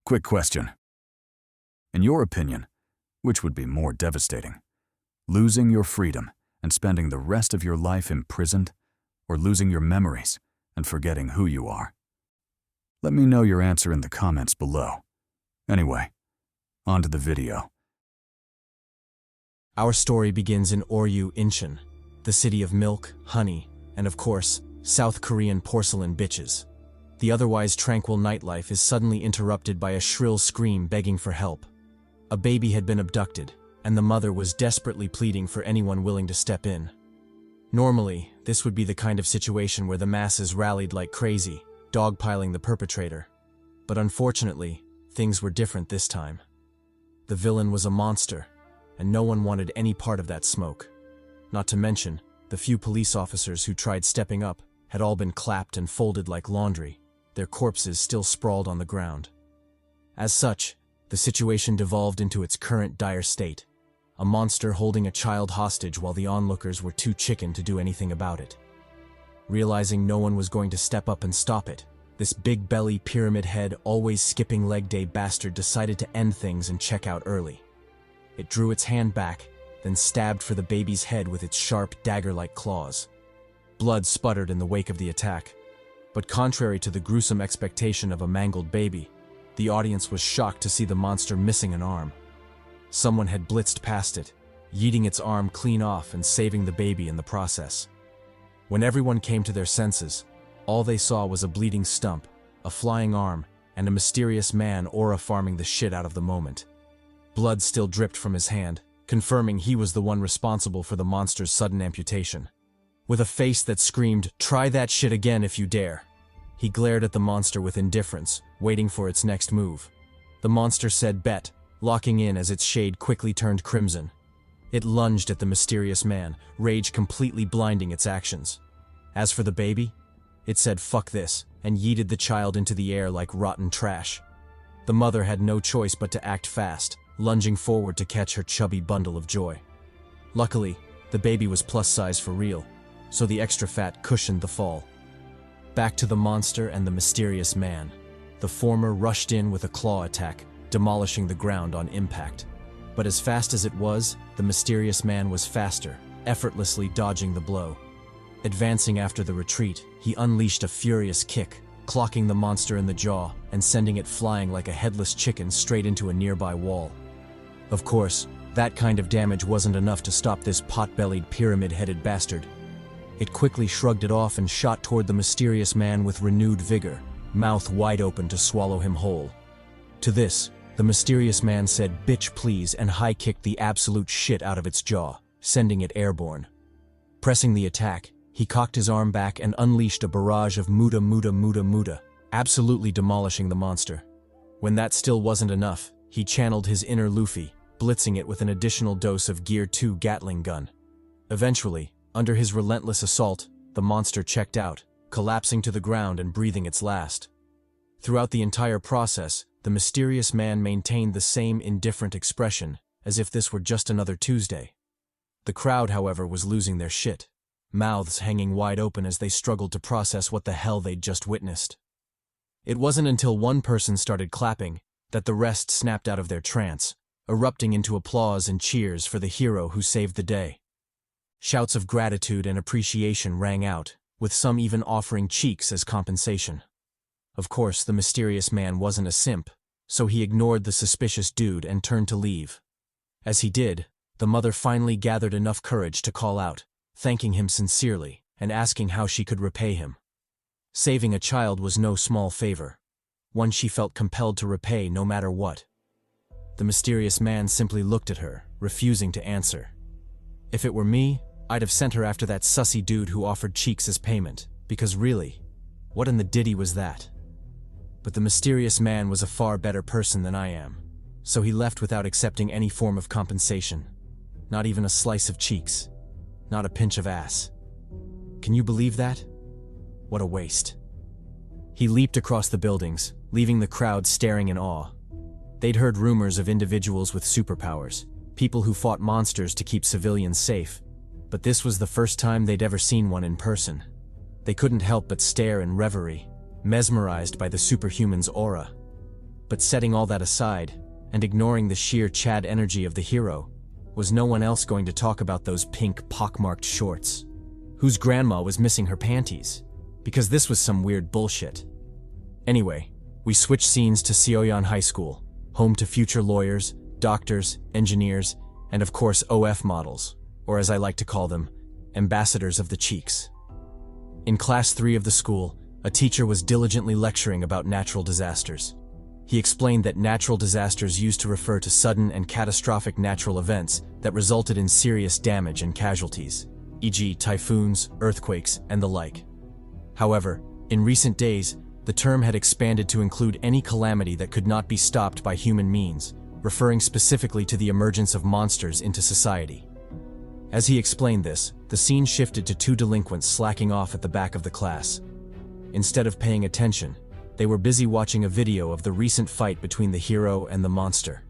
Quick question. In your opinion, which would be more devastating? Losing your freedom and spending the rest of your life imprisoned, or losing your memories and forgetting who you are? Let me know your answer in the comments below. Anyway, on to the video. Our story begins in Oryu, Incheon, the city of milk, honey, and of course, South Korean porcelain bitches. The otherwise tranquil nightlife is suddenly interrupted by a shrill scream begging for help. A baby had been abducted, and the mother was desperately pleading for anyone willing to step in. Normally, this would be the kind of situation where the masses rallied like crazy, dogpiling the perpetrator. But unfortunately, things were different this time. The villain was a monster, and no one wanted any part of that smoke. Not to mention, the few police officers who tried stepping up had all been clapped and folded like laundry, their corpses still sprawled on the ground. As such, the situation devolved into its current dire state, a monster holding a child hostage while the onlookers were too chicken to do anything about it. Realizing no one was going to step up and stop it, this big-belly, pyramid-head, always skipping leg day bastard decided to end things and check out early. It drew its hand back, then stabbed for the baby's head with its sharp, dagger-like claws. Blood sputtered in the wake of the attack. But contrary to the gruesome expectation of a mangled baby, the audience was shocked to see the monster missing an arm. Someone had blitzed past it, yeeting its arm clean off and saving the baby in the process. When everyone came to their senses, all they saw was a bleeding stump, a flying arm, and a mysterious man aura farming the shit out of the moment. Blood still dripped from his hand, confirming he was the one responsible for the monster's sudden amputation. With a face that screamed, "Try that shit again if you dare," he glared at the monster with indifference, waiting for its next move. The monster said bet, locking in as its shade quickly turned crimson. It lunged at the mysterious man, rage completely blinding its actions. As for the baby, it said fuck this, and yeeted the child into the air like rotten trash. The mother had no choice but to act fast, lunging forward to catch her chubby bundle of joy. Luckily, the baby was plus size for real, so the extra fat cushioned the fall. Back to the monster and the mysterious man. The former rushed in with a claw attack, demolishing the ground on impact. But as fast as it was, the mysterious man was faster, effortlessly dodging the blow. Advancing after the retreat, he unleashed a furious kick, clocking the monster in the jaw and sending it flying like a headless chicken straight into a nearby wall. Of course, that kind of damage wasn't enough to stop this pot-bellied, pyramid-headed bastard. It quickly shrugged it off and shot toward the mysterious man with renewed vigor, mouth wide open to swallow him whole. To this, the mysterious man said bitch please and high-kicked the absolute shit out of its jaw, sending it airborne. Pressing the attack, he cocked his arm back and unleashed a barrage of muda muda muda muda, absolutely demolishing the monster. When that still wasn't enough, he channeled his inner Luffy, blitzing it with an additional dose of Gear 2 Gatling gun. Eventually, under his relentless assault, the monster checked out, collapsing to the ground and breathing its last. Throughout the entire process, the mysterious man maintained the same indifferent expression, as if this were just another Tuesday. The crowd, however, was losing their shit, mouths hanging wide open as they struggled to process what the hell they'd just witnessed. It wasn't until one person started clapping that the rest snapped out of their trance, erupting into applause and cheers for the hero who saved the day. Shouts of gratitude and appreciation rang out, with some even offering cheeks as compensation. Of course, the mysterious man wasn't a simp, so he ignored the suspicious dude and turned to leave. As he did, the mother finally gathered enough courage to call out, thanking him sincerely and asking how she could repay him. Saving a child was no small favor, one she felt compelled to repay no matter what. The mysterious man simply looked at her, refusing to answer. If it were me, I'd have sent her after that sussy dude who offered cheeks as payment, because really, what in the ditty was that? But the mysterious man was a far better person than I am, so he left without accepting any form of compensation. Not even a slice of cheeks. Not a pinch of ass. Can you believe that? What a waste. He leaped across the buildings, leaving the crowd staring in awe. They'd heard rumors of individuals with superpowers, people who fought monsters to keep civilians safe, but this was the first time they'd ever seen one in person. They couldn't help but stare in reverie, mesmerized by the superhuman's aura. But setting all that aside, and ignoring the sheer Chad energy of the hero, was no one else going to talk about those pink pockmarked shorts? Whose grandma was missing her panties? Because this was some weird bullshit. Anyway, we switch scenes to Seoyan High School, home to future lawyers, doctors, engineers, and of course OF models, or as I like to call them, ambassadors of the cheeks. In class 3 of the school, a teacher was diligently lecturing about natural disasters. He explained that natural disasters used to refer to sudden and catastrophic natural events that resulted in serious damage and casualties, e.g. typhoons, earthquakes, and the like. However, in recent days, the term had expanded to include any calamity that could not be stopped by human means, referring specifically to the emergence of monsters into society. As he explained this, the scene shifted to 2 delinquents slacking off at the back of the class. Instead of paying attention, they were busy watching a video of the recent fight between the hero and the monster.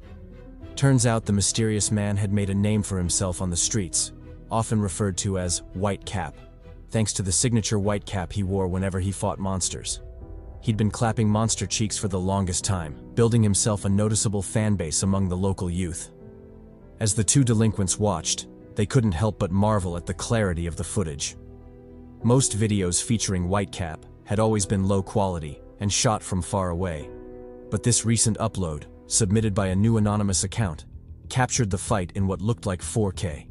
Turns out the mysterious man had made a name for himself on the streets, often referred to as White Cap, thanks to the signature white cap he wore whenever he fought monsters. He'd been clapping monster cheeks for the longest time, building himself a noticeable fan base among the local youth. As the 2 delinquents watched, they couldn't help but marvel at the clarity of the footage. Most videos featuring White Cap had always been low quality and shot from far away. But this recent upload, submitted by a new anonymous account, captured the fight in what looked like 4K.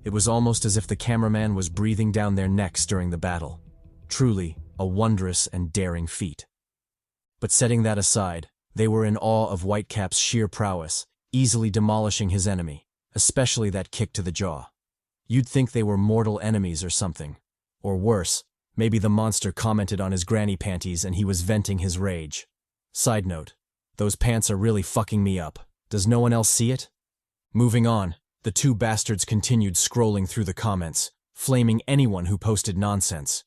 It was almost as if the cameraman was breathing down their necks during the battle. Truly, a wondrous and daring feat. But setting that aside, they were in awe of Whitecap's sheer prowess, easily demolishing his enemy, especially that kick to the jaw. You'd think they were mortal enemies or something. Or worse, maybe the monster commented on his granny panties and he was venting his rage. Side note, those pants are really fucking me up. Does no one else see it? Moving on, the 2 bastards continued scrolling through the comments, flaming anyone who posted nonsense.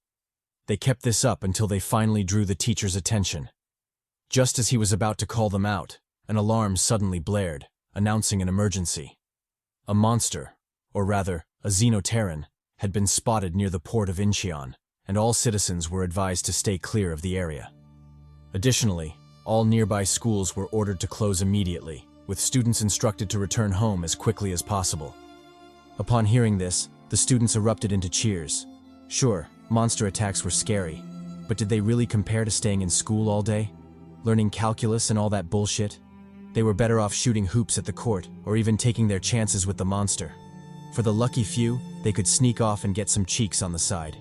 They kept this up until they finally drew the teacher's attention. Just as he was about to call them out, an alarm suddenly blared, announcing an emergency. A monster, or rather, a Xenoterran, had been spotted near the port of Incheon, and all citizens were advised to stay clear of the area. Additionally, all nearby schools were ordered to close immediately, with students instructed to return home as quickly as possible. Upon hearing this, the students erupted into cheers. Sure, monster attacks were scary, but did they really compare to staying in school all day? Learning calculus and all that bullshit? They were better off shooting hoops at the court, or even taking their chances with the monster. For the lucky few, they could sneak off and get some cheeks on the side.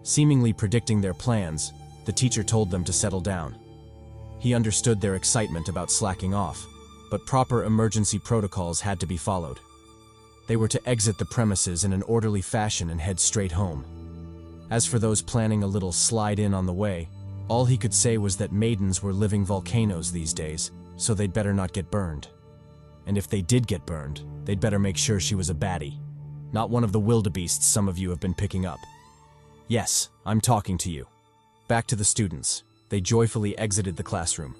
Seemingly predicting their plans, the teacher told them to settle down. He understood their excitement about slacking off, but proper emergency protocols had to be followed. They were to exit the premises in an orderly fashion and head straight home. As for those planning a little slide-in on the way, all he could say was that maidens were living volcanoes these days, so they'd better not get burned. And if they did get burned, they'd better make sure she was a baddie, not one of the wildebeests some of you have been picking up. Yes, I'm talking to you. Back to the students. They joyfully exited the classroom.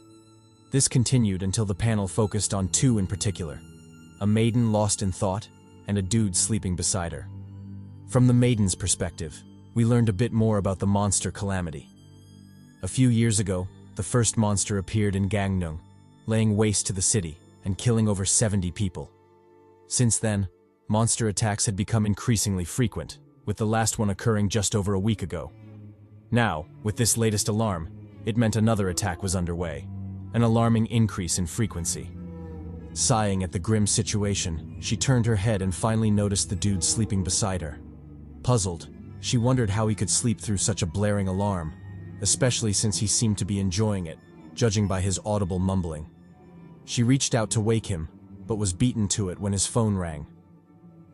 This continued until the panel focused on 2 in particular, a maiden lost in thought and a dude sleeping beside her. From the maiden's perspective, we learned a bit more about the monster calamity. A few years ago, the first monster appeared in Gangneung, laying waste to the city and killing over 70 people. Since then, monster attacks had become increasingly frequent, with the last one occurring just over a week ago. Now, with this latest alarm, it meant another attack was underway, an alarming increase in frequency. Sighing at the grim situation, she turned her head and finally noticed the dude sleeping beside her. Puzzled, she wondered how he could sleep through such a blaring alarm, especially since he seemed to be enjoying it, judging by his audible mumbling. She reached out to wake him, but was beaten to it when his phone rang.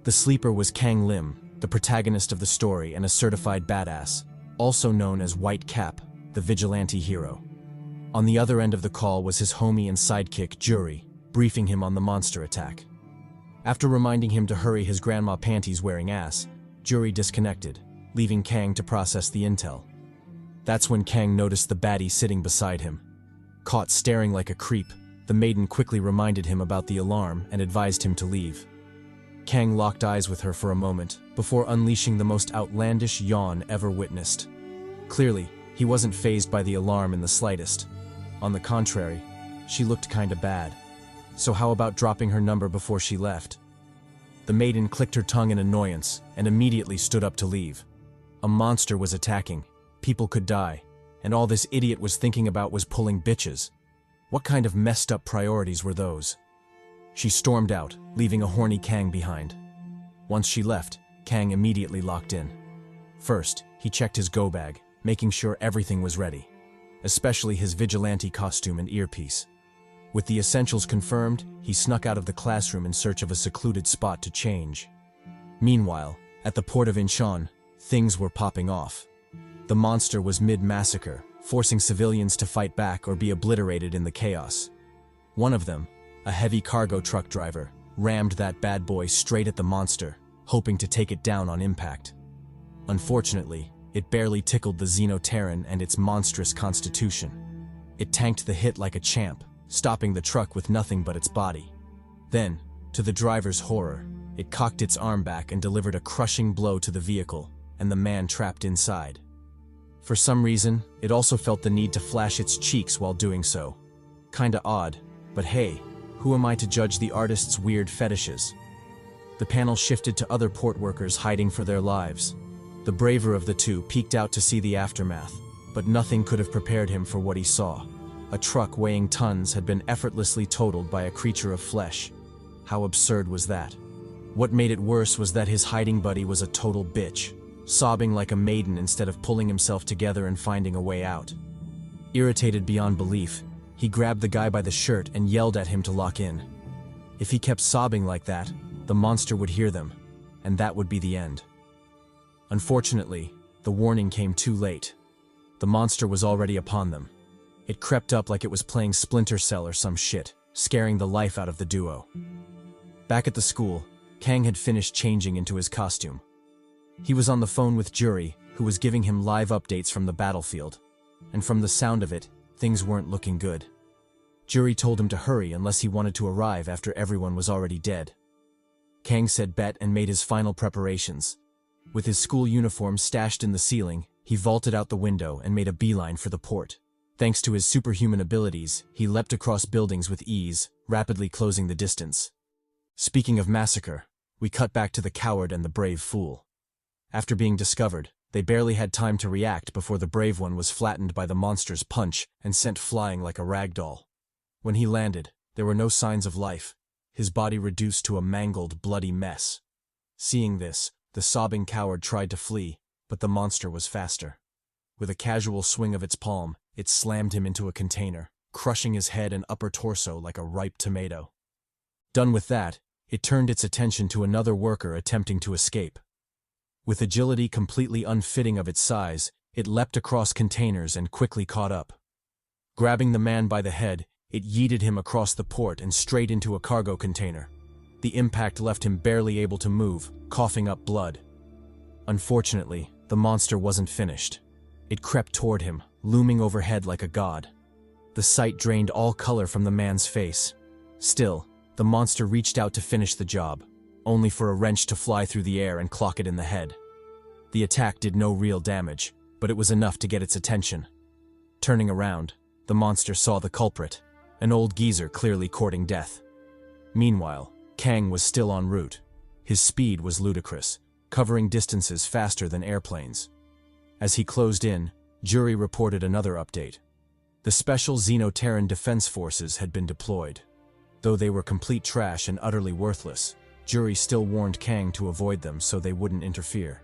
The sleeper was Kang Lim, the protagonist of the story and a certified badass, also known as White Cap, the vigilante hero. On the other end of the call was his homie and sidekick, Jury, briefing him on the monster attack. After reminding him to hurry his grandma panties wearing ass, Jury disconnected, leaving Kang to process the intel. That's when Kang noticed the baddie sitting beside him. Caught staring like a creep, the maiden quickly reminded him about the alarm and advised him to leave. Kang locked eyes with her for a moment, before unleashing the most outlandish yawn ever witnessed. Clearly, he wasn't fazed by the alarm in the slightest. On the contrary, She looked kinda bad. So how about dropping her number before she left? The maiden clicked her tongue in annoyance and immediately stood up to leave. A monster was attacking. People could die. And all this idiot was thinking about was pulling bitches. What kind of messed up priorities were those? She stormed out, leaving a horny Kang behind. Once she left, Kang immediately locked in. First, he checked his go bag, making sure everything was ready, especially his vigilante costume and earpiece. With the essentials confirmed, he snuck out of the classroom in search of a secluded spot to change. Meanwhile, at the port of Incheon, things were popping off. The monster was mid-massacre, forcing civilians to fight back or be obliterated in the chaos. One of them, a heavy cargo truck driver, rammed that bad boy straight at the monster, hoping to take it down on impact. Unfortunately, it barely tickled the Xenoterran and its monstrous constitution. It tanked the hit like a champ, stopping the truck with nothing but its body. Then, to the driver's horror, it cocked its arm back and delivered a crushing blow to the vehicle, and the man trapped inside. For some reason, it also felt the need to flash its cheeks while doing so. Kinda odd, but hey, who am I to judge the artist's weird fetishes? The panel shifted to other port workers hiding for their lives. The braver of the two peeked out to see the aftermath, but nothing could have prepared him for what he saw. A truck weighing tons had been effortlessly totaled by a creature of flesh. How absurd was that? What made it worse was that his hiding buddy was a total bitch, sobbing like a maiden instead of pulling himself together and finding a way out. Irritated beyond belief, he grabbed the guy by the shirt and yelled at him to lock in. If he kept sobbing like that, the monster would hear them, and that would be the end. Unfortunately, the warning came too late. The monster was already upon them. It crept up like it was playing Splinter Cell or some shit, scaring the life out of the duo. Back at the school, Kang had finished changing into his costume. He was on the phone with Jury, who was giving him live updates from the battlefield. And from the sound of it, things weren't looking good. Jury told him to hurry unless he wanted to arrive after everyone was already dead. Kang said bet and made his final preparations. With his school uniform stashed in the ceiling, he vaulted out the window and made a beeline for the port. Thanks to his superhuman abilities, he leapt across buildings with ease, rapidly closing the distance. Speaking of massacre, we cut back to the coward and the brave fool. After being discovered, they barely had time to react before the brave one was flattened by the monster's punch and sent flying like a rag doll. When he landed, there were no signs of life, his body reduced to a mangled, bloody mess. Seeing this, the sobbing coward tried to flee, but the monster was faster. With a casual swing of its palm, it slammed him into a container, crushing his head and upper torso like a ripe tomato. Done with that, it turned its attention to another worker attempting to escape. With agility completely unfitting of its size, it leapt across containers and quickly caught up. Grabbing the man by the head, it yeeted him across the port and straight into a cargo container. The impact left him barely able to move, coughing up blood. Unfortunately, the monster wasn't finished. It crept toward him, looming overhead like a god. The sight drained all color from the man's face. Still, the monster reached out to finish the job, only for a wrench to fly through the air and clock it in the head. The attack did no real damage, but it was enough to get its attention. Turning around, the monster saw the culprit, an old geezer clearly courting death. Meanwhile, Kang was still en route. His speed was ludicrous, covering distances faster than airplanes. As he closed in, Jury reported another update. The special Xenoterran defense forces had been deployed. Though they were complete trash and utterly worthless, Jury still warned Kang to avoid them so they wouldn't interfere.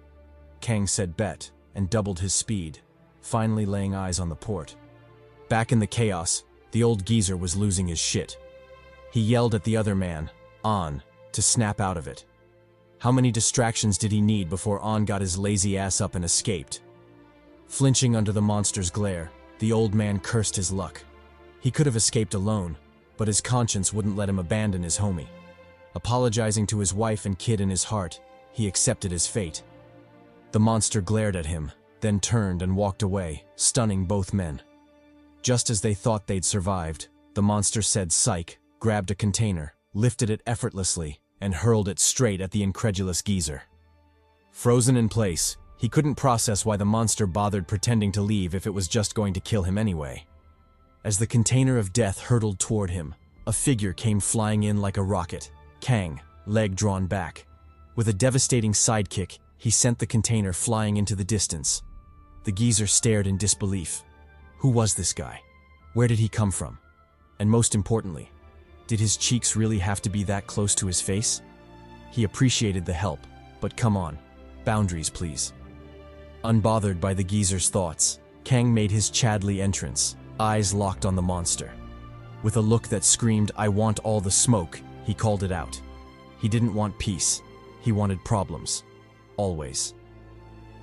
Kang said bet, and doubled his speed, finally laying eyes on the port. Back in the chaos, the old geezer was losing his shit. He yelled at the other man, On, to snap out of it. How many distractions did he need before On got his lazy ass up and escaped? Flinching under the monster's glare, the old man cursed his luck. He could have escaped alone, but his conscience wouldn't let him abandon his homie. Apologizing to his wife and kid in his heart, he accepted his fate. The monster glared at him, then turned and walked away, stunning both men. Just as they thought they'd survived, the monster said psych, grabbed a container, lifted it effortlessly, and hurled it straight at the incredulous geezer. Frozen in place, he couldn't process why the monster bothered pretending to leave if it was just going to kill him anyway. As the container of death hurtled toward him, a figure came flying in like a rocket. Kang, leg drawn back. With a devastating sidekick, he sent the container flying into the distance. The geezer stared in disbelief. Who was this guy? Where did he come from? And most importantly, did his cheeks really have to be that close to his face? He appreciated the help, but come on, boundaries please. Unbothered by the geezer's thoughts, Kang made his CHADY entrance, eyes locked on the monster. With a look that screamed, "I want all the smoke," he called it out. He didn't want peace. He wanted problems. Always.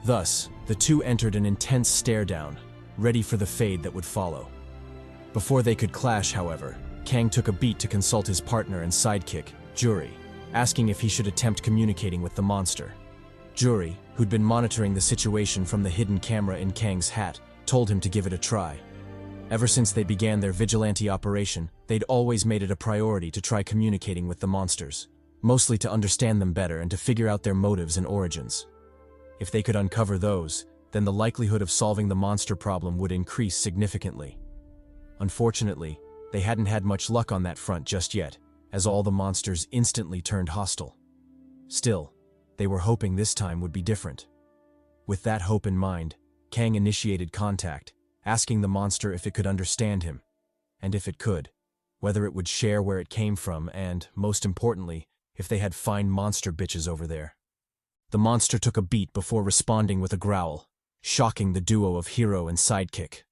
Thus, the two entered an intense stare-down, ready for the fade that would follow. Before they could clash, however, Kang took a beat to consult his partner and sidekick, Jury, asking if he should attempt communicating with the monster. Jury, who'd been monitoring the situation from the hidden camera in Kang's hat, told him to give it a try. Ever since they began their vigilante operation, they'd always made it a priority to try communicating with the monsters, mostly to understand them better and to figure out their motives and origins. If they could uncover those, then the likelihood of solving the monster problem would increase significantly. Unfortunately, they hadn't had much luck on that front just yet, as all the monsters instantly turned hostile. Still, they were hoping this time would be different. With that hope in mind, Kang initiated contact, asking the monster if it could understand him, and if it could, whether it would share where it came from and, most importantly, if they had fine monster bitches over there. The monster took a beat before responding with a growl, shocking the duo of hero and sidekick.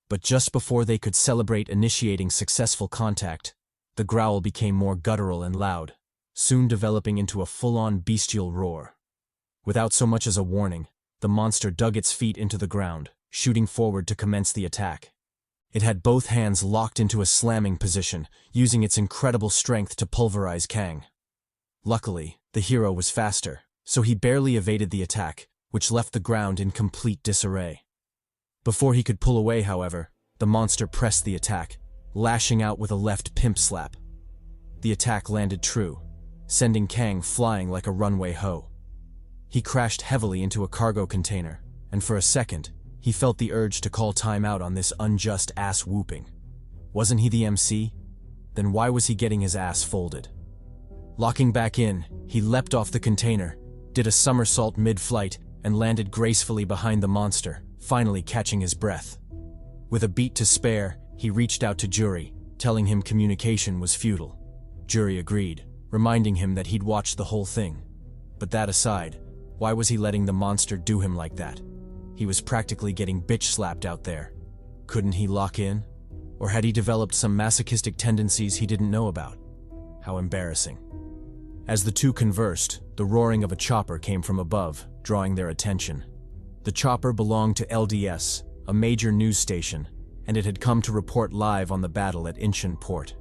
But just before they could celebrate initiating successful contact, the growl became more guttural and loud, soon developing into a full-on bestial roar. Without so much as a warning, the monster dug its feet into the ground, shooting forward to commence the attack. It had both hands locked into a slamming position, using its incredible strength to pulverize Kang. Luckily, the hero was faster, so he barely evaded the attack, which left the ground in complete disarray. Before he could pull away, however, the monster pressed the attack, lashing out with a left pimp slap. The attack landed true, sending Kang flying like a runway hoe. He crashed heavily into a cargo container, and for a second, he felt the urge to call time out on this unjust ass whooping. Wasn't he the MC? Then why was he getting his ass folded? Locking back in, he leapt off the container, did a somersault mid-flight, and landed gracefully behind the monster, finally catching his breath. With a beat to spare, he reached out to Jury, telling him communication was futile. Jury agreed, reminding him that he'd watched the whole thing. But that aside, why was he letting the monster do him like that? He was practically getting bitch-slapped out there. Couldn't he lock in? Or had he developed some masochistic tendencies he didn't know about? How embarrassing. As the two conversed, the roaring of a chopper came from above, drawing their attention. The chopper belonged to LDS, a major news station, and it had come to report live on the battle at Incheon Port.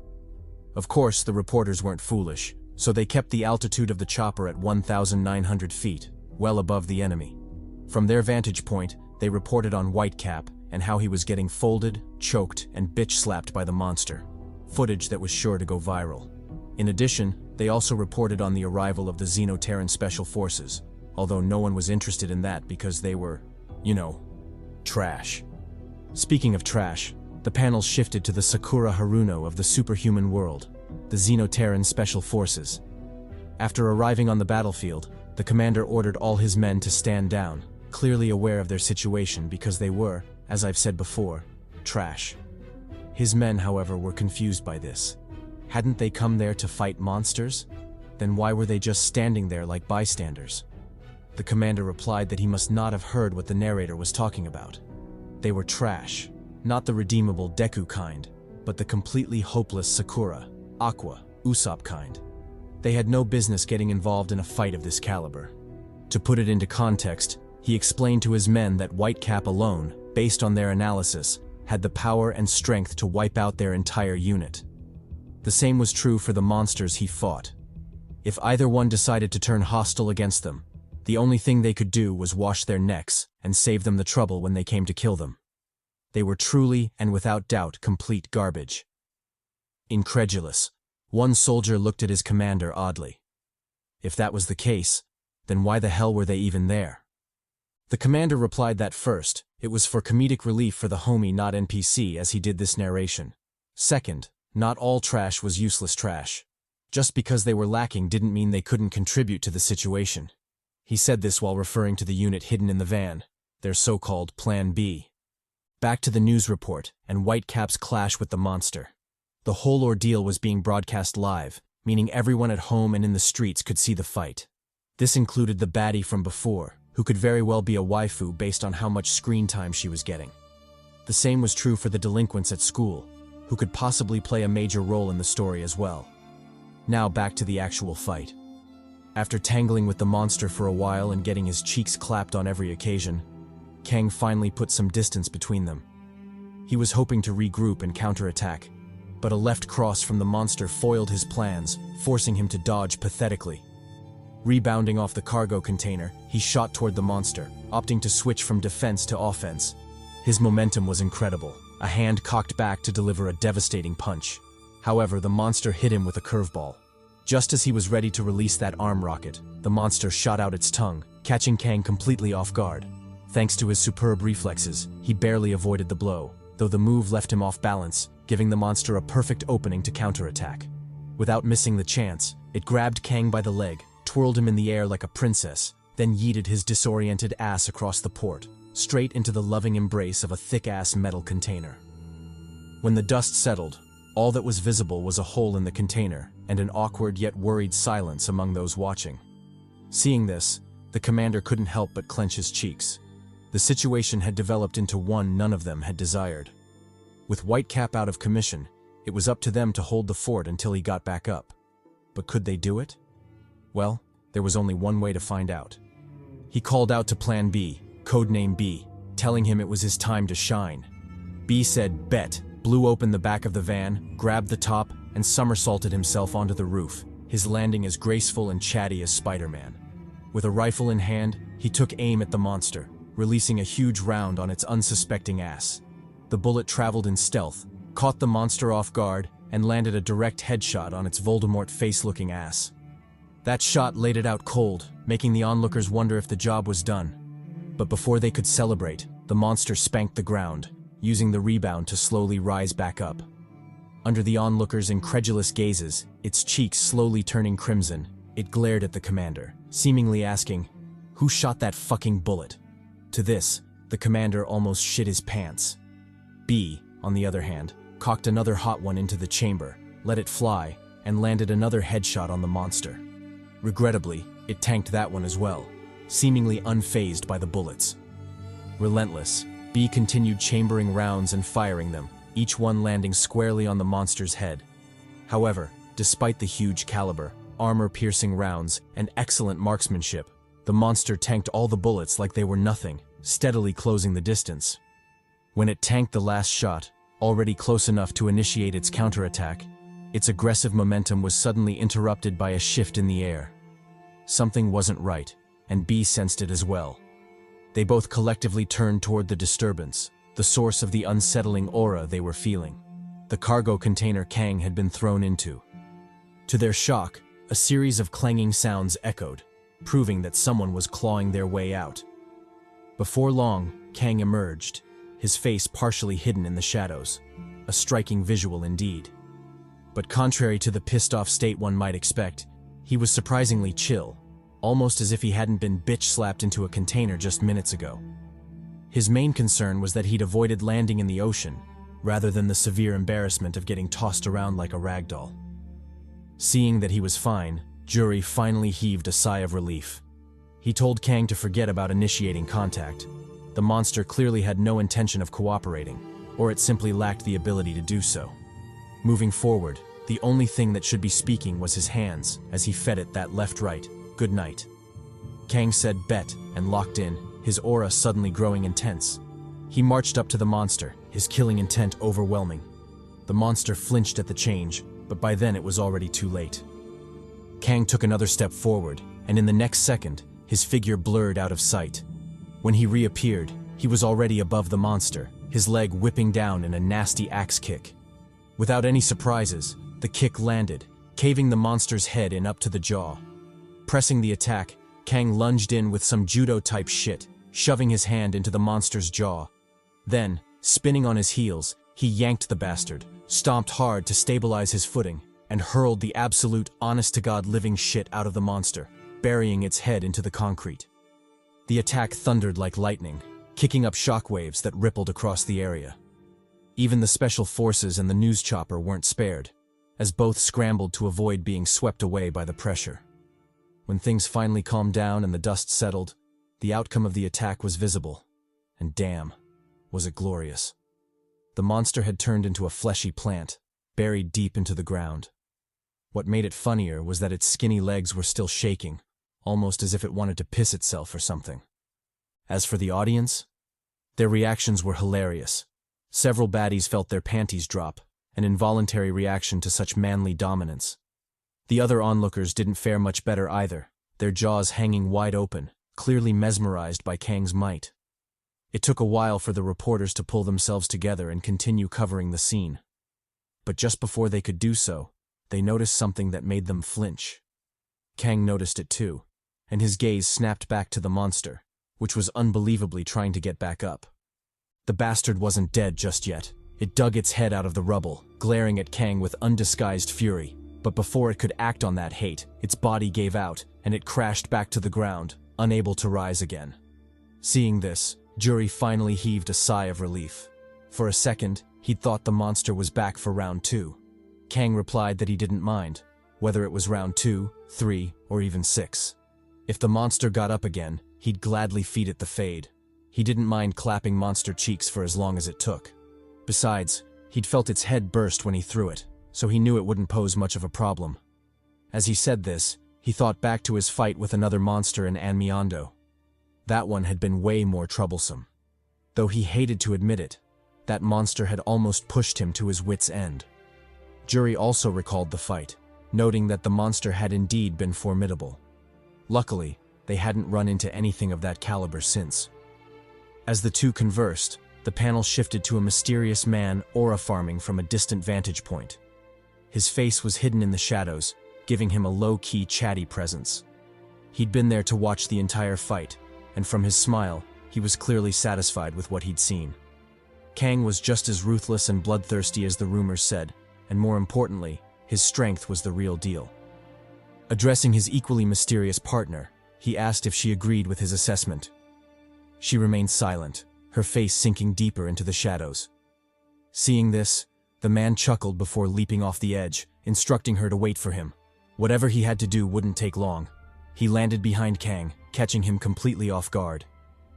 Of course, the reporters weren't foolish, so they kept the altitude of the chopper at 1,900 feet, well above the enemy. From their vantage point, they reported on Whitecap and how he was getting folded, choked, and bitch-slapped by the monster, footage that was sure to go viral. In addition, they also reported on the arrival of the Xenoterran Special Forces, although no one was interested in that because they were, trash. Speaking of trash, the panel shifted to the Sakura Haruno of the superhuman world, the Xenoterran Special Forces. After arriving on the battlefield, the commander ordered all his men to stand down, clearly aware of their situation because they were, as I've said before, trash. His men, however, were confused by this. Hadn't they come there to fight monsters? Then why were they just standing there like bystanders? The commander replied that he must not have heard what the narrator was talking about. They were trash, not the redeemable Deku kind, but the completely hopeless Sakura, Aqua, Usopp kind. They had no business getting involved in a fight of this caliber. To put it into context, he explained to his men that Whitecap alone, based on their analysis, had the power and strength to wipe out their entire unit. The same was true for the monsters he fought. If either one decided to turn hostile against them, the only thing they could do was wash their necks and save them the trouble when they came to kill them. They were truly and without doubt complete garbage. Incredulous, one soldier looked at his commander oddly. If that was the case, then why the hell were they even there? The commander replied that first, It was for comedic relief for the homie NotNPC as he did this narration. Second, not all trash was useless trash. Just because they were lacking didn't mean they couldn't contribute to the situation. He said this while referring to the unit hidden in the van, their so-called Plan B. Back to the news report and Whitecap's clash with the monster. The whole ordeal was being broadcast live, meaning everyone at home and in the streets could see the fight. This included the baddie from before, who could very well be a waifu based on how much screen time she was getting. The same was true for the delinquents at school, who could possibly play a major role in the story as well. Now back to the actual fight. After tangling with the monster for a while and getting his cheeks clapped on every occasion, Kang finally put some distance between them. He was hoping to regroup and counterattack, but a left cross from the monster foiled his plans, forcing him to dodge pathetically. Rebounding off the cargo container, he shot toward the monster, opting to switch from defense to offense. His momentum was incredible, a hand cocked back to deliver a devastating punch. However, the monster hit him with a curveball. Just as he was ready to release that arm rocket, the monster shot out its tongue, catching Kang completely off guard. Thanks to his superb reflexes, he barely avoided the blow, though the move left him off balance, giving the monster a perfect opening to counterattack. Without missing the chance, it grabbed Kang by the leg, twirled him in the air like a princess, then yeeted his disoriented ass across the port, straight into the loving embrace of a thick-ass metal container. When the dust settled, all that was visible was a hole in the container and an awkward yet worried silence among those watching. Seeing this, the commander couldn't help but clench his cheeks. The situation had developed into one none of them had desired. With Whitecap out of commission, it was up to them to hold the fort until he got back up. But could they do it? Well, there was only one way to find out. He called out to Plan B, codename B, telling him it was his time to shine. B said bet, blew open the back of the van, grabbed the top, and somersaulted himself onto the roof, his landing as graceful and chatty as Spider-Man. With a rifle in hand, he took aim at the monster, releasing a huge round on its unsuspecting ass. The bullet traveled in stealth, caught the monster off guard, and landed a direct headshot on its Voldemort face-looking ass. That shot laid it out cold, making the onlookers wonder if the job was done. But before they could celebrate, the monster spanked the ground, using the rebound to slowly rise back up. Under the onlookers' incredulous gazes, its cheeks slowly turning crimson, it glared at the commander, seemingly asking, "Who shot that fucking bullet?" To this, the commander almost shit his pants. B, on the other hand, cocked another hot one into the chamber, let it fly, and landed another headshot on the monster. Regrettably, it tanked that one as well, seemingly unfazed by the bullets. Relentless, B continued chambering rounds and firing them, each one landing squarely on the monster's head. However, despite the huge caliber, armor-piercing rounds, and excellent marksmanship, the monster tanked all the bullets like they were nothing, steadily closing the distance. When it tanked the last shot, already close enough to initiate its counterattack, its aggressive momentum was suddenly interrupted by a shift in the air. Something wasn't right, and B sensed it as well. They both collectively turned toward the disturbance, the source of the unsettling aura they were feeling. The cargo container Kang had been thrown into. To their shock, a series of clanging sounds echoed, proving that someone was clawing their way out. Before long, Kang emerged, his face partially hidden in the shadows. A striking visual indeed. But contrary to the pissed-off state one might expect, he was surprisingly chill, almost as if he hadn't been bitch-slapped into a container just minutes ago. His main concern was that he'd avoided landing in the ocean, rather than the severe embarrassment of getting tossed around like a ragdoll. Seeing that he was fine, Jury finally heaved a sigh of relief. He told Kang to forget about initiating contact. The monster clearly had no intention of cooperating, or it simply lacked the ability to do so. Moving forward, the only thing that should be speaking was his hands as he fed it that left-right, "Good night." Kang said bet and locked in, his aura suddenly growing intense. He marched up to the monster, his killing intent overwhelming. The monster flinched at the change, but by then it was already too late. Kang took another step forward, and in the next second, his figure blurred out of sight. When he reappeared, he was already above the monster, his leg whipping down in a nasty axe kick. Without any surprises, the kick landed, caving the monster's head in up to the jaw. Pressing the attack, Kang lunged in with some judo-type shit, shoving his hand into the monster's jaw. Then, spinning on his heels, he yanked the bastard, stomped hard to stabilize his footing, and hurled the absolute honest-to-God living shit out of the monster, burying its head into the concrete. The attack thundered like lightning, kicking up shockwaves that rippled across the area. Even the special forces and the news chopper weren't spared, as both scrambled to avoid being swept away by the pressure. When things finally calmed down and the dust settled, the outcome of the attack was visible, and damn, was it glorious. The monster had turned into a fleshy plant, buried deep into the ground. What made it funnier was that its skinny legs were still shaking, almost as if it wanted to piss itself or something. As for the audience, their reactions were hilarious. Several baddies felt their panties drop, an involuntary reaction to such manly dominance. The other onlookers didn't fare much better either, their jaws hanging wide open, clearly mesmerized by Kang's might. It took a while for the reporters to pull themselves together and continue covering the scene. But just before they could do so, they noticed something that made them flinch. Kang noticed it too, and his gaze snapped back to the monster, which was unbelievably trying to get back up. The bastard wasn't dead just yet. It dug its head out of the rubble, glaring at Kang with undisguised fury. But before it could act on that hate, its body gave out, and it crashed back to the ground, unable to rise again. Seeing this, Jury finally heaved a sigh of relief. For a second, he'd thought the monster was back for round 2. Kang replied that he didn't mind, whether it was round 2, 3, or even 6. If the monster got up again, he'd gladly feed it the fade. He didn't mind clapping monster cheeks for as long as it took. Besides, he'd felt its head burst when he threw it, so he knew it wouldn't pose much of a problem. As he said this, he thought back to his fight with another monster in Anmiondo. That one had been way more troublesome. Though he hated to admit it, that monster had almost pushed him to his wits' end. Jury also recalled the fight, noting that the monster had indeed been formidable. Luckily, they hadn't run into anything of that caliber since. As the two conversed, the panel shifted to a mysterious man aura farming from a distant vantage point. His face was hidden in the shadows, giving him a low-key CHADY presence. He'd been there to watch the entire fight, and from his smile, he was clearly satisfied with what he'd seen. Kang was just as ruthless and bloodthirsty as the rumors said, and more importantly, his strength was the real deal. Addressing his equally mysterious partner, he asked if she agreed with his assessment. She remained silent, her face sinking deeper into the shadows. Seeing this, the man chuckled before leaping off the edge, instructing her to wait for him. Whatever he had to do wouldn't take long. He landed behind Kang, catching him completely off guard.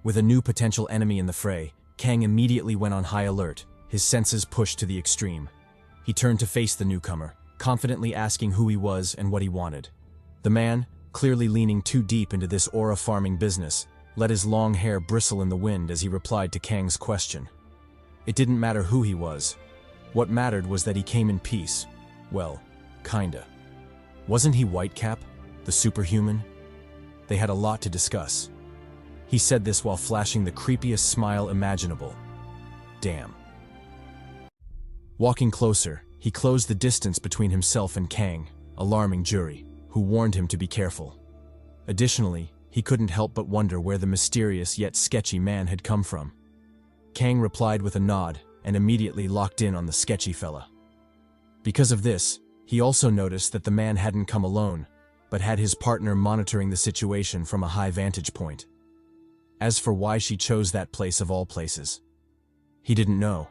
With a new potential enemy in the fray, Kang immediately went on high alert, his senses pushed to the extreme. He turned to face the newcomer, confidently asking who he was and what he wanted. The man, clearly leaning too deep into this aura farming business, let his long hair bristle in the wind as he replied to Kang's question. It didn't matter who he was. What mattered was that he came in peace. Well, kinda. Wasn't he Whitecap, the superhuman? They had a lot to discuss. He said this while flashing the creepiest smile imaginable. Damn. Walking closer, he closed the distance between himself and Kang, alarming Jury, who warned him to be careful. Additionally, he couldn't help but wonder where the mysterious yet sketchy man had come from. Kang replied with a nod and immediately locked in on the sketchy fella. Because of this, he also noticed that the man hadn't come alone, but had his partner monitoring the situation from a high vantage point. As for why she chose that place of all places, he didn't know.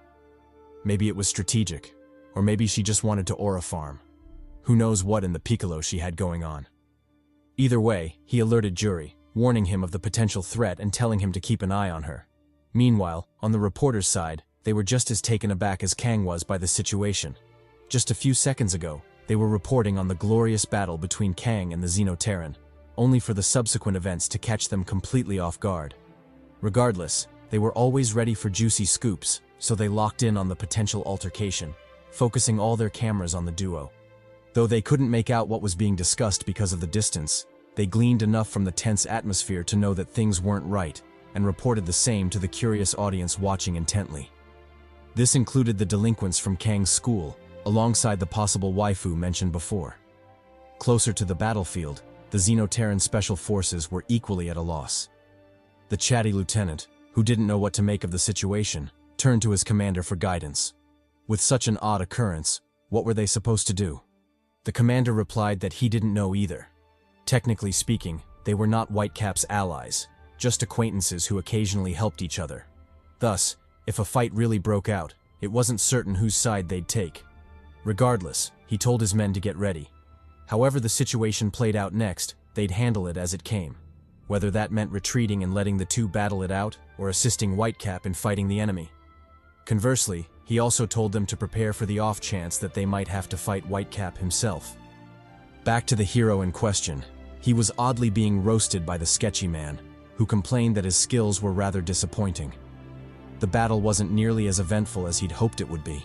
Maybe it was strategic, or maybe she just wanted to aura farm. Who knows what in the piccolo she had going on. Either way, he alerted Jury, warning him of the potential threat and telling him to keep an eye on her. Meanwhile, on the reporter's side, they were just as taken aback as Kang was by the situation. Just a few seconds ago, they were reporting on the glorious battle between Kang and the Xenoterran, only for the subsequent events to catch them completely off guard. Regardless, they were always ready for juicy scoops, so they locked in on the potential altercation, focusing all their cameras on the duo. Though they couldn't make out what was being discussed because of the distance, they gleaned enough from the tense atmosphere to know that things weren't right, and reported the same to the curious audience watching intently. This included the delinquents from Kang's school, alongside the possible waifu mentioned before. Closer to the battlefield, the Xenoterran special forces were equally at a loss. The CHADY lieutenant, who didn't know what to make of the situation, turned to his commander for guidance. With such an odd occurrence, what were they supposed to do? The commander replied that he didn't know either. Technically speaking, they were not Whitecaps' allies, just acquaintances who occasionally helped each other. Thus, if a fight really broke out, it wasn't certain whose side they'd take. Regardless, he told his men to get ready. However the situation played out next, they'd handle it as it came. Whether that meant retreating and letting the two battle it out, or assisting Whitecap in fighting the enemy. Conversely, he also told them to prepare for the off chance that they might have to fight Whitecap himself. Back to the hero in question. He was oddly being roasted by the sketchy man, who complained that his skills were rather disappointing. The battle wasn't nearly as eventful as he'd hoped it would be.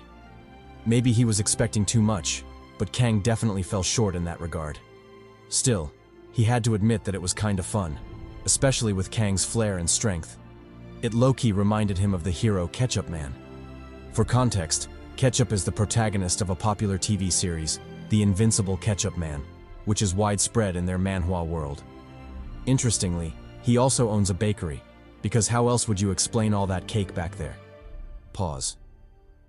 Maybe he was expecting too much, but Kang definitely fell short in that regard. Still, he had to admit that it was kinda fun, especially with Kang's flair and strength. It low-key reminded him of the hero Ketchup Man. For context, Ketchup is the protagonist of a popular TV series, The Invincible Ketchup Man, which is widespread in their manhwa world. Interestingly, he also owns a bakery, because how else would you explain all that cake back there? Pause.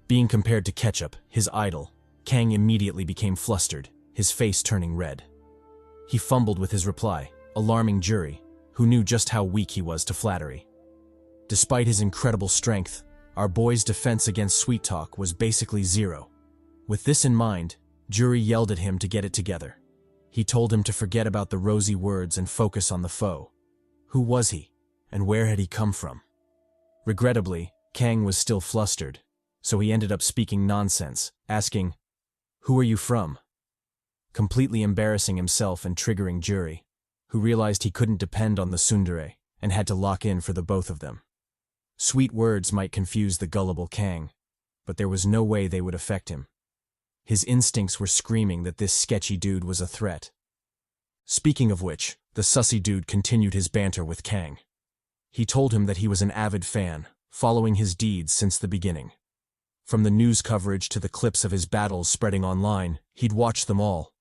Being compared to Ketchup, his idol, Kang immediately became flustered, his face turning red. He fumbled with his reply, alarming Jury, who knew just how weak he was to flattery. Despite his incredible strength, our boy's defense against sweet talk was basically zero. With this in mind, Jury yelled at him to get it together. He told him to forget about the rosy words and focus on the foe. Who was he, and where had he come from? Regrettably, Kang was still flustered, so he ended up speaking nonsense, asking, "Who are you from?" Completely embarrassing himself and triggering Jury, who realized he couldn't depend on the tsundere and had to lock in for the both of them. Sweet words might confuse the gullible Kang, but there was no way they would affect him. His instincts were screaming that this sketchy dude was a threat. Speaking of which, the sussy dude continued his banter with Kang. He told him that he was an avid fan, following his deeds since the beginning. From the news coverage to the clips of his battles spreading online, he'd watched them all.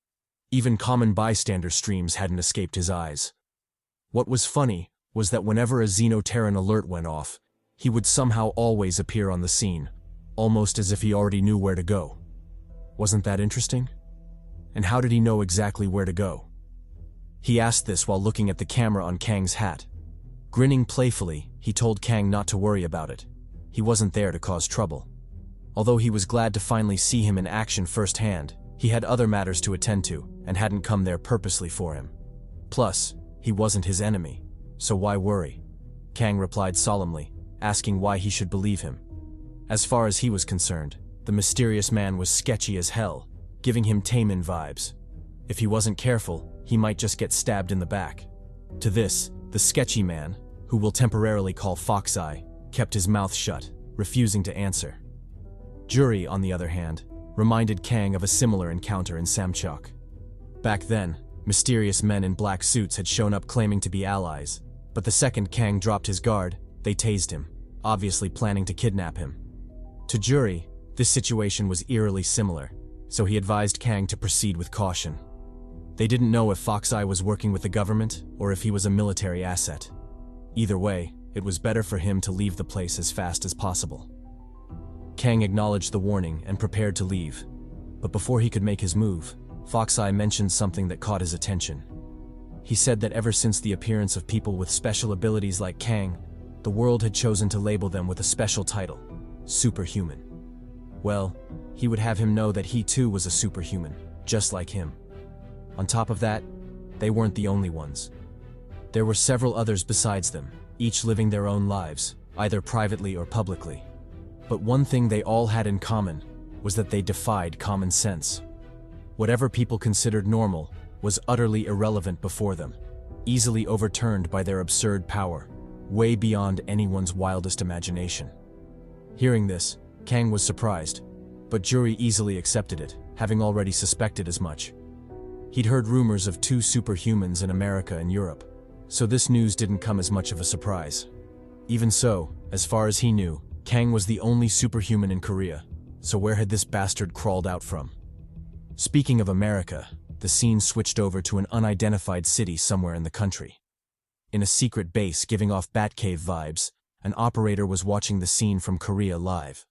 Even common bystander streams hadn't escaped his eyes. What was funny was that whenever a Xenoterran alert went off, he would somehow always appear on the scene, almost as if he already knew where to go. Wasn't that interesting? And how did he know exactly where to go? He asked this while looking at the camera on Kang's hat. Grinning playfully, he told Kang not to worry about it. He wasn't there to cause trouble. Although he was glad to finally see him in action firsthand, he had other matters to attend to and hadn't come there purposely for him. Plus, he wasn't his enemy, so why worry? Kang replied solemnly, asking why he should believe him. As far as he was concerned, the mysterious man was sketchy as hell, giving him Taemin vibes. If he wasn't careful, he might just get stabbed in the back. To this, the sketchy man, who we'll temporarily call Foxeye, kept his mouth shut, refusing to answer. Jury, on the other hand, reminded Kang of a similar encounter in Samchok. Back then, mysterious men in black suits had shown up claiming to be allies, but the second Kang dropped his guard, they tased him, obviously planning to kidnap him. To Jury, this situation was eerily similar, so he advised Kang to proceed with caution. They didn't know if Foxeye was working with the government or if he was a military asset. Either way, it was better for him to leave the place as fast as possible. Kang acknowledged the warning and prepared to leave, but before he could make his move, Foxeye mentioned something that caught his attention. He said that ever since the appearance of people with special abilities like Kang, the world had chosen to label them with a special title, superhuman. Well, he would have him know that he too was a superhuman, just like him. On top of that, they weren't the only ones. There were several others besides them, each living their own lives, either privately or publicly. But one thing they all had in common was that they defied common sense. Whatever people considered normal was utterly irrelevant before them, easily overturned by their absurd power, way beyond anyone's wildest imagination. Hearing this, Kang was surprised, but Jury easily accepted it, having already suspected as much. He'd heard rumors of 2 superhumans in America and Europe, so this news didn't come as much of a surprise. Even so, as far as he knew, Kang was the only superhuman in Korea, so where had this bastard crawled out from? Speaking of America, the scene switched over to an unidentified city somewhere in the country. in a secret base giving off Batcave vibes, an operator was watching the scene from Korea live.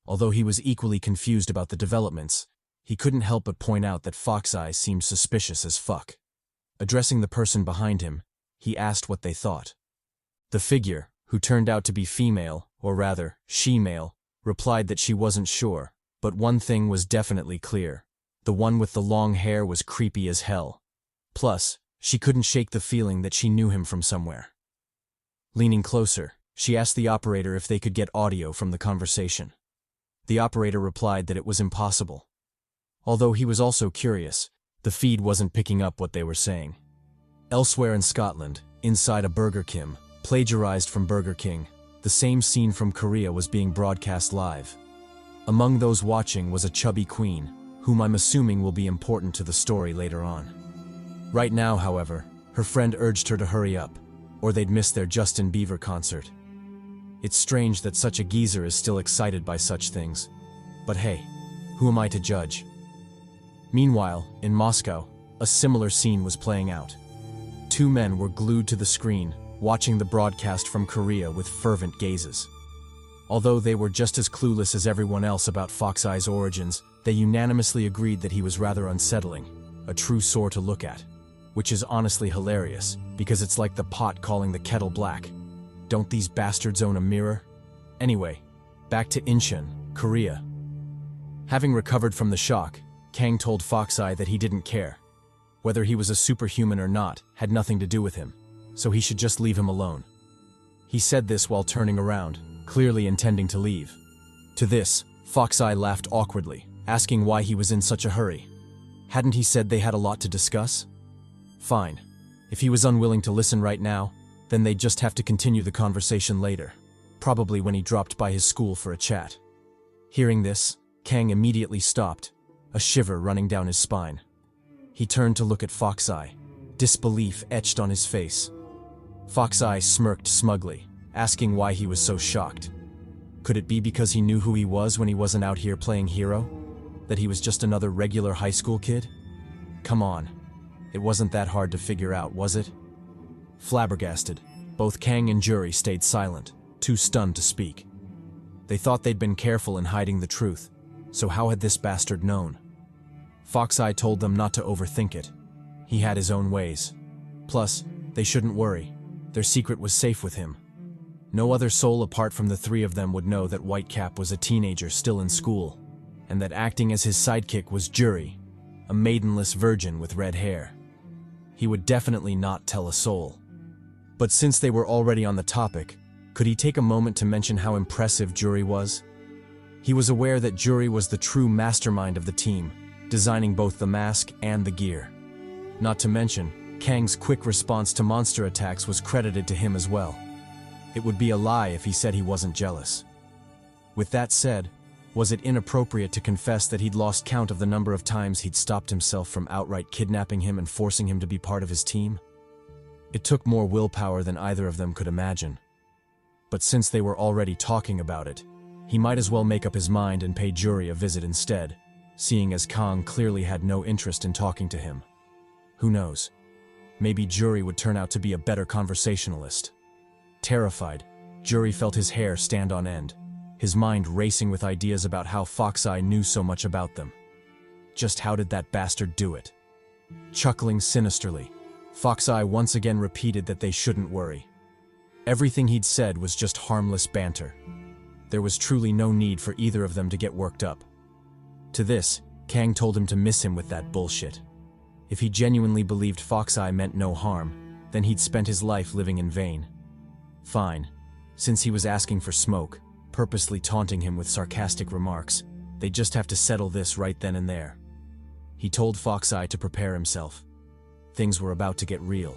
Although he was equally confused about the developments, he couldn't help but point out that Foxeye seemed suspicious as fuck. Addressing the person behind him, he asked what they thought. The figure, who turned out to be female, or rather, she-male, replied that she wasn't sure, but one thing was definitely clear. The one with the long hair was creepy as hell. Plus, she couldn't shake the feeling that she knew him from somewhere. Leaning closer, she asked the operator if they could get audio from the conversation. The operator replied that it was impossible. Although he was also curious, the feed wasn't picking up what they were saying. Elsewhere in Scotland, inside a Burger King, plagiarized from Burger King, the same scene from Korea was being broadcast live. Among those watching was a chubby queen, whom I'm assuming will be important to the story later on. Right now, however, her friend urged her to hurry up, or they'd miss their Justin Bieber concert. It's strange that such a geezer is still excited by such things. But hey, who am I to judge? Meanwhile, in Moscow, a similar scene was playing out. Two men were glued to the screen, watching the broadcast from Korea with fervent gazes. Although they were just as clueless as everyone else about Foxeye's origins, they unanimously agreed that he was rather unsettling, a true sore to look at. Which is honestly hilarious, because it's like the pot calling the kettle black. Don't these bastards own a mirror? Anyway, back to Incheon, Korea. Having recovered from the shock, Kang told Foxeye that he didn't care. Whether he was a superhuman or not had nothing to do with him, so he should just leave him alone. He said this while turning around, clearly intending to leave. To this, Foxeye laughed awkwardly, asking why he was in such a hurry. Hadn't he said they had a lot to discuss? Fine. If he was unwilling to listen right now, then they'd just have to continue the conversation later, probably when he dropped by his school for a chat. Hearing this, Kang immediately stopped, a shiver running down his spine. He turned to look at Foxeye, disbelief etched on his face. Foxeye smirked smugly, asking why he was so shocked. Could it be because he knew who he was when he wasn't out here playing hero? That he was just another regular high school kid? Come on. It wasn't that hard to figure out, was it? Flabbergasted, both Kang and Jury stayed silent, too stunned to speak. They thought they'd been careful in hiding the truth, so how had this bastard known? Foxeye told them not to overthink it. He had his own ways. Plus, they shouldn't worry. Their secret was safe with him. No other soul apart from the three of them would know that Whitecap was a teenager still in school, and that acting as his sidekick was Jury, a maidenless virgin with red hair. He would definitely not tell a soul. But since they were already on the topic, could he take a moment to mention how impressive Jury was? He was aware that Jury was the true mastermind of the team, designing both the mask and the gear. Not to mention, Kang's quick response to monster attacks was credited to him as well. It would be a lie if he said he wasn't jealous. With that said, was it inappropriate to confess that he'd lost count of the number of times he'd stopped himself from outright kidnapping him and forcing him to be part of his team? It took more willpower than either of them could imagine. But since they were already talking about it, he might as well make up his mind and pay Jury a visit instead, seeing as Kang clearly had no interest in talking to him. Who knows? Maybe Jury would turn out to be a better conversationalist. Terrified, Jury felt his hair stand on end, his mind racing with ideas about how Foxeye knew so much about them. Just how did that bastard do it? Chuckling sinisterly, Foxeye once again repeated that they shouldn't worry. Everything he'd said was just harmless banter. There was truly no need for either of them to get worked up. To this, Kang told him to miss him with that bullshit. If he genuinely believed Foxeye meant no harm, then he'd spent his life living in vain. Fine. Since he was asking for smoke, purposely taunting him with sarcastic remarks, they'd just have to settle this right then and there. He told Foxeye to prepare himself. Things were about to get real.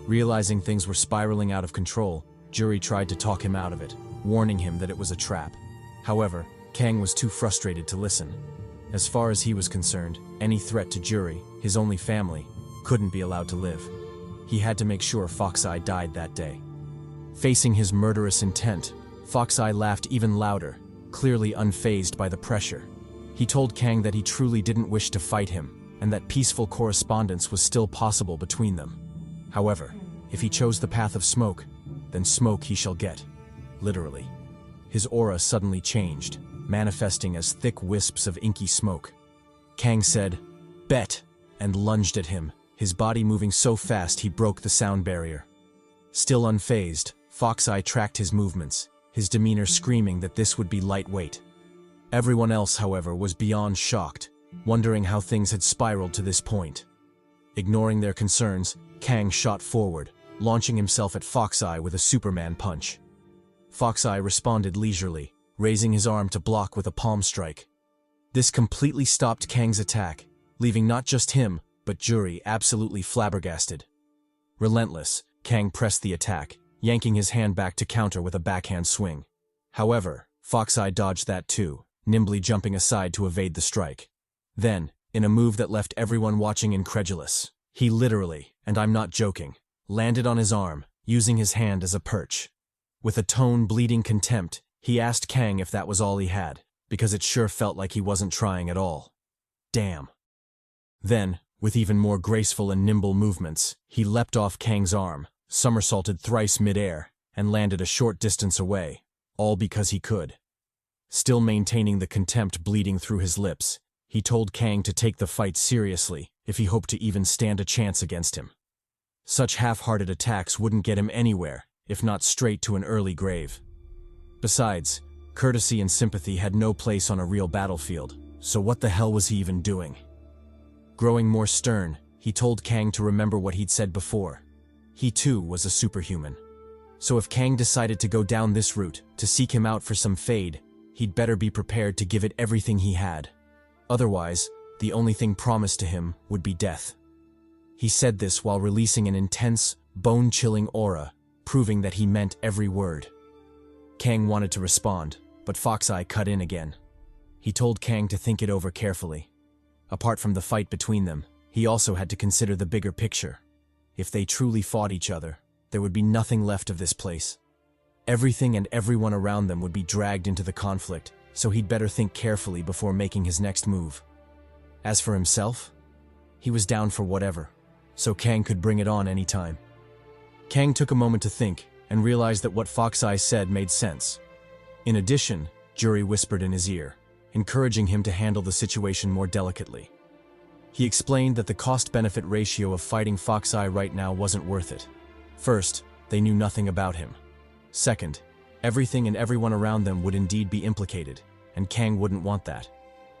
Realizing things were spiraling out of control, Jury tried to talk him out of it, warning him that it was a trap. However, Kang was too frustrated to listen. As far as he was concerned, any threat to Jury, his only family, couldn't be allowed to live. He had to make sure Foxeye died that day. Facing his murderous intent, Foxeye laughed even louder, clearly unfazed by the pressure. He told Kang that he truly didn't wish to fight him, and that peaceful correspondence was still possible between them. However, If he chose the path of smoke, then smoke he shall get. Literally. His aura suddenly changed, manifesting as thick wisps of inky smoke. Kang said, "Bet," and lunged at him, his body moving so fast he broke the sound barrier. Still unfazed, Fox-Eye tracked his movements, his demeanor screaming that this would be lightweight. Everyone else, however, was beyond shocked, wondering how things had spiraled to this point. Ignoring their concerns, Kang shot forward, launching himself at Fox-Eye with a Superman punch. Fox-Eye responded leisurely, raising his arm to block with a palm strike. This completely stopped Kang's attack, leaving not just him, but Juri absolutely flabbergasted. Relentless, Kang pressed the attack, yanking his hand back to counter with a backhand swing. However, Fox-Eye dodged that too, nimbly jumping aside to evade the strike. Then, in a move that left everyone watching incredulous, he literally, and I'm not joking, landed on his arm, using his hand as a perch. With a tone bleeding contempt, he asked Kang if that was all he had, because it sure felt like he wasn't trying at all. Damn. Then, with even more graceful and nimble movements, he leapt off Kang's arm, somersaulted thrice mid-air, and landed a short distance away, all because he could. Still maintaining the contempt bleeding through his lips, he told Kang to take the fight seriously if he hoped to even stand a chance against him. Such half-hearted attacks wouldn't get him anywhere, if not straight to an early grave. Besides, courtesy and sympathy had no place on a real battlefield, so what the hell was he even doing? Growing more stern, he told Kang to remember what he'd said before. He too was a superhuman. So if Kang decided to go down this route, to seek him out for some fade, he'd better be prepared to give it everything he had. Otherwise, the only thing promised to him would be death. He said this while releasing an intense, bone-chilling aura, proving that he meant every word. Kang wanted to respond, but Fox-Eye cut in again. He told Kang to think it over carefully. Apart from the fight between them, he also had to consider the bigger picture. If they truly fought each other, there would be nothing left of this place. Everything and everyone around them would be dragged into the conflict, so he'd better think carefully before making his next move. As for himself, he was down for whatever, so Kang could bring it on any time. Kang took a moment to think, and realized that what Fox-Eye said made sense. In addition, Juri whispered in his ear, encouraging him to handle the situation more delicately. He explained that the cost-benefit ratio of fighting Fox-Eye right now wasn't worth it. First, they knew nothing about him. Second, everything and everyone around them would indeed be implicated, and Kang wouldn't want that.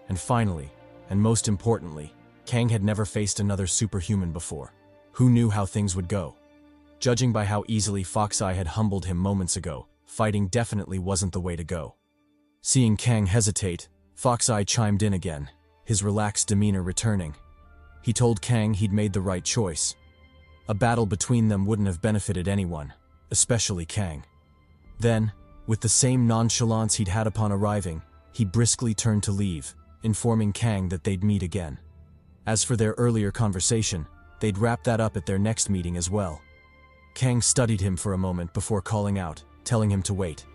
And finally, and most importantly, Kang had never faced another superhuman before. Who knew how things would go? Judging by how easily Fox-Eye had humbled him moments ago, fighting definitely wasn't the way to go. Seeing Kang hesitate, Fox-Eye chimed in again, his relaxed demeanor returning. He told Kang he'd made the right choice. A battle between them wouldn't have benefited anyone, especially Kang. Then, with the same nonchalance he'd had upon arriving, he briskly turned to leave, informing Kang that they'd meet again. As for their earlier conversation, they'd wrap that up at their next meeting as well. Kang studied him for a moment before calling out, telling him to wait.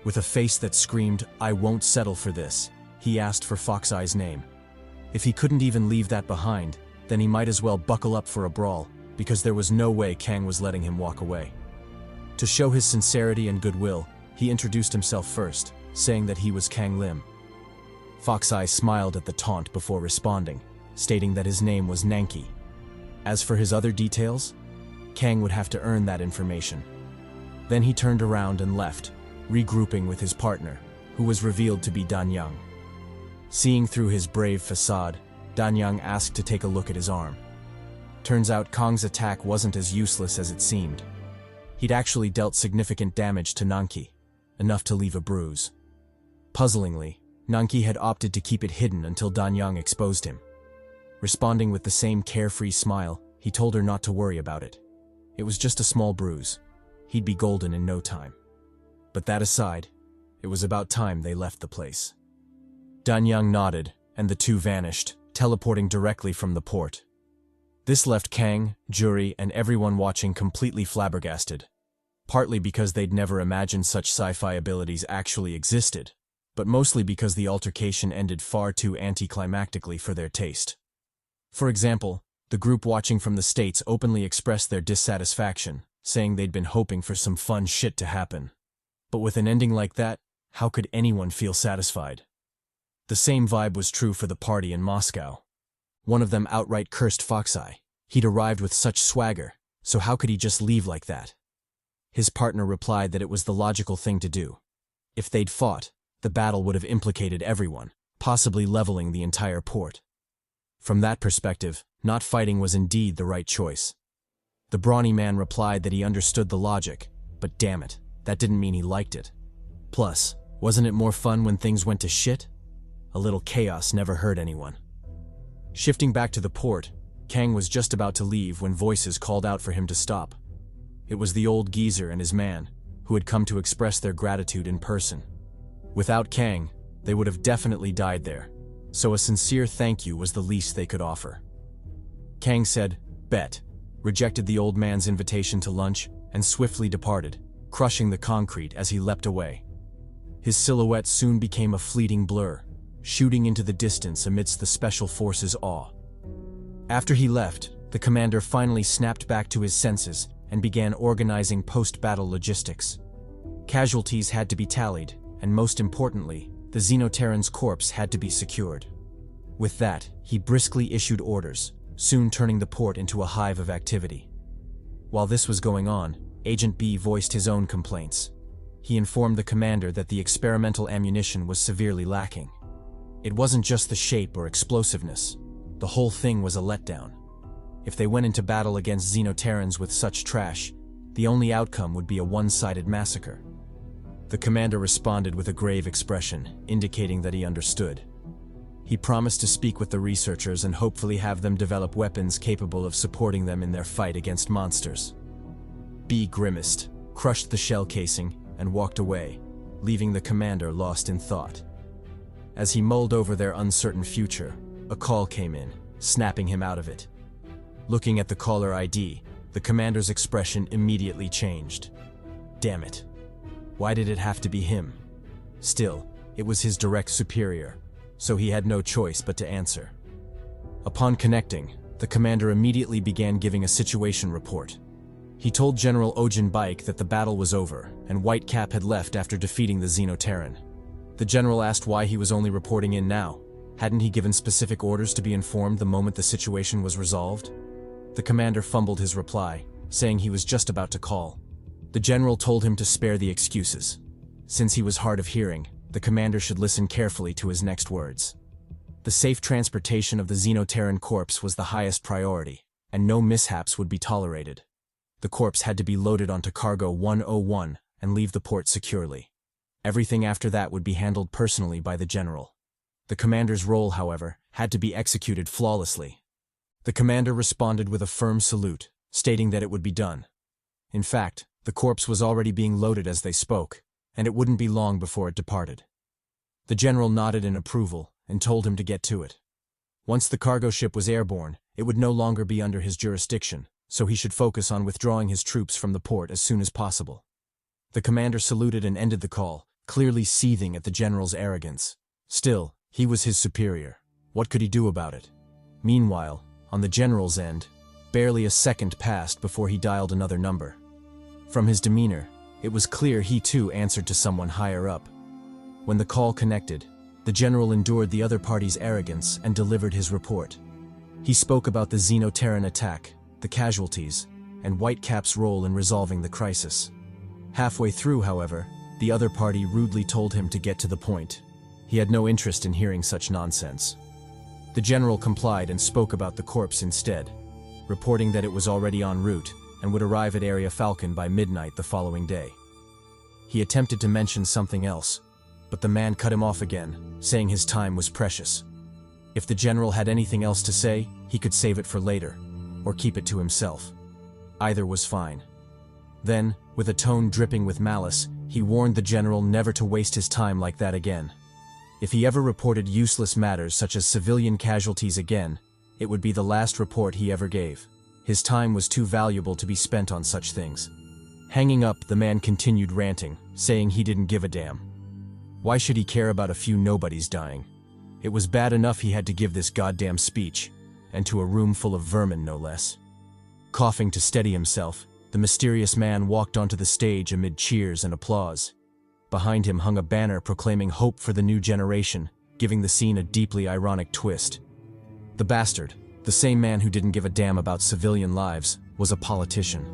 With a face that screamed, "I won't settle for this," he asked for Fox-Eye's name. If he couldn't even leave that behind, then he might as well buckle up for a brawl, because there was no way Kang was letting him walk away. To show his sincerity and goodwill, he introduced himself first, saying that he was Kang Lim. Fox-Eye smiled at the taunt before responding, stating that his name was Nanki. As for his other details, Kang would have to earn that information. Then he turned around and left, regrouping with his partner, who was revealed to be Danyang. Seeing through his brave facade, Danyang asked to take a look at his arm. Turns out Kang's attack wasn't as useless as it seemed. He'd actually dealt significant damage to Nanki, enough to leave a bruise. Puzzlingly, Nanki had opted to keep it hidden until Danyang exposed him. Responding with the same carefree smile, he told her not to worry about it. It was just a small bruise. He'd be golden in no time. But that aside, it was about time they left the place. Danyang nodded, and the two vanished, teleporting directly from the port. This left Kang, Juri, and everyone watching completely flabbergasted. Partly because they'd never imagined such sci-fi abilities actually existed, but mostly because the altercation ended far too anticlimactically for their taste. For example, the group watching from the States openly expressed their dissatisfaction, saying they'd been hoping for some fun shit to happen. But with an ending like that, how could anyone feel satisfied? The same vibe was true for the party in Moscow. One of them outright cursed Foxeye. He'd arrived with such swagger, so how could he just leave like that? His partner replied that it was the logical thing to do. If they'd fought, the battle would have implicated everyone, possibly leveling the entire port. From that perspective, not fighting was indeed the right choice. The brawny man replied that he understood the logic, but damn it, that didn't mean he liked it. Plus, wasn't it more fun when things went to shit? A little chaos never hurt anyone. Shifting back to the port, Kang was just about to leave when voices called out for him to stop. It was the old geezer and his man, who had come to express their gratitude in person. Without Kang, they would have definitely died there, so a sincere thank you was the least they could offer. Kang said, "Bet," rejected the old man's invitation to lunch, and swiftly departed, crushing the concrete as he leapt away. His silhouette soon became a fleeting blur, shooting into the distance amidst the Special Forces' awe. After he left, the commander finally snapped back to his senses and began organizing post-battle logistics. Casualties had to be tallied, and most importantly, the Xenoterran's corpse had to be secured. With that, he briskly issued orders, soon turning the port into a hive of activity. While this was going on, Agent B voiced his own complaints. He informed the commander that the experimental ammunition was severely lacking. It wasn't just the shape or explosiveness. The whole thing was a letdown. If they went into battle against Xenoterrans with such trash, the only outcome would be a one-sided massacre. The commander responded with a grave expression, indicating that he understood. He promised to speak with the researchers and hopefully have them develop weapons capable of supporting them in their fight against monsters. B grimaced, crushed the shell casing, and walked away, leaving the commander lost in thought. As he mulled over their uncertain future, a call came in, snapping him out of it. Looking at the caller ID, the commander's expression immediately changed. Damn it. Why did it have to be him? Still, it was his direct superior, so he had no choice but to answer. Upon connecting, the commander immediately began giving a situation report. He told General Ojin Baik that the battle was over, and Whitecap had left after defeating the Xenoterran. The general asked why he was only reporting in now. Hadn't he given specific orders to be informed the moment the situation was resolved? The commander fumbled his reply, saying he was just about to call. The general told him to spare the excuses. Since he was hard of hearing, the commander should listen carefully to his next words. The safe transportation of the Xenoterran corpse was the highest priority, and no mishaps would be tolerated. The corpse had to be loaded onto Cargo 101 and leave the port securely. Everything after that would be handled personally by the general. The commander's role, however, had to be executed flawlessly. The commander responded with a firm salute, stating that it would be done. In fact, the corpse was already being loaded as they spoke, and it wouldn't be long before it departed. The general nodded in approval and told him to get to it. Once the cargo ship was airborne, it would no longer be under his jurisdiction, so he should focus on withdrawing his troops from the port as soon as possible. The commander saluted and ended the call, clearly seething at the general's arrogance. Still, he was his superior. What could he do about it? Meanwhile, on the general's end, barely a second passed before he dialed another number. From his demeanor, it was clear he too answered to someone higher up. When the call connected, the general endured the other party's arrogance and delivered his report. He spoke about the Xenoterran attack, the casualties, and Whitecap's role in resolving the crisis. Halfway through, however, the other party rudely told him to get to the point. He had no interest in hearing such nonsense. The general complied and spoke about the corpse instead, reporting that it was already en route and would arrive at Area Falcon by midnight the following day. He attempted to mention something else, but the man cut him off again, saying his time was precious. If the general had anything else to say, he could save it for later, or keep it to himself. Either was fine. Then, with a tone dripping with malice, he warned the general never to waste his time like that again. If he ever reported useless matters such as civilian casualties again, it would be the last report he ever gave. His time was too valuable to be spent on such things. Hanging up, the man continued ranting, saying he didn't give a damn. Why should he care about a few nobodies dying? It was bad enough he had to give this goddamn speech, and to a room full of vermin no less. Coughing to steady himself, The mysterious man walked onto the stage amid cheers and applause. Behind him hung a banner proclaiming hope for the new generation, giving the scene a deeply ironic twist. The bastard, the same man who didn't give a damn about civilian lives, was a politician.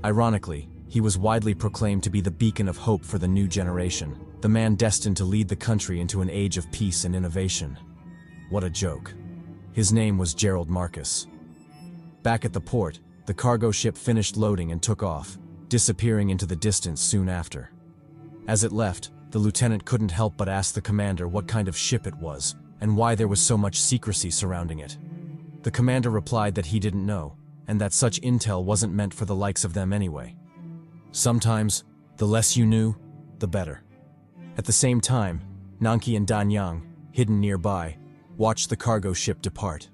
Ironically, he was widely proclaimed to be the beacon of hope for the new generation, the man destined to lead the country into an age of peace and innovation. What a joke. His name was Gerald Marcus. Back at the port, the cargo ship finished loading and took off, disappearing into the distance soon after. As it left, the lieutenant couldn't help but ask the commander what kind of ship it was, and why there was so much secrecy surrounding it. The commander replied that he didn't know, and that such intel wasn't meant for the likes of them anyway. Sometimes, the less you knew, the better. At the same time, Nanki and Danyang, hidden nearby, watched the cargo ship depart.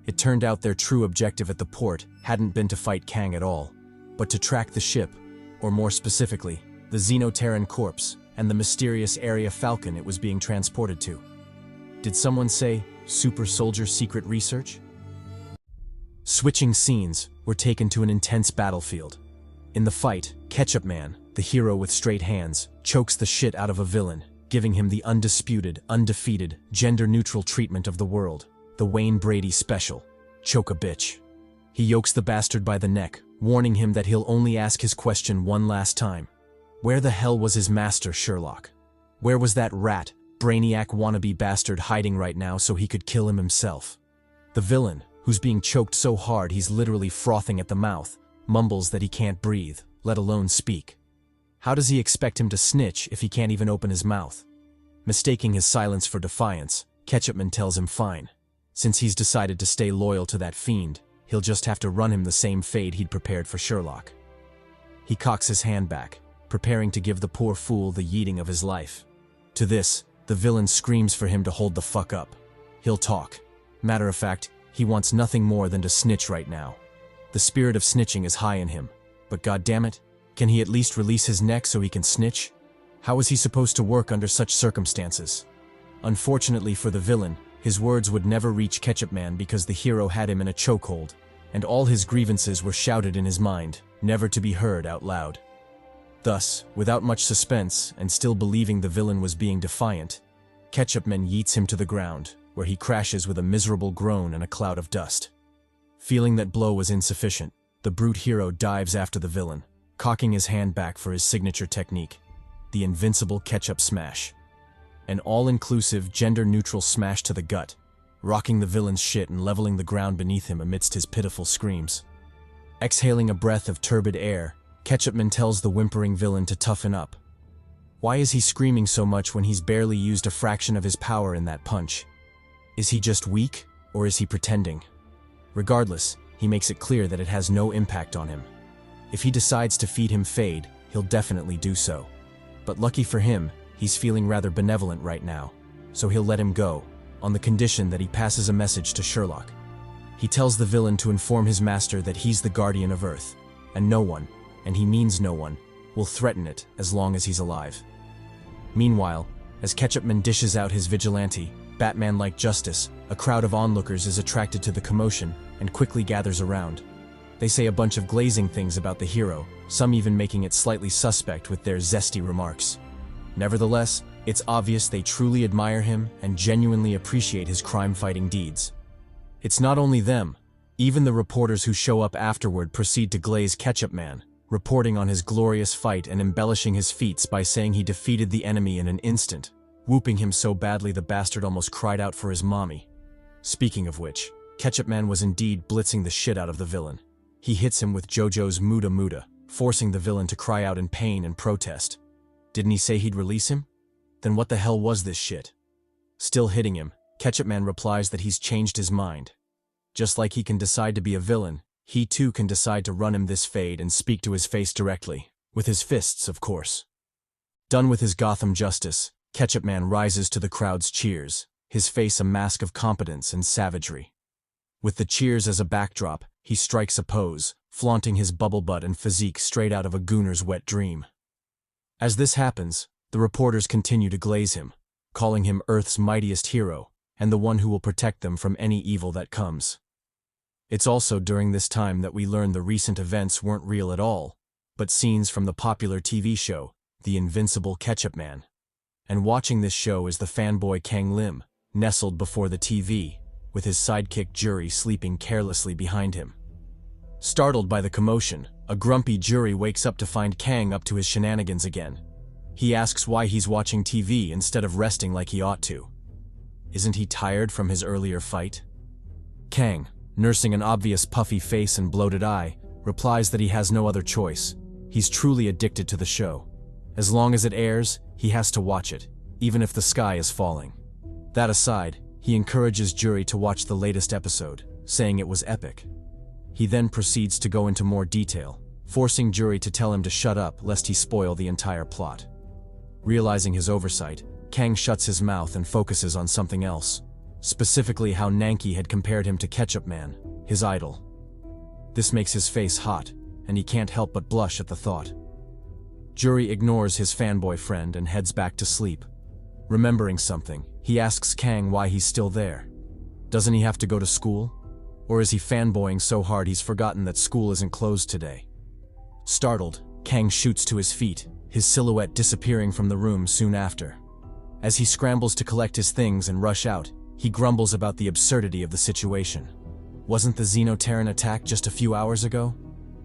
It turned out their true objective at the port hadn't been to fight Kang at all, but to track the ship, or more specifically, the Xenoterran corpse and the mysterious area Falcon it was being transported to. Did someone say super soldier secret research? Switching scenes, we're taken to an intense battlefield. In the fight, Ketchup Man, the hero with straight hands, chokes the shit out of a villain, giving him the undisputed, undefeated, gender-neutral treatment of the world, the Wayne Brady special, choke a bitch. He yokes the bastard by the neck, warning him that he'll only ask his question one last time. Where the hell was his master, Sherlock? Where was that rat, brainiac wannabe bastard hiding right now so he could kill him himself? The villain, who's being choked so hard he's literally frothing at the mouth, mumbles that he can't breathe, let alone speak. How does he expect him to snitch if he can't even open his mouth? Mistaking his silence for defiance, Ketchupman tells him fine. Since he's decided to stay loyal to that fiend, he'll just have to run him the same fate he'd prepared for Sherlock. He cocks his hand back, preparing to give the poor fool the yeeting of his life. To this, the villain screams for him to hold the fuck up. He'll talk. Matter of fact, he wants nothing more than to snitch right now. The spirit of snitching is high in him, but goddammit, can he at least release his neck so he can snitch? How is he supposed to work under such circumstances? Unfortunately for the villain, his words would never reach Ketchup Man because the hero had him in a chokehold, and all his grievances were shouted in his mind, never to be heard out loud. Thus, without much suspense, and still believing the villain was being defiant, Ketchupman yeets him to the ground, where he crashes with a miserable groan and a cloud of dust. Feeling that blow was insufficient, the brute hero dives after the villain, cocking his hand back for his signature technique, the invincible ketchup smash. An all-inclusive, gender-neutral smash to the gut, rocking the villain's shit and leveling the ground beneath him amidst his pitiful screams. Exhaling a breath of turbid air, Ketchupman tells the whimpering villain to toughen up. Why is he screaming so much when he's barely used a fraction of his power in that punch? Is he just weak, or is he pretending? Regardless, he makes it clear that it has no impact on him. If he decides to feed him Fade, he'll definitely do so. But lucky for him, he's feeling rather benevolent right now, so he'll let him go, on the condition that he passes a message to Sherlock. He tells the villain to inform his master that he's the guardian of Earth, and no one, and he means no one, will threaten it as long as he's alive. Meanwhile, as Ketchupman dishes out his vigilante, Batman-like justice, a crowd of onlookers is attracted to the commotion and quickly gathers around. They say a bunch of glazing things about the hero, some even making it slightly suspect with their zesty remarks. Nevertheless, it's obvious they truly admire him and genuinely appreciate his crime-fighting deeds. It's not only them, even the reporters who show up afterward proceed to glaze Ketchup Man, reporting on his glorious fight and embellishing his feats by saying he defeated the enemy in an instant, whooping him so badly the bastard almost cried out for his mommy. Speaking of which, Ketchup Man was indeed blitzing the shit out of the villain. He hits him with JoJo's Muda Muda, forcing the villain to cry out in pain and protest. Didn't he say he'd release him? Then what the hell was this shit? Still hitting him, Ketchup Man replies that he's changed his mind. Just like he can decide to be a villain, he too can decide to run him this Fade and speak to his face directly, with his fists, of course. Done with his Gotham justice, Ketchup Man rises to the crowd's cheers, his face a mask of competence and savagery. With the cheers as a backdrop, he strikes a pose, flaunting his bubble butt and physique straight out of a gooner's wet dream. As this happens, the reporters continue to glaze him, calling him Earth's mightiest hero, and the one who will protect them from any evil that comes. It's also during this time that we learn the recent events weren't real at all, but scenes from the popular TV show, The Invincible Ketchup Man. And watching this show is the fanboy Kang Lim, nestled before the TV, with his sidekick Jury sleeping carelessly behind him. Startled by the commotion, a grumpy Jury wakes up to find Kang up to his shenanigans again. He asks why he's watching TV instead of resting like he ought to. Isn't he tired from his earlier fight? Kang, nursing an obvious puffy face and bloated eye, replies that he has no other choice. He's truly addicted to the show. As long as it airs, he has to watch it, even if the sky is falling. That aside, he encourages Jury to watch the latest episode, saying it was epic. He then proceeds to go into more detail, forcing Jury to tell him to shut up lest he spoil the entire plot. Realizing his oversight, Kang shuts his mouth and focuses on something else, specifically how Nanki had compared him to Ketchup Man, his idol. This makes his face hot, and he can't help but blush at the thought. Jury ignores his fanboy friend and heads back to sleep. Remembering something, he asks Kang why he's still there. Doesn't he have to go to school? Or is he fanboying so hard he's forgotten that school isn't closed today? Startled, Kang shoots to his feet, his silhouette disappearing from the room soon after. As he scrambles to collect his things and rush out, he grumbles about the absurdity of the situation. Wasn't the Xenoterran attack just a few hours ago?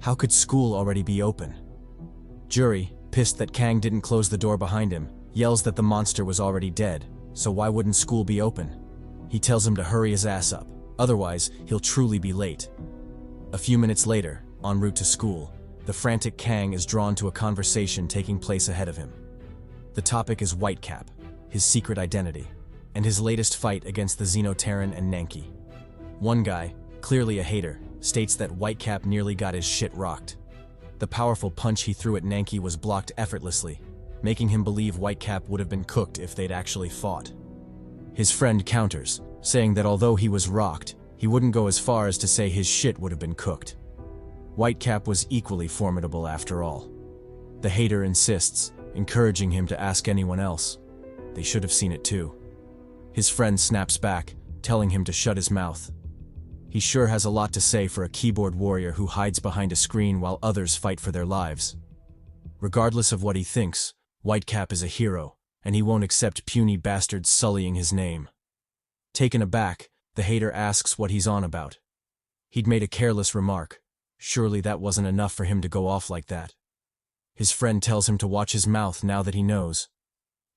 How could school already be open? Jury, pissed that Kang didn't close the door behind him, yells that the monster was already dead, so why wouldn't school be open? He tells him to hurry his ass up, otherwise he'll truly be late. A few minutes later, en route to school, the frantic Kang is drawn to a conversation taking place ahead of him. The topic is Whitecap, his secret identity, and his latest fight against the Xenoterran and Nanki. One guy, clearly a hater, states that Whitecap nearly got his shit rocked. The powerful punch he threw at Nanki was blocked effortlessly, making him believe Whitecap would have been cooked if they'd actually fought. His friend counters, saying that although he was rocked, he wouldn't go as far as to say his shit would have been cooked. Whitecap was equally formidable after all. The hater insists, encouraging him to ask anyone else. They should have seen it too. His friend snaps back, telling him to shut his mouth. He sure has a lot to say for a keyboard warrior who hides behind a screen while others fight for their lives. Regardless of what he thinks, Whitecap is a hero, and he won't accept puny bastards sullying his name. Taken aback, the hater asks what he's on about. He'd made a careless remark. Surely that wasn't enough for him to go off like that. His friend tells him to watch his mouth now that he knows.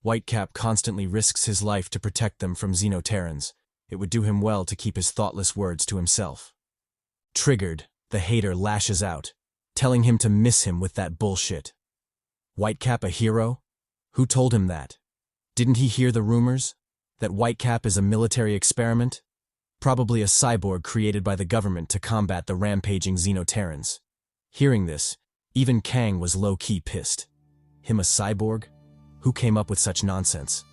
Whitecap constantly risks his life to protect them from Xenoterrans. It would do him well to keep his thoughtless words to himself. Triggered, the hater lashes out, telling him to miss him with that bullshit. Whitecap a hero? Who told him that? Didn't he hear the rumors? That Whitecap is a military experiment? Probably a cyborg created by the government to combat the rampaging Xenoterrans. Hearing this, even Kang was low-key pissed. Him a cyborg? Who came up with such nonsense?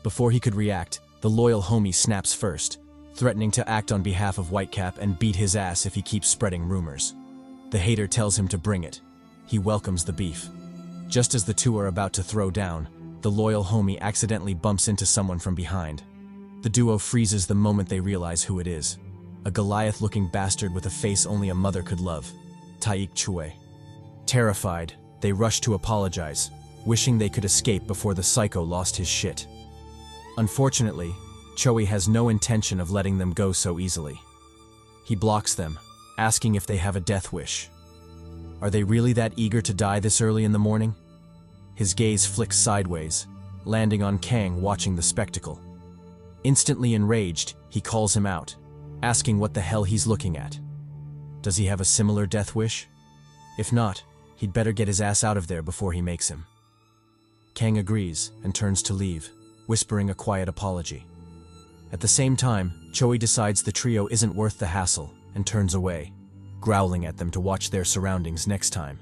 Before he could react, the loyal homie snaps first, threatening to act on behalf of Whitecap and beat his ass if he keeps spreading rumors. The hater tells him to bring it. He welcomes the beef. Just as the two are about to throw down, the loyal homie accidentally bumps into someone from behind. The duo freezes the moment they realize who it is. A Goliath-looking bastard with a face only a mother could love. Taik Chue. Terrified, they rush to apologize, wishing they could escape before the psycho lost his shit. Unfortunately, Choi has no intention of letting them go so easily. He blocks them, asking if they have a death wish. Are they really that eager to die this early in the morning? His gaze flicks sideways, landing on Kang watching the spectacle. Instantly enraged, he calls him out, asking what the hell he's looking at. Does he have a similar death wish? If not, he'd better get his ass out of there before he makes him. Kang agrees and turns to leave, whispering a quiet apology. At the same time, Choi decides the trio isn't worth the hassle and turns away, growling at them to watch their surroundings next time.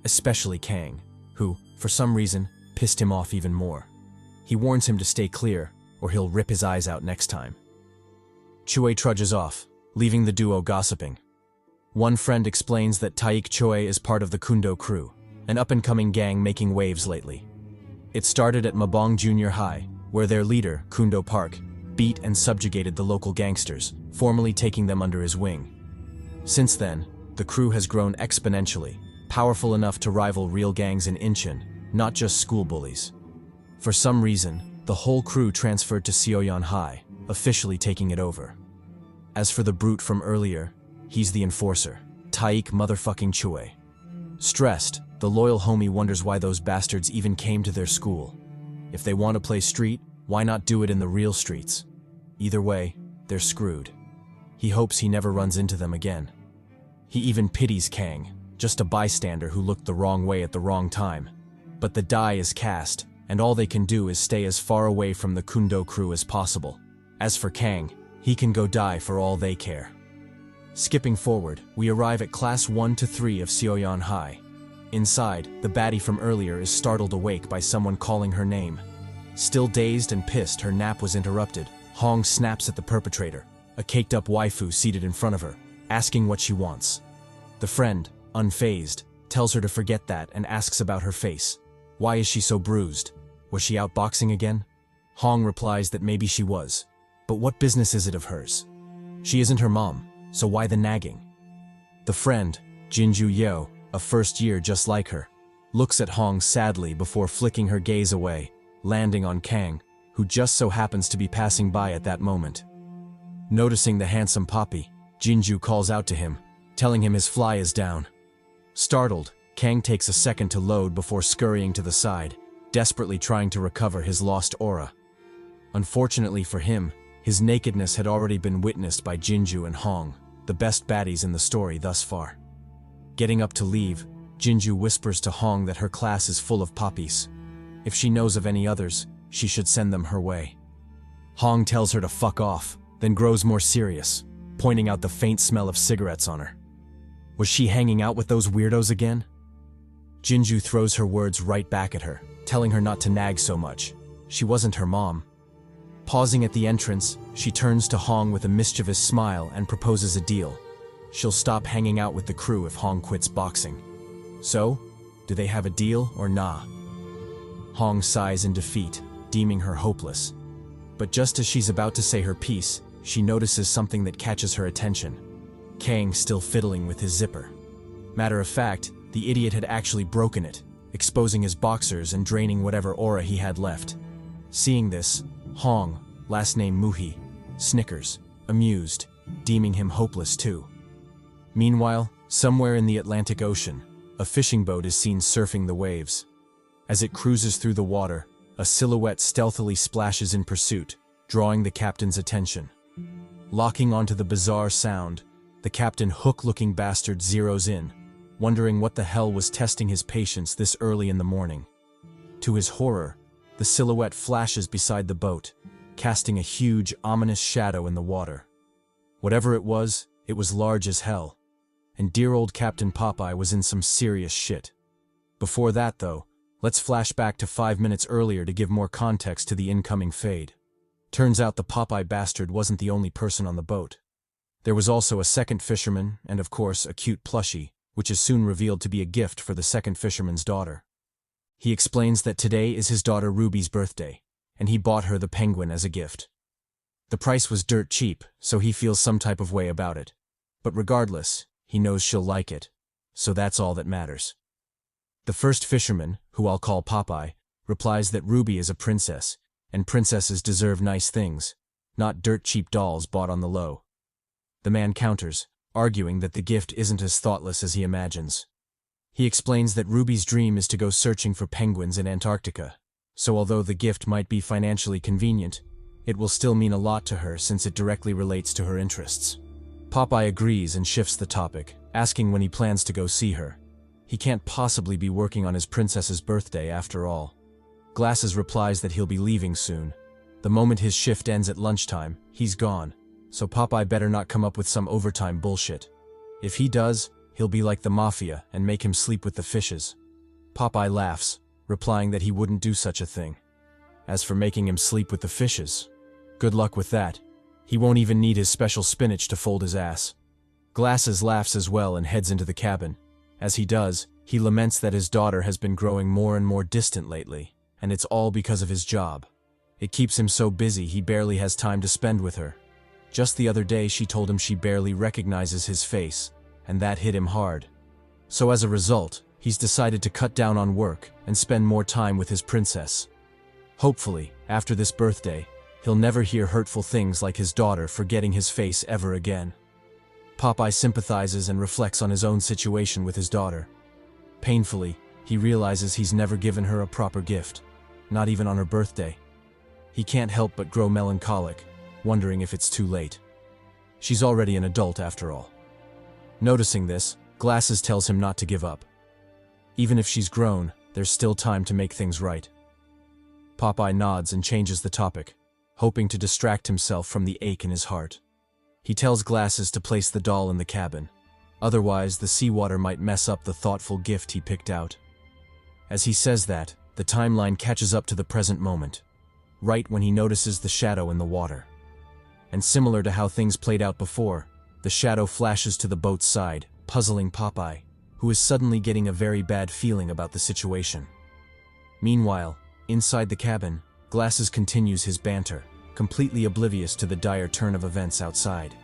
Especially Kang, who, for some reason, pissed him off even more. He warns him to stay clear, or he'll rip his eyes out next time. Choi trudges off, leaving the duo gossiping. One friend explains that Taik Choi is part of the Kundo crew, an up-and-coming gang making waves lately. It started at Mabong Junior High, where their leader, Kundo Park, beat and subjugated the local gangsters, formally taking them under his wing. Since then, the crew has grown exponentially, powerful enough to rival real gangs in Incheon, not just school bullies. For some reason, the whole crew transferred to Seoyeon High, officially taking it over. As for the brute from earlier, he's the enforcer, Taik motherfucking Chue. Stressed, the loyal homie wonders why those bastards even came to their school. If they want to play street, why not do it in the real streets? Either way, they're screwed. He hopes he never runs into them again. He even pities Kang, just a bystander who looked the wrong way at the wrong time. But the die is cast, and all they can do is stay as far away from the Kundo crew as possible. As for Kang, he can go die for all they care. Skipping forward, we arrive at Class 1 to 3 of Seoyeon High. Inside, the baddie from earlier is startled awake by someone calling her name. Still dazed and pissed, her nap was interrupted. Hong snaps at the perpetrator, a caked-up waifu seated in front of her, asking what she wants. The friend, unfazed, tells her to forget that and asks about her face. Why is she so bruised? Was she out boxing again? Hong replies that maybe she was. But what business is it of hers? She isn't her mom, so why the nagging? The friend, Jinju Yo, a first year just like her, looks at Hong sadly before flicking her gaze away, landing on Kang, who just so happens to be passing by at that moment. Noticing the handsome Poppy, Jinju calls out to him, telling him his fly is down. Startled, Kang takes a second to load before scurrying to the side, desperately trying to recover his lost aura. Unfortunately for him, his nakedness had already been witnessed by Jinju and Hong, the best baddies in the story thus far. Getting up to leave, Jinju whispers to Hong that her class is full of poppies. If she knows of any others, she should send them her way. Hong tells her to fuck off, then grows more serious, pointing out the faint smell of cigarettes on her. Was she hanging out with those weirdos again? Jinju throws her words right back at her, telling her not to nag so much. She wasn't her mom. Pausing at the entrance, she turns to Hong with a mischievous smile and proposes a deal. She'll stop hanging out with the crew if Hong quits boxing. So, do they have a deal or nah? Hong sighs in defeat, deeming her hopeless. But just as she's about to say her piece, she notices something that catches her attention. Kang still fiddling with his zipper. Matter of fact, the idiot had actually broken it, exposing his boxers and draining whatever aura he had left. Seeing this, Hong, last name Muhi, snickers, amused, deeming him hopeless too. Meanwhile, somewhere in the Atlantic Ocean, a fishing boat is seen surfing the waves. As it cruises through the water, a silhouette stealthily splashes in pursuit, drawing the captain's attention. Locking onto the bizarre sound, the captain hook-looking bastard zeroes in, wondering what the hell was testing his patience this early in the morning. To his horror, the silhouette flashes beside the boat, casting a huge, ominous shadow in the water. Whatever it was large as hell, and dear old Captain Popeye was in some serious shit. Before that, though, let's flash back to 5 minutes earlier to give more context to the incoming fade. Turns out the Popeye bastard wasn't the only person on the boat. There was also a second fisherman, and of course a cute plushie, which is soon revealed to be a gift for the second fisherman's daughter. He explains that today is his daughter Ruby's birthday, and he bought her the penguin as a gift. The price was dirt cheap, so he feels some type of way about it. But regardless, he knows she'll like it, so that's all that matters. The first fisherman, who I'll call Popeye, replies that Ruby is a princess, and princesses deserve nice things, not dirt cheap dolls bought on the low. The man counters, arguing that the gift isn't as thoughtless as he imagines. He explains that Ruby's dream is to go searching for penguins in Antarctica, so although the gift might be financially convenient, it will still mean a lot to her since it directly relates to her interests. Popeye agrees and shifts the topic, asking when he plans to go see her. He can't possibly be working on his princess's birthday after all. Glasses replies that he'll be leaving soon. The moment his shift ends at lunchtime, he's gone, so Popeye better not come up with some overtime bullshit. If he does, he'll be like the mafia and make him sleep with the fishes. Popeye laughs, replying that he wouldn't do such a thing. As for making him sleep with the fishes, good luck with that. He won't even need his special spinach to fold his ass. Glasses laughs as well and heads into the cabin. As he does, he laments that his daughter has been growing more and more distant lately, and it's all because of his job. It keeps him so busy he barely has time to spend with her. Just the other day she told him she barely recognizes his face, and that hit him hard. So as a result, he's decided to cut down on work and spend more time with his princess. Hopefully, after this birthday, he'll never hear hurtful things like his daughter forgetting his face ever again. Popeye sympathizes and reflects on his own situation with his daughter. Painfully, he realizes he's never given her a proper gift, not even on her birthday. He can't help but grow melancholic, wondering if it's too late. She's already an adult after all. Noticing this, Glasses tells him not to give up. Even if she's grown, there's still time to make things right. Popeye nods and changes the topic, hoping to distract himself from the ache in his heart. He tells Glasses to place the doll in the cabin. Otherwise, the seawater might mess up the thoughtful gift he picked out. As he says that, the timeline catches up to the present moment, right when he notices the shadow in the water. And similar to how things played out before, the shadow flashes to the boat's side, puzzling Popeye, who is suddenly getting a very bad feeling about the situation. Meanwhile, inside the cabin, Glasses continues his banter, completely oblivious to the dire turn of events outside.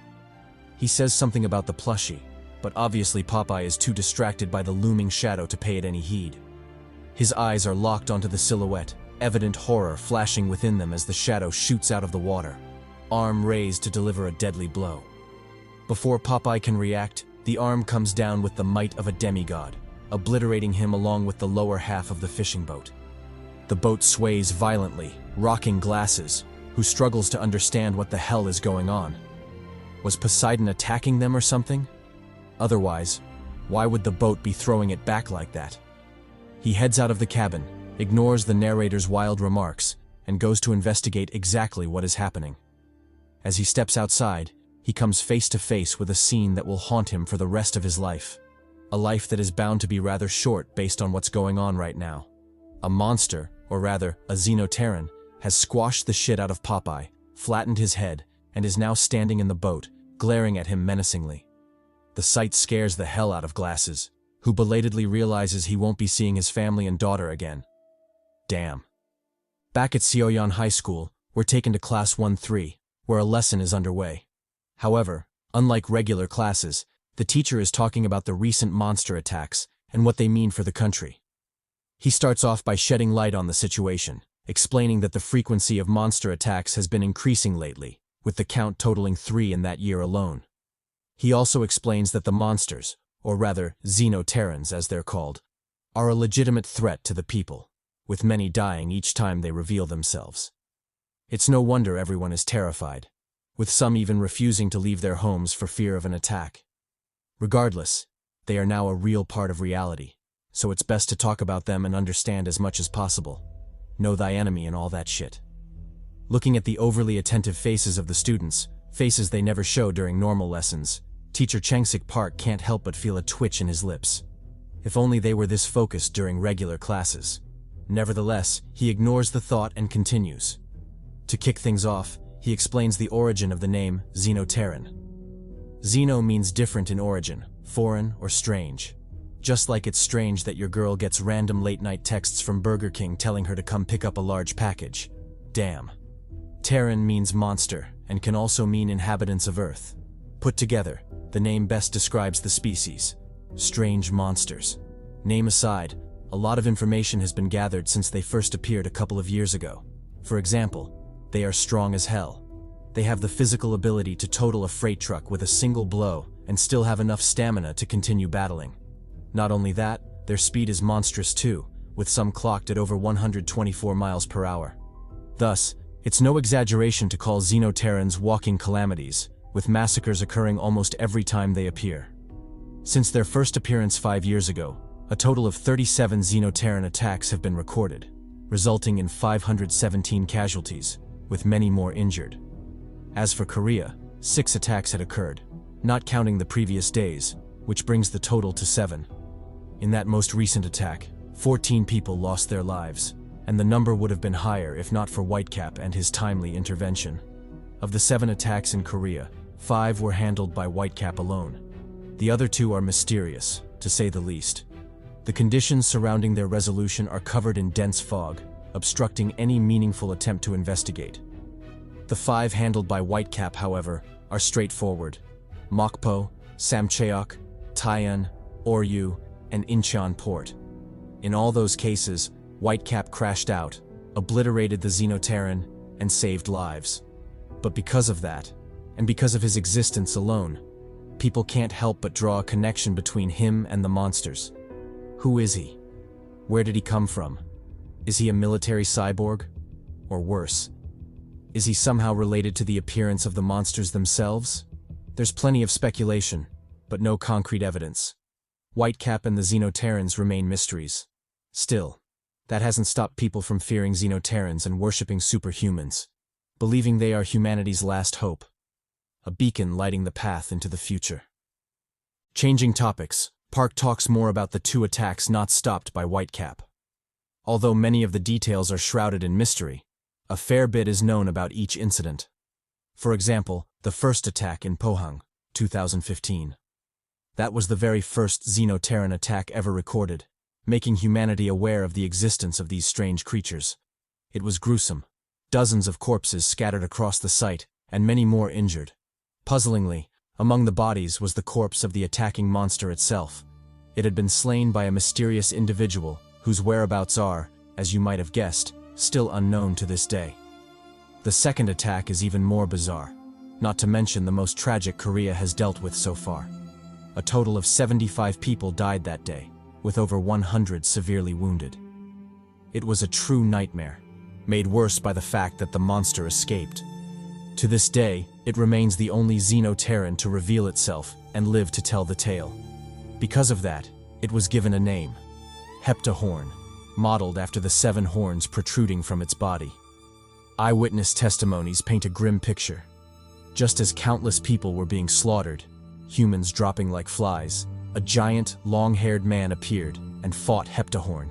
He says something about the plushie, but obviously Popeye is too distracted by the looming shadow to pay it any heed. His eyes are locked onto the silhouette, evident horror flashing within them as the shadow shoots out of the water, arm raised to deliver a deadly blow. Before Popeye can react, the arm comes down with the might of a demigod, obliterating him along with the lower half of the fishing boat. The boat sways violently, rocking Glasses, who struggles to understand what the hell is going on. Was Poseidon attacking them or something? Otherwise, why would the boat be throwing it back like that? He heads out of the cabin, ignores the narrator's wild remarks, and goes to investigate exactly what is happening. As he steps outside, he comes face to face with a scene that will haunt him for the rest of his life. A life that is bound to be rather short based on what's going on right now. A monster, or rather, a Xenoterran, has squashed the shit out of Popeye, flattened his head, and is now standing in the boat, glaring at him menacingly. The sight scares the hell out of Glasses, who belatedly realizes he won't be seeing his family and daughter again. Damn. Back at Seoyeon High School, we're taken to Class 1-3, where a lesson is underway. However, unlike regular classes, the teacher is talking about the recent monster attacks and what they mean for the country. He starts off by shedding light on the situation, explaining that the frequency of monster attacks has been increasing lately, with the count totaling 3 in that year alone. He also explains that the monsters, or rather Xenoterrans as they're called, are a legitimate threat to the people, with many dying each time they reveal themselves. It's no wonder everyone is terrified, with some even refusing to leave their homes for fear of an attack. Regardless, they are now a real part of reality, so it's best to talk about them and understand as much as possible. Know thy enemy and all that shit. Looking at the overly attentive faces of the students, faces they never show during normal lessons, teacher Changsik Park can't help but feel a twitch in his lips. If only they were this focused during regular classes. Nevertheless, he ignores the thought and continues. To kick things off, he explains the origin of the name Xenoterran. Xeno means different in origin, foreign or strange. Just like it's strange that your girl gets random late-night texts from Burger King telling her to come pick up a large package. Damn. Terran means monster, and can also mean inhabitants of Earth. Put together, the name best describes the species. Strange monsters. Name aside, a lot of information has been gathered since they first appeared a couple of years ago. For example, they are strong as hell. They have the physical ability to total a freight truck with a single blow and still have enough stamina to continue battling. Not only that, their speed is monstrous too, with some clocked at over 124 miles per hour. Thus, it's no exaggeration to call Xenoterrans walking calamities, with massacres occurring almost every time they appear. Since their first appearance 5 years ago, a total of 37 Xenoterran attacks have been recorded, resulting in 517 casualties, with many more injured. As for Korea, 6 attacks had occurred, not counting the previous days, which brings the total to 7. In that most recent attack, 14 people lost their lives, and the number would have been higher if not for Whitecap and his timely intervention. Of the 7 attacks in Korea, 5 were handled by Whitecap alone. The other 2 are mysterious, to say the least. The conditions surrounding their resolution are covered in dense fog, obstructing any meaningful attempt to investigate. The 5 handled by Whitecap, however, are straightforward. Mokpo, Samcheok, Taiyan, Oryu, and Incheon port. In all those cases, Whitecap crashed out, obliterated the Xenoterran, and saved lives. But because of that, and because of his existence alone, people can't help but draw a connection between him and the monsters. Who is he? Where did he come from? Is he a military cyborg? Or worse, is he somehow related to the appearance of the monsters themselves? There's plenty of speculation, but no concrete evidence. Whitecap and the Xenoterrans remain mysteries. Still, that hasn't stopped people from fearing Xenoterrans and worshipping superhumans, believing they are humanity's last hope, a beacon lighting the path into the future. Changing topics, Park talks more about the two attacks not stopped by Whitecap. Although many of the details are shrouded in mystery, a fair bit is known about each incident. For example, the first attack in Pohang, 2015. That was the very first Xenoterran attack ever recorded, making humanity aware of the existence of these strange creatures. It was gruesome. Dozens of corpses scattered across the site, and many more injured. Puzzlingly, among the bodies was the corpse of the attacking monster itself. It had been slain by a mysterious individual whose whereabouts are, as you might have guessed, still unknown to this day. The second attack is even more bizarre, not to mention the most tragic Korea has dealt with so far. A total of 75 people died that day, with over 100 severely wounded. It was a true nightmare, made worse by the fact that the monster escaped. To this day, it remains the only Xenoterran to reveal itself and live to tell the tale. Because of that, it was given a name, Heptahorn, modeled after the 7 horns protruding from its body. Eyewitness testimonies paint a grim picture. Just as countless people were being slaughtered, humans dropping like flies, a giant, long-haired man appeared and fought Heptahorn.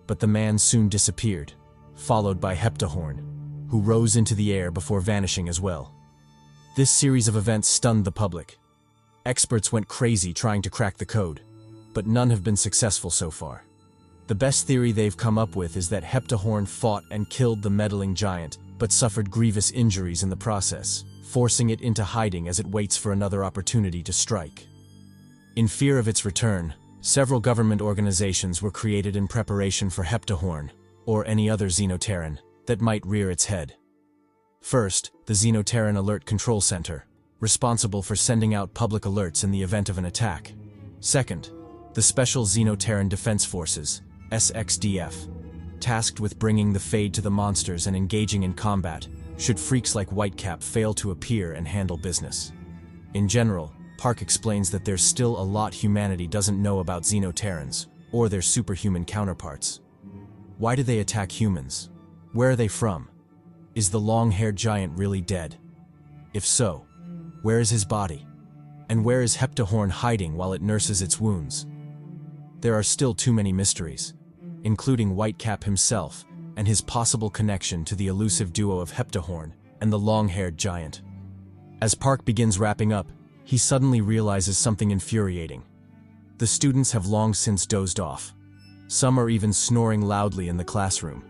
But the man soon disappeared, followed by Heptahorn, who rose into the air before vanishing as well. This series of events stunned the public. Experts went crazy trying to crack the code, but none have been successful so far. The best theory they've come up with is that Heptahorn fought and killed the meddling giant, but suffered grievous injuries in the process, forcing it into hiding as it waits for another opportunity to strike. In fear of its return, several government organizations were created in preparation for Heptahorn, or any other Xenoterran, that might rear its head. First, the Xenoterran Alert Control Center, responsible for sending out public alerts in the event of an attack. Second, the Special Xenoterran Defense Forces, SXDF, tasked with bringing the fade to the monsters and engaging in combat, should freaks like Whitecap fail to appear and handle business. In general, Park explains that there's still a lot humanity doesn't know about Xenoterrans, or their superhuman counterparts. Why do they attack humans? Where are they from? Is the long-haired giant really dead? If so, where is his body? And where is Heptahorn hiding while it nurses its wounds? There are still too many mysteries, including Whitecap himself and his possible connection to the elusive duo of Heptahorn and the long-haired giant. As Park begins wrapping up, he suddenly realizes something infuriating. The students have long since dozed off. Some are even snoring loudly in the classroom.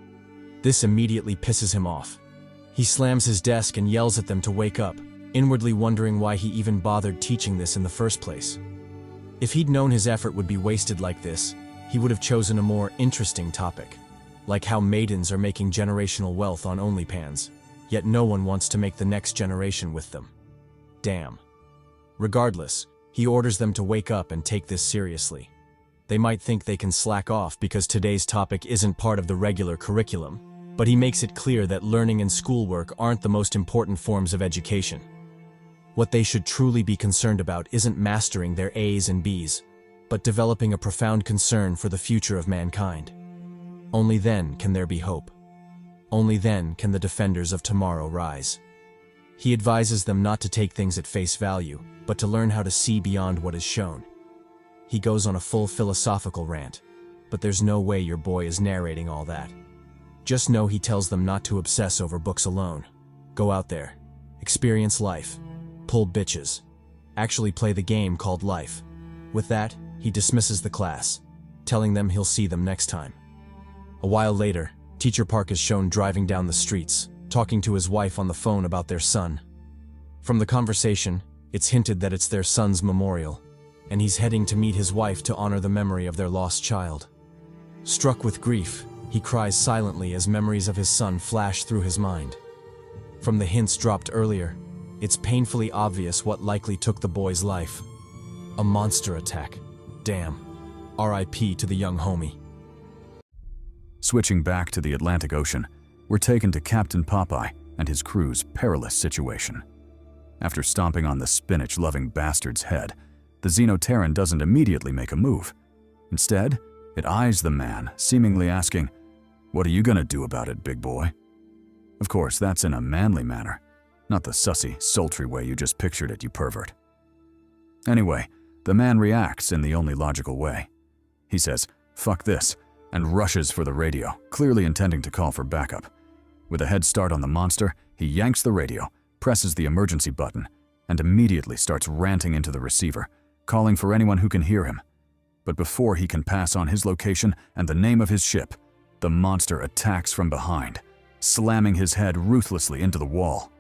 This immediately pisses him off. He slams his desk and yells at them to wake up, inwardly wondering why he even bothered teaching this in the first place. If he'd known his effort would be wasted like this, he would have chosen a more interesting topic, like how maidens are making generational wealth on OnlyPans, yet no one wants to make the next generation with them. Damn. Regardless, he orders them to wake up and take this seriously. They might think they can slack off because today's topic isn't part of the regular curriculum, but he makes it clear that learning and schoolwork aren't the most important forms of education. What they should truly be concerned about isn't mastering their A's and B's, but developing a profound concern for the future of mankind. Only then can there be hope. Only then can the defenders of tomorrow rise. He advises them not to take things at face value, but to learn how to see beyond what is shown. He goes on a full philosophical rant, but there's no way your boy is narrating all that. Just know he tells them not to obsess over books alone. Go out there, experience life, pull bitches, actually play the game called life. With that, he dismisses the class, telling them he'll see them next time. A while later, Teacher Park is shown driving down the streets, talking to his wife on the phone about their son. From the conversation, it's hinted that it's their son's memorial, and he's heading to meet his wife to honor the memory of their lost child. Struck with grief, he cries silently as memories of his son flash through his mind. From the hints dropped earlier, it's painfully obvious what likely took the boy's life. A monster attack. Damn. R.I.P. to the young homie. Switching back to the Atlantic Ocean, we're taken to Captain Popeye and his crew's perilous situation. After stomping on the spinach-loving bastard's head, the Xenoterran doesn't immediately make a move. Instead, it eyes the man, seemingly asking, "What are you gonna do about it, big boy?" Of course, that's in a manly manner, not the sussy, sultry way you just pictured it, you pervert. Anyway, the man reacts in the only logical way. He says, "Fuck this," and rushes for the radio, clearly intending to call for backup. With a head start on the monster, he yanks the radio, presses the emergency button, and immediately starts ranting into the receiver, calling for anyone who can hear him. But before he can pass on his location and the name of his ship, the monster attacks from behind, slamming his head ruthlessly into the wall.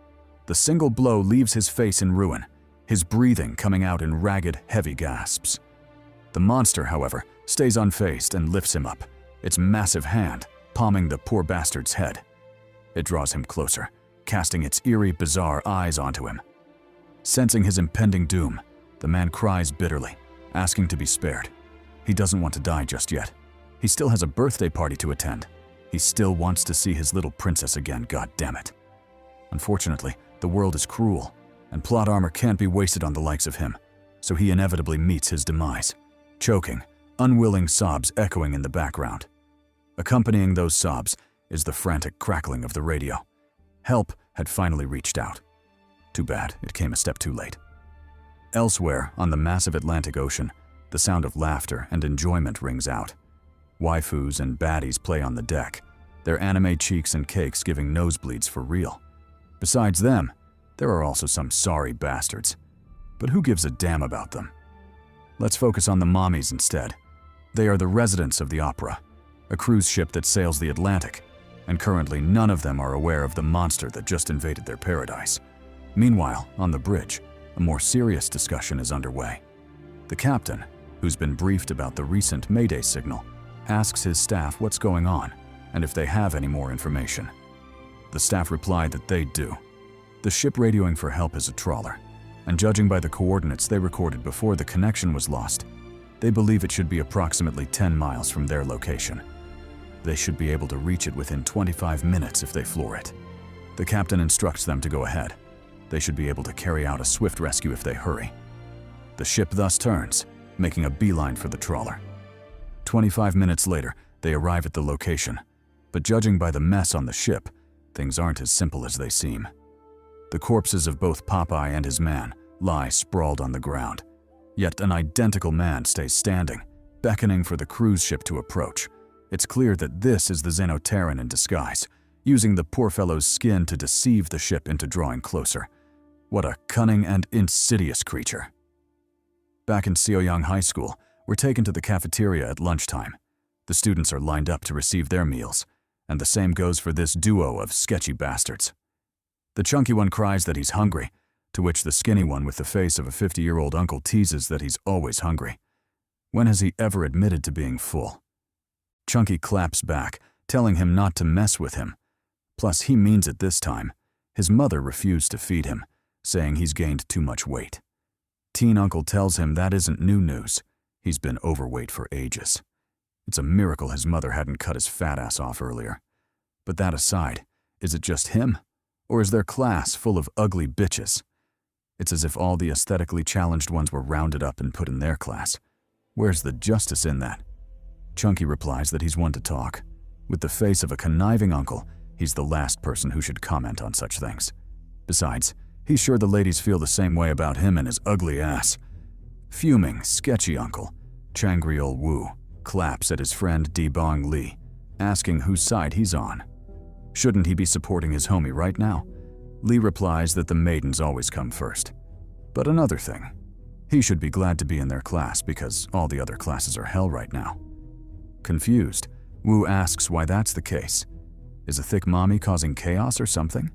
The single blow leaves his face in ruin, his breathing coming out in ragged, heavy gasps. The monster, however, stays unfazed and lifts him up, its massive hand palming the poor bastard's head. It draws him closer, casting its eerie, bizarre eyes onto him. Sensing his impending doom, the man cries bitterly, asking to be spared. He doesn't want to die just yet. He still has a birthday party to attend. He still wants to see his little princess again, goddammit. Unfortunately, the world is cruel, and plot armor can't be wasted on the likes of him, so he inevitably meets his demise, choking, unwilling sobs echoing in the background. Accompanying those sobs is the frantic crackling of the radio. Help had finally reached out. Too bad it came a step too late. Elsewhere, on the massive Atlantic Ocean, the sound of laughter and enjoyment rings out. Waifus and baddies play on the deck, their anime cheeks and cakes giving nosebleeds for real. Besides them, there are also some sorry bastards. But who gives a damn about them? Let's focus on the mommies instead. They are the residents of the Opera, a cruise ship that sails the Atlantic, and currently none of them are aware of the monster that just invaded their paradise. Meanwhile, on the bridge, a more serious discussion is underway. The captain, who's been briefed about the recent Mayday signal, asks his staff what's going on and if they have any more information. The staff reply that they do. The ship radioing for help is a trawler, and judging by the coordinates they recorded before the connection was lost, they believe it should be approximately 10 miles from their location. They should be able to reach it within 25 minutes if they floor it. The captain instructs them to go ahead. They should be able to carry out a swift rescue if they hurry. The ship thus turns, making a beeline for the trawler. 25 minutes later, they arrive at the location, but judging by the mess on the ship, things aren't as simple as they seem. The corpses of both Popeye and his man lie sprawled on the ground, yet an identical man stays standing, beckoning for the cruise ship to approach. It's clear that this is the Xenoterran in disguise, using the poor fellow's skin to deceive the ship into drawing closer. What a cunning and insidious creature. Back in Seoyang High School, we're taken to the cafeteria at lunchtime. The students are lined up to receive their meals, and the same goes for this duo of sketchy bastards. The chunky one cries that he's hungry, to which the skinny one with the face of a 50-year-old uncle teases that he's always hungry. When has he ever admitted to being full? Chunky claps back, telling him not to mess with him. Plus, he means it this time. His mother refused to feed him, saying he's gained too much weight. Teen uncle tells him that isn't new news. He's been overweight for ages. It's a miracle his mother hadn't cut his fat ass off earlier. But that aside, is it just him? Or is their class full of ugly bitches? It's as if all the aesthetically challenged ones were rounded up and put in their class. Where's the justice in that? Chunky replies that he's one to talk. With the face of a conniving uncle, he's the last person who should comment on such things. Besides, he's sure the ladies feel the same way about him and his ugly ass. Fuming, sketchy uncle, Changriol Wu, claps at his friend Debong Lee, asking whose side he's on. Shouldn't he be supporting his homie right now? Lee replies that the maidens always come first. But another thing, he should be glad to be in their class because all the other classes are hell right now. Confused, Wu asks why that's the case. Is a thick mommy causing chaos or something?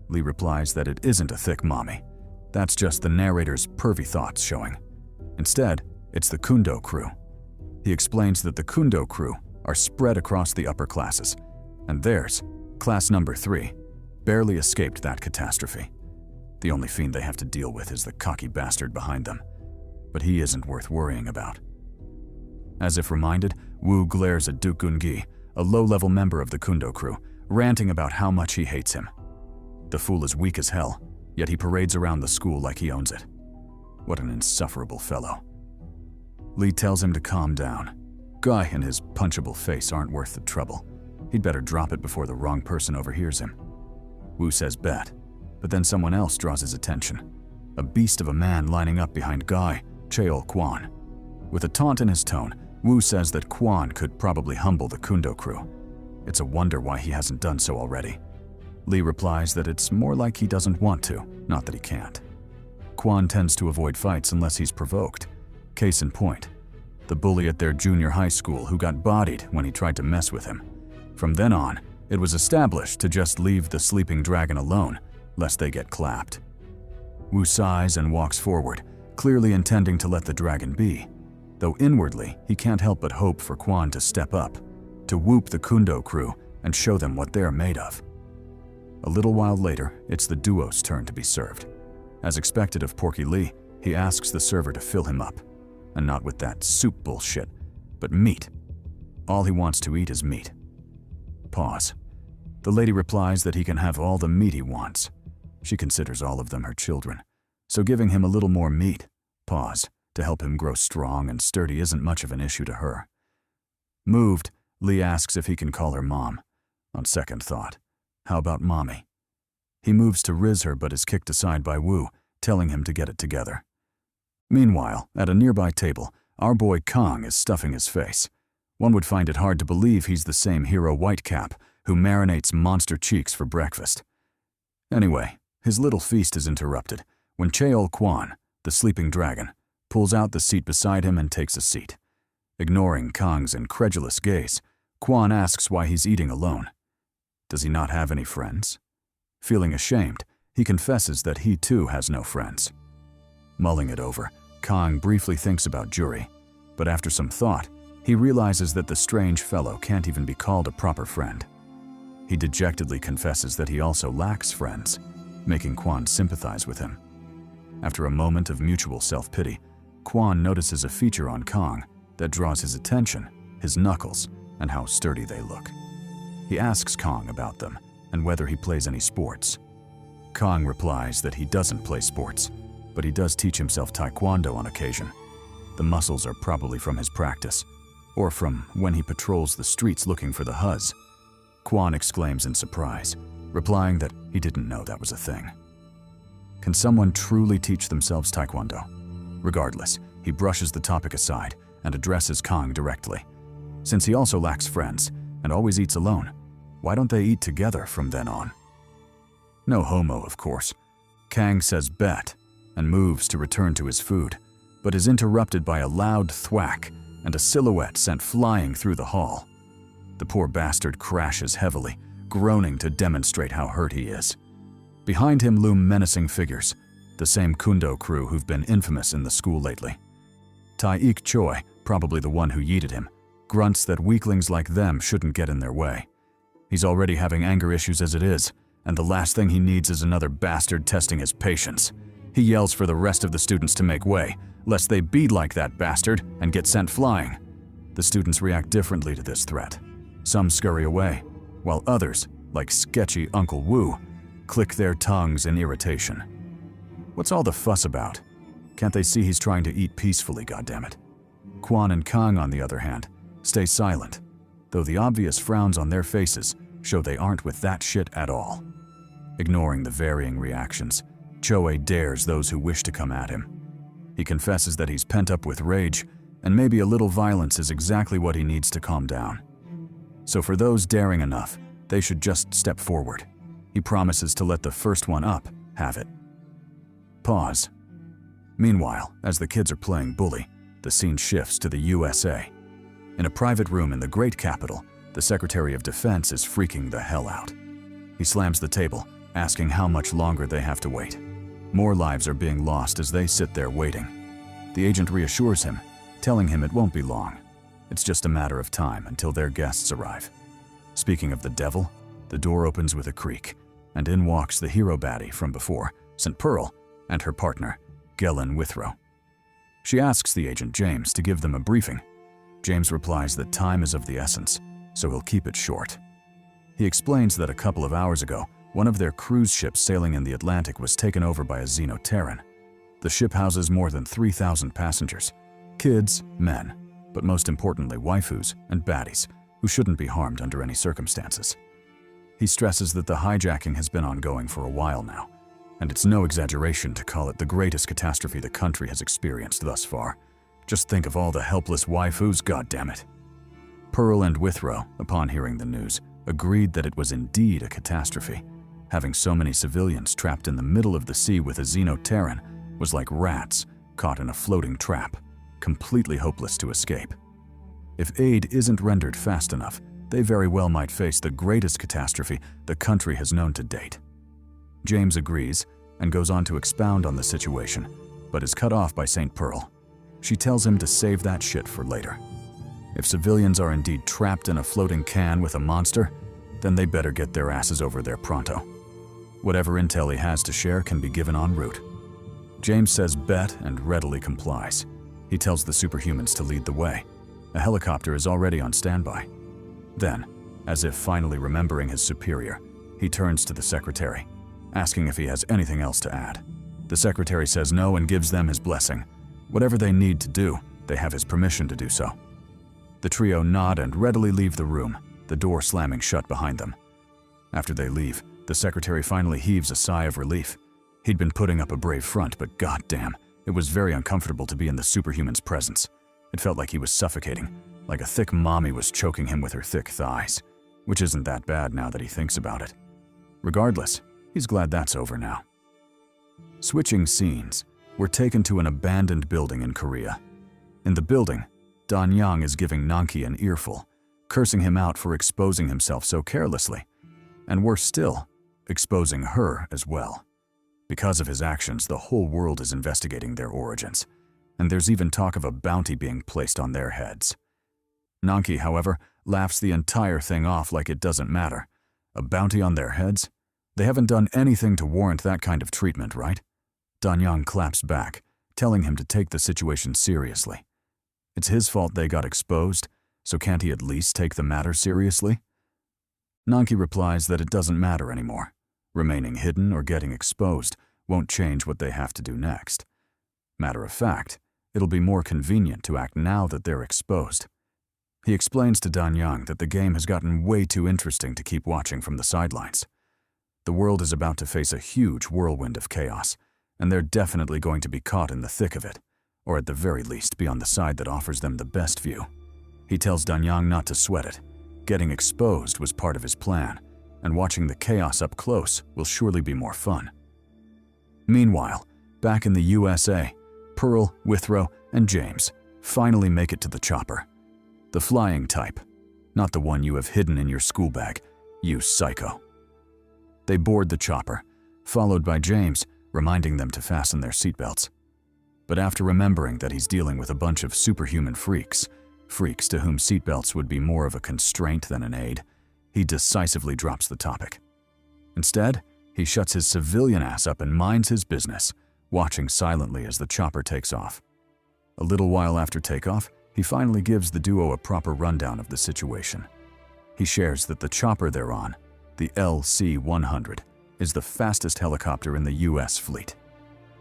Lee replies that it isn't a thick mommy. That's just the narrator's pervy thoughts showing. Instead, it's the Kundo crew. He explains that the Kundo crew are spread across the upper classes, and theirs, class number 3, barely escaped that catastrophe. The only fiend they have to deal with is the cocky bastard behind them, but he isn't worth worrying about. As if reminded, Wu glares at Duke Gungi, a low-level member of the Kundo crew, ranting about how much he hates him. The fool is weak as hell, yet he parades around the school like he owns it. What an insufferable fellow. Lee tells him to calm down. Guy and his punchable face aren't worth the trouble. He'd better drop it before the wrong person overhears him. Wu says bet, but then someone else draws his attention. A beast of a man lining up behind Guy, Cheol Quan. With a taunt in his tone, Wu says that Quan could probably humble the Kundo crew. It's a wonder why he hasn't done so already. Lee replies that it's more like he doesn't want to, not that he can't. Quan tends to avoid fights unless he's provoked. Case in point, the bully at their junior high school who got bodied when he tried to mess with him. From then on, it was established to just leave the sleeping dragon alone, lest they get clapped. Wu sighs and walks forward, clearly intending to let the dragon be, though inwardly he can't help but hope for Quan to step up, to whoop the Kundo crew and show them what they're made of. A little while later, it's the duo's turn to be served. As expected of Porky Lee, he asks the server to fill him up, and not with that soup bullshit, but meat. All he wants to eat is meat. Pause. The lady replies that he can have all the meat he wants. She considers all of them her children, so giving him a little more meat, pause, to help him grow strong and sturdy isn't much of an issue to her. Moved, Lee asks if he can call her mom. On second thought, how about mommy? He moves to riz her but is kicked aside by Wu, telling him to get it together. Meanwhile, at a nearby table, our boy Kang is stuffing his face. One would find it hard to believe he's the same hero Whitecap who marinates monster cheeks for breakfast. Anyway, his little feast is interrupted when Cheol Quan, the sleeping dragon, pulls out the seat beside him and takes a seat. Ignoring Kang's incredulous gaze, Quan asks why he's eating alone. Does he not have any friends? Feeling ashamed, he confesses that he too has no friends. Mulling it over, Kang briefly thinks about Jury, but after some thought, he realizes that the strange fellow can't even be called a proper friend. He dejectedly confesses that he also lacks friends, making Quan sympathize with him. After a moment of mutual self-pity, Quan notices a feature on Kang that draws his attention, his knuckles, and how sturdy they look. He asks Kang about them and whether he plays any sports. Kang replies that he doesn't play sports, but he does teach himself taekwondo on occasion. The muscles are probably from his practice, or from when he patrols the streets looking for the Huz. Quan exclaims in surprise, replying that he didn't know that was a thing. Can someone truly teach themselves taekwondo? Regardless, he brushes the topic aside and addresses Kang directly. Since he also lacks friends and always eats alone, why don't they eat together from then on? No homo, of course. Kang says bet and moves to return to his food, but is interrupted by a loud thwack and a silhouette sent flying through the hall. The poor bastard crashes heavily, groaning to demonstrate how hurt he is. Behind him loom menacing figures, the same Kundo crew who've been infamous in the school lately. Tai-ik Choi, probably the one who yeeted him, grunts that weaklings like them shouldn't get in their way. He's already having anger issues as it is, and the last thing he needs is another bastard testing his patience. He yells for the rest of the students to make way, lest they be like that bastard and get sent flying. The students react differently to this threat. Some scurry away, while others, like sketchy Uncle Wu, click their tongues in irritation. What's all the fuss about? Can't they see he's trying to eat peacefully, goddammit? Quan and Kang, on the other hand, stay silent, though the obvious frowns on their faces show they aren't with that shit at all. Ignoring the varying reactions, Choe dares those who wish to come at him. He confesses that he's pent up with rage, and maybe a little violence is exactly what he needs to calm down. So for those daring enough, they should just step forward. He promises to let the first one up have it. Pause. Meanwhile, as the kids are playing bully, the scene shifts to the USA. In a private room in the great capital, the Secretary of Defense is freaking the hell out. He slams the table, asking how much longer they have to wait. More lives are being lost as they sit there waiting. The agent reassures him, telling him it won't be long. It's just a matter of time until their guests arrive. Speaking of the devil, the door opens with a creak, and in walks the hero baddie from before, St. Pearl, and her partner, Gellin Withrow. She asks the agent James to give them a briefing. James replies that time is of the essence, so he'll keep it short. He explains that a couple of hours ago, one of their cruise ships sailing in the Atlantic was taken over by a Xenoterran. The ship houses more than 3,000 passengers, kids, men, but most importantly waifus and baddies, who shouldn't be harmed under any circumstances. He stresses that the hijacking has been ongoing for a while now, and it's no exaggeration to call it the greatest catastrophe the country has experienced thus far. Just think of all the helpless waifus, goddammit. Pearl and Withrow, upon hearing the news, agreed that it was indeed a catastrophe. Having so many civilians trapped in the middle of the sea with a Xenoterran was like rats caught in a floating trap, completely hopeless to escape. If aid isn't rendered fast enough, they very well might face the greatest catastrophe the country has known to date. James agrees and goes on to expound on the situation, but is cut off by St. Pearl. She tells him to save that shit for later. If civilians are indeed trapped in a floating can with a monster, then they better get their asses over there pronto. Whatever intel he has to share can be given en route. James says bet and readily complies. He tells the superhumans to lead the way. A helicopter is already on standby. Then, as if finally remembering his superior, he turns to the secretary, asking if he has anything else to add. The secretary says no and gives them his blessing. Whatever they need to do, they have his permission to do so. The trio nod and readily leave the room, the door slamming shut behind them. After they leave, the secretary finally heaves a sigh of relief. He'd been putting up a brave front, but goddamn, it was very uncomfortable to be in the superhuman's presence. It felt like he was suffocating, like a thick mommy was choking him with her thick thighs, which isn't that bad now that he thinks about it. Regardless, he's glad that's over now. Switching scenes, we're taken to an abandoned building in Korea. In the building, Dan Yang is giving Nanki an earful, cursing him out for exposing himself so carelessly. And worse still, exposing her as well. Because of his actions, the whole world is investigating their origins, and there's even talk of a bounty being placed on their heads. Nanki, however, laughs the entire thing off like it doesn't matter. A bounty on their heads? They haven't done anything to warrant that kind of treatment, right? Danyang claps back, telling him to take the situation seriously. It's his fault they got exposed, so can't he at least take the matter seriously? Nanki replies that it doesn't matter anymore. Remaining hidden or getting exposed won't change what they have to do next. Matter of fact, it'll be more convenient to act now that they're exposed. He explains to Danyang that the game has gotten way too interesting to keep watching from the sidelines. The world is about to face a huge whirlwind of chaos, and they're definitely going to be caught in the thick of it, or at the very least be on the side that offers them the best view. He tells Danyang not to sweat it. Getting exposed was part of his plan, and watching the chaos up close will surely be more fun. Meanwhile, back in the USA, Pearl, Withrow, and James finally make it to the chopper. The flying type, not the one you have hidden in your school bag, you psycho. They board the chopper, followed by James, reminding them to fasten their seatbelts. But after remembering that he's dealing with a bunch of superhuman freaks to whom seatbelts would be more of a constraint than an aid, he decisively drops the topic. Instead, he shuts his civilian ass up and minds his business, watching silently as the chopper takes off. A little while after takeoff, he finally gives the duo a proper rundown of the situation. He shares that the chopper they're on, the LC-100, is the fastest helicopter in the US fleet.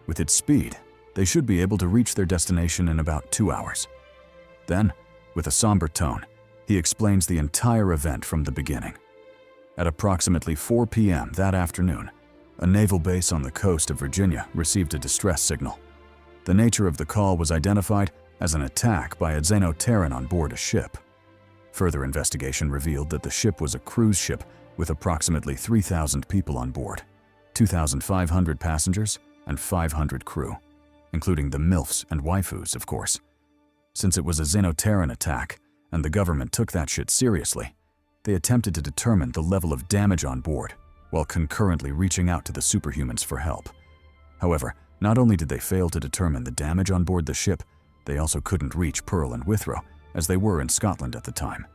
With its speed, they should be able to reach their destination in about 2 hours. Then, with a somber tone, he explains the entire event from the beginning. At approximately 4 p.m. that afternoon, a naval base on the coast of Virginia received a distress signal. The nature of the call was identified as an attack by a Xenoterran on board a ship. Further investigation revealed that the ship was a cruise ship with approximately 3,000 people on board, 2,500 passengers and 500 crew, including the MILFs and waifus, of course. Since it was a Xenoterran attack, and the government took that shit seriously, they attempted to determine the level of damage on board while concurrently reaching out to the superhumans for help. However, Not only did they fail to determine the damage on board the ship, they also couldn't reach Pearl and Withrow, as they were in Scotland at the time.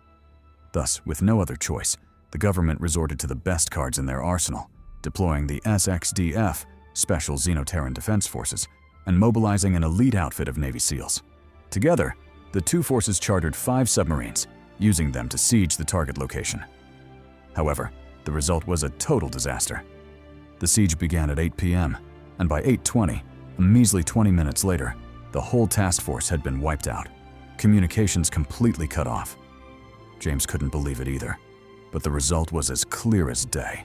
Thus, with no other choice, the government resorted to the best cards in their arsenal, deploying the SXDF, Special Xenoterran Defense Forces, and mobilizing an elite outfit of Navy SEALs. Together, the two forces chartered 5 submarines, using them to siege the target location. However, the result was a total disaster. The siege began at 8 p.m., and by 8:20, a measly 20 minutes later, the whole task force had been wiped out, communications completely cut off. James couldn't believe it either, but the result was as clear as day.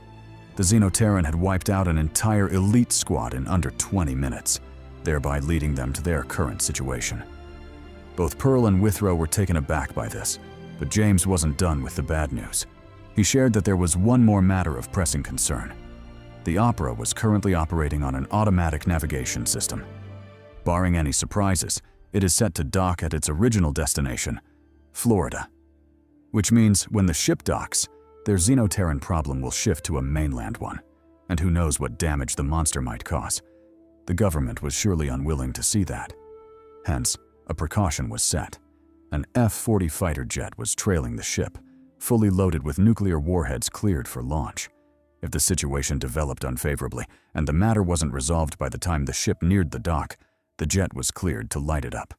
The Xenoterran had wiped out an entire elite squad in under 20 minutes, thereby leading them to their current situation. Both Pearl and Withrow were taken aback by this, but James wasn't done with the bad news. He shared that there was one more matter of pressing concern. The Opera was currently operating on an automatic navigation system. Barring any surprises, it is set to dock at its original destination, Florida. Which means when the ship docks, their Xenoterran problem will shift to a mainland one, and who knows what damage the monster might cause. The government was surely unwilling to see that. Hence, a precaution was set. An F-40 fighter jet was trailing the ship, fully loaded with nuclear warheads cleared for launch. If the situation developed unfavorably and the matter wasn't resolved by the time the ship neared the dock, the jet was cleared to light it up.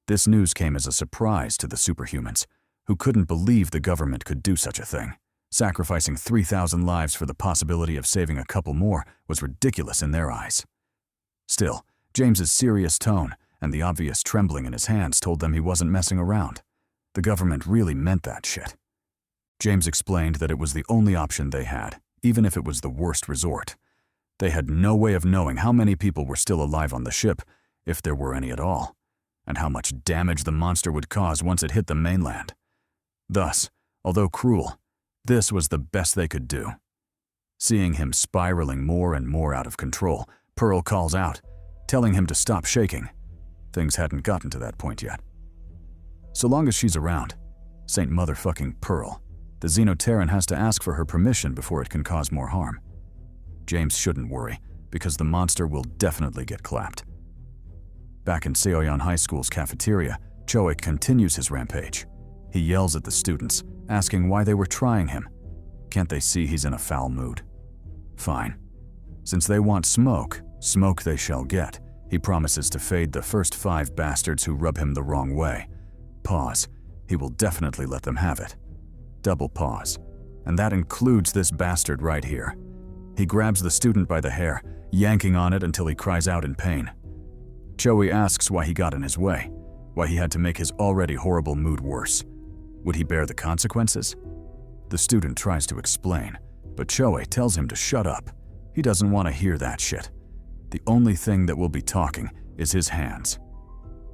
This news came as a surprise to the superhumans, who couldn't believe the government could do such a thing. Sacrificing 3,000 lives for the possibility of saving a couple more was ridiculous in their eyes. Still, James's serious tone and the obvious trembling in his hands told them he wasn't messing around. The government really meant that shit. James explained that it was the only option they had, even if it was the worst resort. They had no way of knowing how many people were still alive on the ship, if there were any at all, and how much damage the monster would cause once it hit the mainland. Thus, although cruel, this was the best they could do. Seeing him spiraling more and more out of control, Pearl calls out, telling him to stop shaking. Things hadn't gotten to that point yet. So long as she's around, Saint Motherfucking Pearl, the Xenoterran has to ask for her permission before it can cause more harm. James shouldn't worry, because the monster will definitely get clapped. Back in Seoyeon High School's cafeteria, Choik continues his rampage. He yells at the students, asking why they were trying him. Can't they see he's in a foul mood? Fine. Since they want smoke, smoke they shall get. He promises to fade the first 5 bastards who rub him the wrong way. Pause. He will definitely let them have it. Double pause. And that includes this bastard right here. He grabs the student by the hair, yanking on it until he cries out in pain. Choi asks why he got in his way, why he had to make his already horrible mood worse. Would he bear the consequences? The student tries to explain, but Choi tells him to shut up. He doesn't want to hear that shit. The only thing that will be talking is his hands.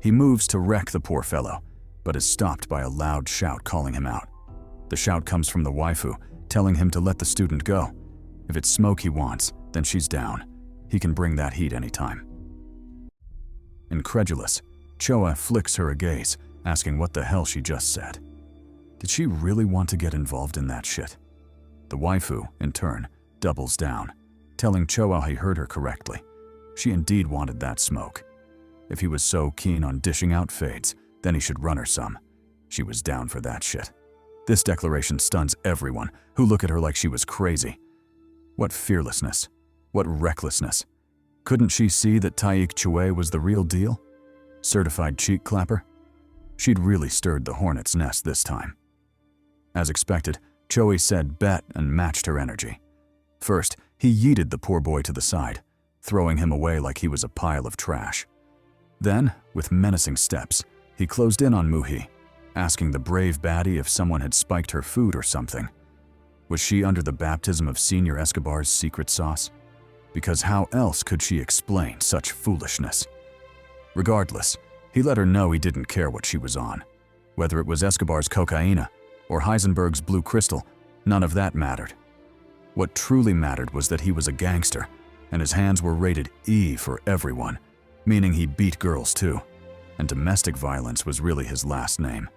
He moves to wreck the poor fellow, but is stopped by a loud shout calling him out. The shout comes from the waifu, telling him to let the student go. If it's smoke he wants, then she's down. He can bring that heat anytime. Incredulous, Choa flicks her a gaze, asking what the hell she just said. Did she really want to get involved in that shit? The waifu, in turn, doubles down, telling Choa he heard her correctly. She indeed wanted that smoke. If he was so keen on dishing out fades, then he should run her some. She was down for that shit. This declaration stuns everyone, who look at her like she was crazy. What fearlessness. What recklessness. Couldn't she see that Taik Chue was the real deal? Certified cheek clapper? She'd really stirred the hornet's nest this time. As expected, Choi said bet and matched her energy. First, he yeeted the poor boy to the side, throwing him away like he was a pile of trash. Then, with menacing steps, he closed in on Muhi, asking the brave baddie if someone had spiked her food or something. Was she under the baptism of Senior Escobar's secret sauce? Because how else could she explain such foolishness? Regardless, he let her know he didn't care what she was on. Whether it was Escobar's cocaina or Heisenberg's blue crystal, none of that mattered. What truly mattered was that he was a gangster, and his hands were rated E for everyone, meaning he beat girls too, and domestic violence was really his last name.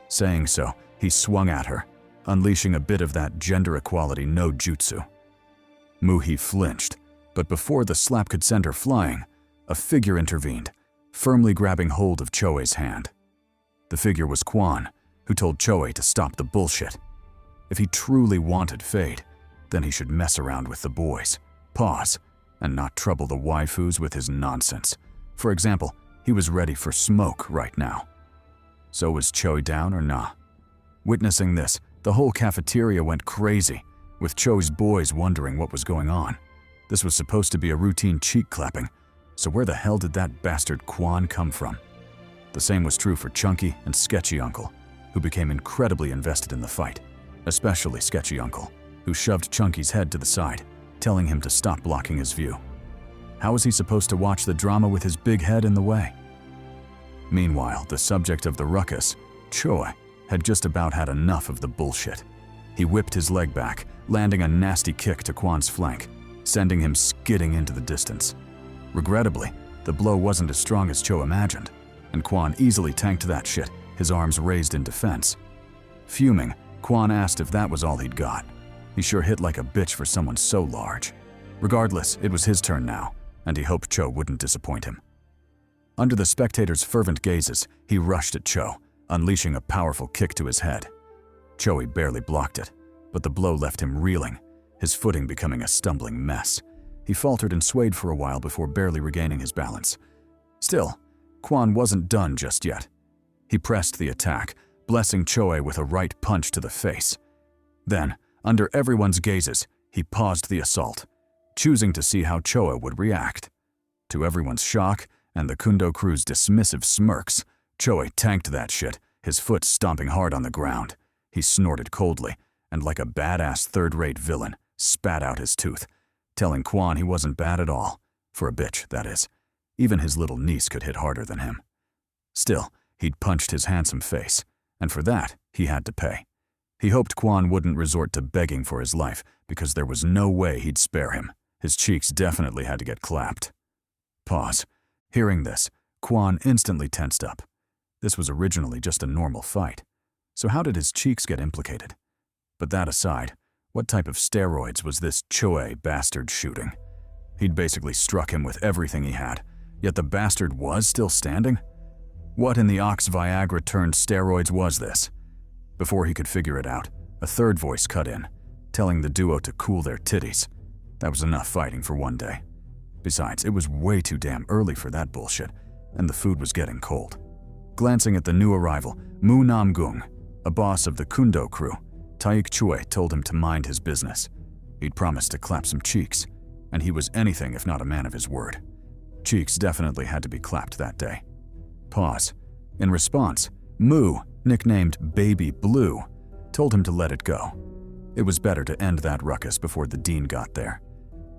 Saying so, he swung at her, unleashing a bit of that gender equality no jutsu. Muhi flinched, But before the slap could send her flying, a figure intervened, firmly grabbing hold of Choe's hand. The figure was Quan, who told Choe to stop the bullshit. If he truly wanted Fade, then he should mess around with the boys, pause, and not trouble the waifus with his nonsense. For example, he was ready for smoke right now. So was Choe down or nah? Witnessing this, the whole cafeteria went crazy, with Choe's boys wondering what was going on. This was supposed to be a routine cheek clapping, so where the hell did that bastard Quan come from? The same was true for Chunky and Sketchy Uncle, who became incredibly invested in the fight, especially Sketchy Uncle, who shoved Chunky's head to the side, telling him to stop blocking his view. How was he supposed to watch the drama with his big head in the way? Meanwhile, the subject of the ruckus, Choe, had just about had enough of the bullshit. He whipped his leg back, landing a nasty kick to Quan's flank, sending him skidding into the distance. Regrettably, the blow wasn't as strong as Choe imagined, and Quan easily tanked that shit, his arms raised in defense. Fuming, Quan asked if that was all he'd got. He sure hit like a bitch for someone so large. Regardless, it was his turn now, and he hoped Choe wouldn't disappoint him. Under the spectators' fervent gazes, he rushed at Choe, unleashing a powerful kick to his head. Choe barely blocked it, but the blow left him reeling, his footing becoming a stumbling mess. He faltered and swayed for a while before barely regaining his balance. Still, Quan wasn't done just yet. He pressed the attack, blessing Choe with a right punch to the face. Then, under everyone's gazes, he paused the assault, choosing to see how Choe would react. To everyone's shock and the Kundo crew's dismissive smirks, Choe tanked that shit, his foot stomping hard on the ground. He snorted coldly, and like a badass third-rate villain, spat out his tooth, telling Quan he wasn't bad at all. For a bitch, that is. Even his little niece could hit harder than him. Still, he'd punched his handsome face, and for that, he had to pay. He hoped Quan wouldn't resort to begging for his life, because there was no way he'd spare him. His cheeks definitely had to get clapped. Pause. Hearing this, Quan instantly tensed up. This was originally just a normal fight. So how did his cheeks get implicated? But that aside, what type of steroids was this Choe bastard shooting? He'd basically struck him with everything he had, yet the bastard was still standing? What in the ox Viagra turned steroids was this? Before he could figure it out, a third voice cut in, telling the duo to cool their titties. That was enough fighting for one day. Besides, it was way too damn early for that bullshit, and the food was getting cold. Glancing at the new arrival, Mu Namgung, a boss of the Kundo crew, Taik Chue told him to mind his business. He'd promised to clap some cheeks, and he was anything if not a man of his word. Cheeks definitely had to be clapped that day. Pause. In response, Mu, nicknamed Baby Blue, told him to let it go. It was better to end that ruckus before the dean got there.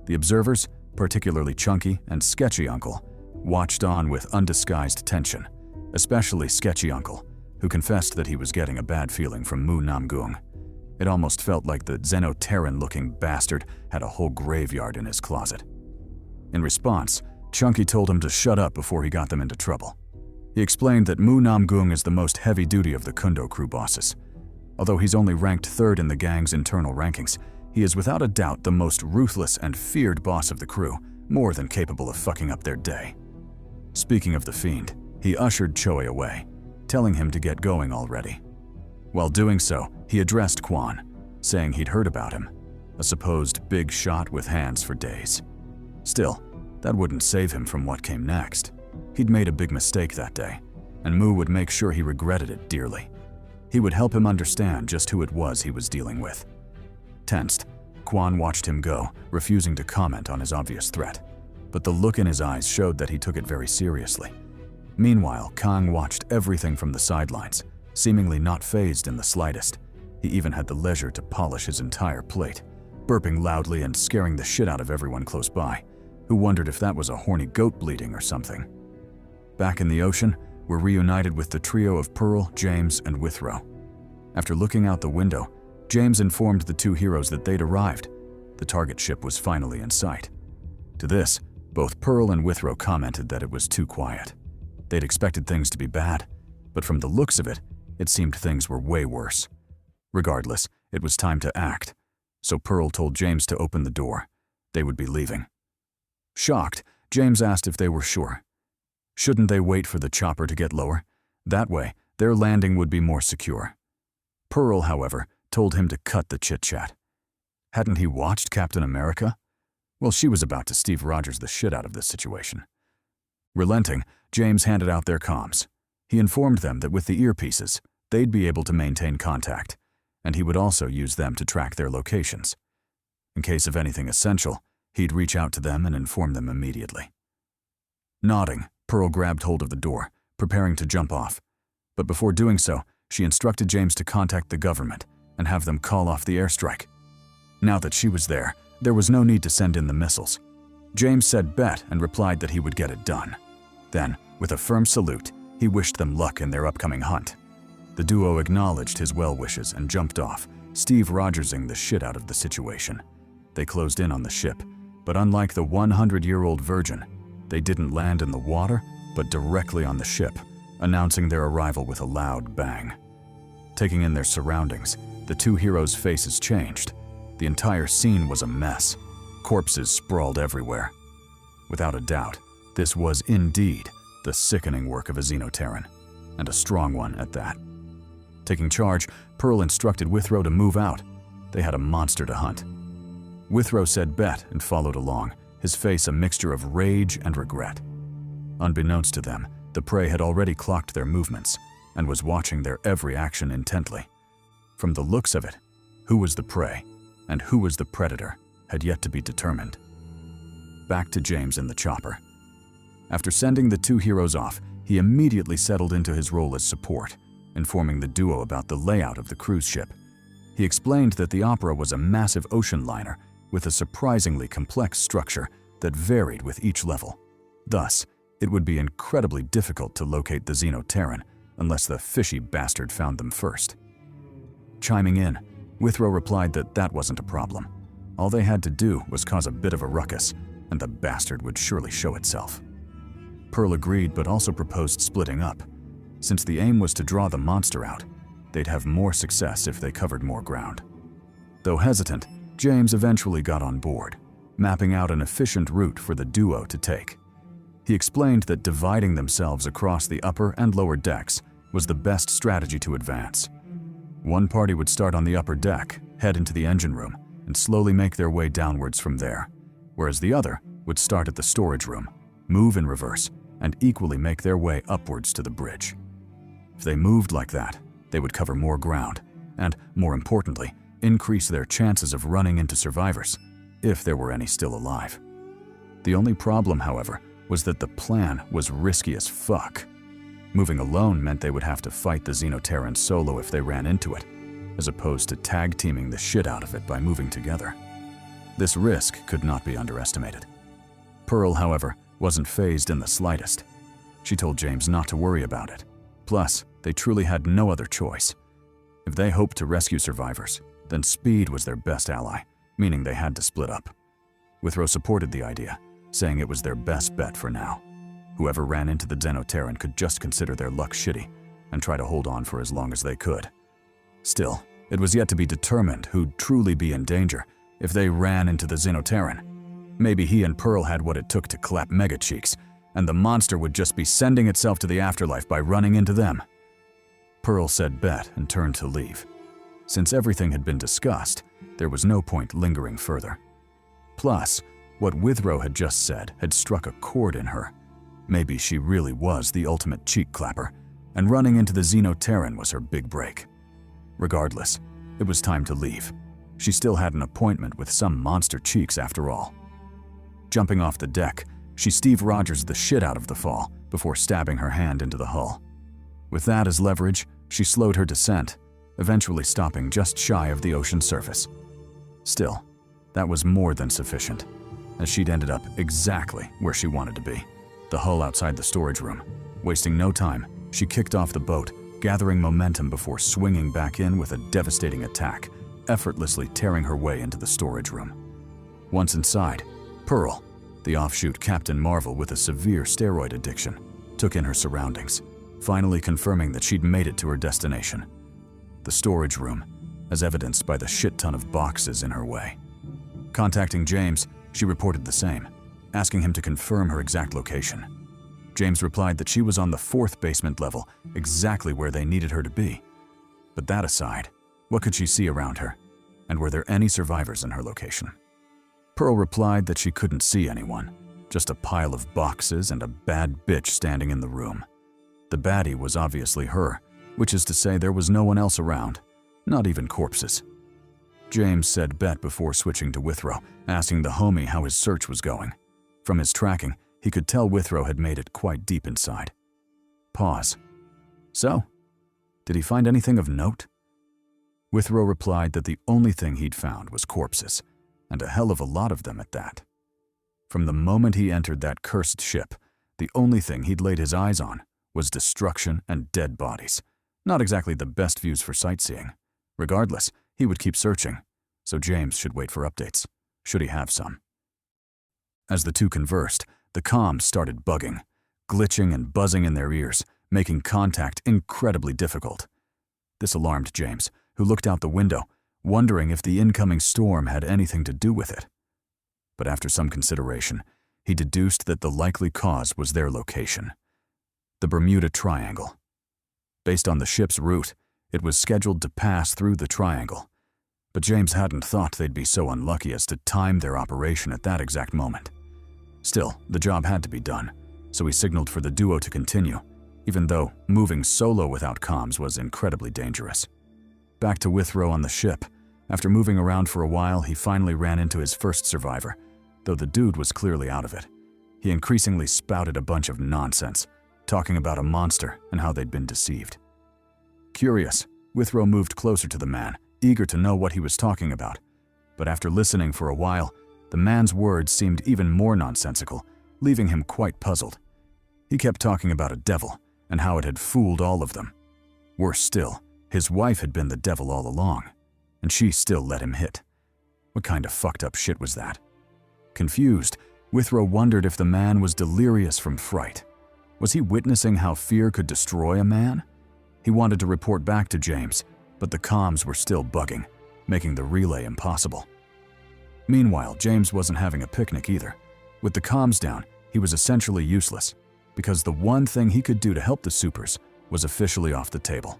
The observers, particularly Chunky and Sketchy Uncle, watched on with undisguised tension, especially Sketchy Uncle, who confessed that he was getting a bad feeling from Mu Namgung. It almost felt like the Xenoterran-looking bastard had a whole graveyard in his closet. In response, Chunky told him to shut up before he got them into trouble. He explained that Mu Namgung is the most heavy-duty of the Kundo crew bosses. Although he's only ranked third in the gang's internal rankings, he is without a doubt the most ruthless and feared boss of the crew, more than capable of fucking up their day. Speaking of the fiend, he ushered Choe away, telling him to get going already. While doing so, he addressed Quan, saying he'd heard about him, a supposed big shot with hands for days. Still, that wouldn't save him from what came next. He'd made a big mistake that day, and Mu would make sure he regretted it dearly. He would help him understand just who it was he was dealing with. Tensed, Quan watched him go, refusing to comment on his obvious threat, but the look in his eyes showed that he took it very seriously. Meanwhile, Kang watched everything from the sidelines, seemingly not fazed in the slightest. He even had the leisure to polish his entire plate, burping loudly and scaring the shit out of everyone close by, who wondered if that was a horny goat bleeding or something. Back in the ocean, we're reunited with the trio of Pearl, James, and Withrow. After looking out the window, James informed the two heroes that they'd arrived. The target ship was finally in sight. To this, both Pearl and Withrow commented that it was too quiet. They'd expected things to be bad, but from the looks of it, it seemed things were way worse. Regardless, it was time to act, so Pearl told James to open the door. They would be leaving. Shocked, James asked if they were sure. Shouldn't they wait for the chopper to get lower? That way, their landing would be more secure. Pearl, however, told him to cut the chit-chat. Hadn't he watched Captain America? Well, she was about to Steve Rogers the shit out of this situation. Relenting, James handed out their comms. He informed them that with the earpieces, they'd be able to maintain contact, and he would also use them to track their locations. In case of anything essential, he'd reach out to them and inform them immediately. Nodding, Pearl grabbed hold of the door, preparing to jump off. But before doing so, she instructed James to contact the government and have them call off the airstrike. Now that she was there was no need to send in the missiles. James said bet and replied that he would get it done. Then, with a firm salute, he wished them luck in their upcoming hunt. The duo acknowledged his well wishes and jumped off, Steve Rogersing the shit out of the situation. They closed in on the ship, but unlike the 100-year-old Virgin, they didn't land in the water, but directly on the ship, announcing their arrival with a loud bang. Taking in their surroundings, the two heroes' faces changed. The entire scene was a mess. Corpses sprawled everywhere. Without a doubt, this was indeed the sickening work of a Xenoterran, and a strong one at that. Taking charge, Pearl instructed Withrow to move out. They had a monster to hunt. Withrow said bet and followed along, his face a mixture of rage and regret. Unbeknownst to them, the prey had already clocked their movements and was watching their every action intently. From the looks of it, who was the prey and who was the predator had yet to be determined. Back to James in the chopper. After sending the two heroes off, he immediately settled into his role as support, informing the duo about the layout of the cruise ship. He explained that the Opera was a massive ocean liner with a surprisingly complex structure that varied with each level. Thus, it would be incredibly difficult to locate the Xenoterran unless the fishy bastard found them first. Chiming in, Withrow replied that that wasn't a problem. All they had to do was cause a bit of a ruckus, and the bastard would surely show itself. Pearl agreed, but also proposed splitting up. Since the aim was to draw the monster out, they'd have more success if they covered more ground. Though hesitant, James eventually got on board, mapping out an efficient route for the duo to take. He explained that dividing themselves across the upper and lower decks was the best strategy to advance. One party would start on the upper deck, head into the engine room, and slowly make their way downwards from there, whereas the other would start at the storage room, move in reverse, and equally make their way upwards to the bridge. If they moved like that, they would cover more ground, and, more importantly, increase their chances of running into survivors, if there were any still alive. The only problem, however, was that the plan was risky as fuck. Moving alone meant they would have to fight the Xenoterran solo if they ran into it, as opposed to tag-teaming the shit out of it by moving together. This risk could not be underestimated. Pearl, however, wasn't fazed in the slightest. She told James not to worry about it. Plus, they truly had no other choice. If they hoped to rescue survivors, then speed was their best ally, meaning they had to split up. Withrow supported the idea, saying it was their best bet for now. Whoever ran into the Xenoterran could just consider their luck shitty and try to hold on for as long as they could. Still, it was yet to be determined who'd truly be in danger if they ran into the Xenoterran. Maybe he and Pearl had what it took to clap mega cheeks, and the monster would just be sending itself to the afterlife by running into them. Pearl said bet and turned to leave. Since everything had been discussed, there was no point lingering further. Plus, what Withrow had just said had struck a chord in her. Maybe she really was the ultimate cheek clapper, and running into the Xenoterran was her big break. Regardless, it was time to leave. She still had an appointment with some monster cheeks after all. Jumping off the deck, she Steve Rogers the shit out of the fall before stabbing her hand into the hull. With that as leverage, she slowed her descent, eventually stopping just shy of the ocean surface. Still, that was more than sufficient, as she'd ended up exactly where she wanted to be, the hull outside the storage room. Wasting no time, she kicked off the boat, gathering momentum before swinging back in with a devastating attack, effortlessly tearing her way into the storage room. Once inside, Pearl, the offshoot Captain Marvel with a severe steroid addiction, took in her surroundings, finally confirming that she'd made it to her destination. The storage room, as evidenced by the shit ton of boxes in her way. Contacting James, she reported the same, asking him to confirm her exact location. James replied that she was on the 4th basement level, exactly where they needed her to be. But that aside, what could she see around her? And were there any survivors in her location? Pearl replied that she couldn't see anyone, just a pile of boxes and a bad bitch standing in the room. The baddie was obviously her, which is to say there was no one else around, not even corpses. James said bet before switching to Withrow, asking the homie how his search was going. From his tracking, he could tell Withrow had made it quite deep inside. Pause. So, did he find anything of note? Withrow replied that the only thing he'd found was corpses, and a hell of a lot of them at that. From the moment he entered that cursed ship, the only thing he'd laid his eyes on was destruction and dead bodies. Not exactly the best views for sightseeing. Regardless, he would keep searching, so James should wait for updates, should he have some. As the two conversed, the comms started bugging, glitching and buzzing in their ears, making contact incredibly difficult. This alarmed James, who looked out the window, wondering if the incoming storm had anything to do with it. But after some consideration, he deduced that the likely cause was their location, the Bermuda Triangle. Based on the ship's route, it was scheduled to pass through the triangle, but James hadn't thought they'd be so unlucky as to time their operation at that exact moment. Still, the job had to be done, so he signaled for the duo to continue, even though moving solo without comms was incredibly dangerous. Back to Withrow on the ship. After moving around for a while, he finally ran into his first survivor, though the dude was clearly out of it. He increasingly spouted a bunch of nonsense, talking about a monster and how they'd been deceived. Curious, Withrow moved closer to the man, eager to know what he was talking about. But after listening for a while, the man's words seemed even more nonsensical, leaving him quite puzzled. He kept talking about a devil and how it had fooled all of them. Worse still, his wife had been the devil all along, and she still let him hit. What kind of fucked up shit was that? Confused, Withrow wondered if the man was delirious from fright. Was he witnessing how fear could destroy a man? He wanted to report back to James, but the comms were still bugging, making the relay impossible. Meanwhile, James wasn't having a picnic either. With the comms down, he was essentially useless, because the one thing he could do to help the supers was officially off the table.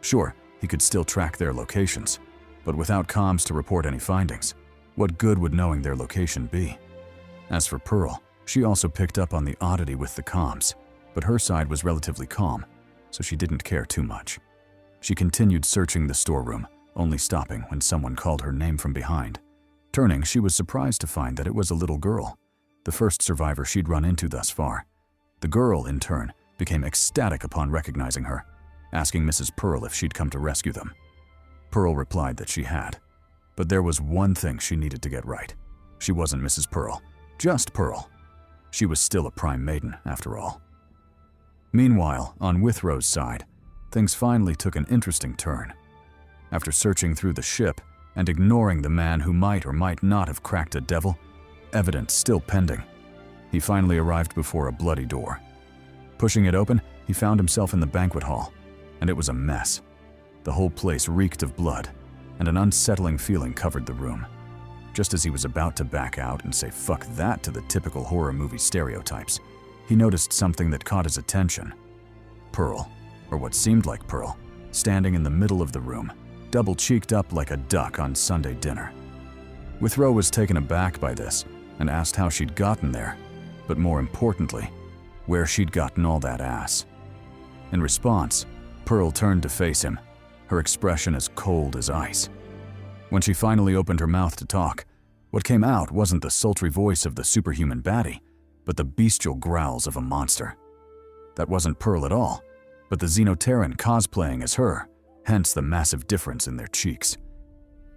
Sure, he could still track their locations, but without comms to report any findings, what good would knowing their location be? As for Pearl, she also picked up on the oddity with the comms, but her side was relatively calm, so she didn't care too much. She continued searching the storeroom, only stopping when someone called her name from behind. Turning, she was surprised to find that it was a little girl, the first survivor she'd run into thus far. The girl, in turn, became ecstatic upon recognizing her, asking Mrs. Pearl if she'd come to rescue them. Pearl replied that she had, but there was one thing she needed to get right. She wasn't Mrs. Pearl, just Pearl. She was still a prime maiden, after all. Meanwhile, on Withrow's side, things finally took an interesting turn. After searching through the ship and ignoring the man who might or might not have cracked a devil, evidence still pending, he finally arrived before a bloody door. Pushing it open, he found himself in the banquet hall, and it was a mess. The whole place reeked of blood, and an unsettling feeling covered the room. Just as he was about to back out and say fuck that to the typical horror movie stereotypes, he noticed something that caught his attention. Pearl, or what seemed like Pearl, standing in the middle of the room, double-cheeked up like a duck on Sunday dinner. Withrow was taken aback by this and asked how she'd gotten there, but more importantly, where she'd gotten all that ass. In response, Pearl turned to face him, her expression as cold as ice. When she finally opened her mouth to talk, what came out wasn't the sultry voice of the superhuman baddie, but the bestial growls of a monster. That wasn't Pearl at all, but the Xenoterran cosplaying as her, hence the massive difference in their cheeks.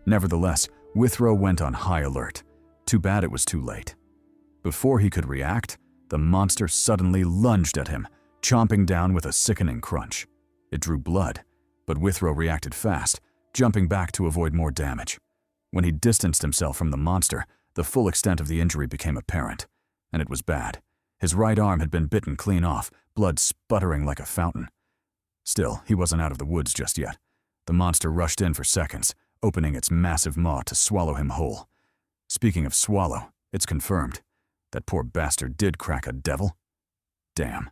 Nevertheless, Withrow went on high alert. Too bad it was too late. Before he could react, the monster suddenly lunged at him, chomping down with a sickening crunch. It drew blood, but Withrow reacted fast, jumping back to avoid more damage. When he distanced himself from the monster, the full extent of the injury became apparent, and it was bad. His right arm had been bitten clean off, blood sputtering like a fountain. Still, he wasn't out of the woods just yet. The monster rushed in for seconds, opening its massive maw to swallow him whole. Speaking of swallow, it's confirmed. That poor bastard did crack a devil. Damn.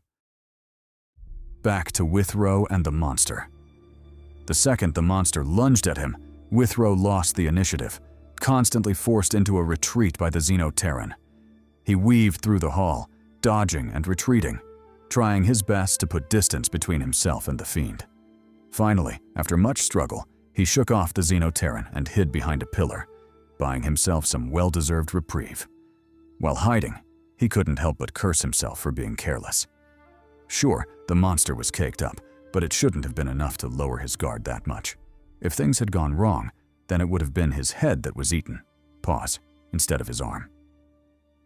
Back to Withrow and the monster. The second the monster lunged at him, Withrow lost the initiative, constantly forced into a retreat by the Xenoterran. He weaved through the hall, dodging and retreating, trying his best to put distance between himself and the fiend. Finally, after much struggle, he shook off the Xenoterran and hid behind a pillar, buying himself some well-deserved reprieve. While hiding, he couldn't help but curse himself for being careless. Sure, the monster was caked up, but it shouldn't have been enough to lower his guard that much. If things had gone wrong, then it would have been his head that was eaten, instead of his arm.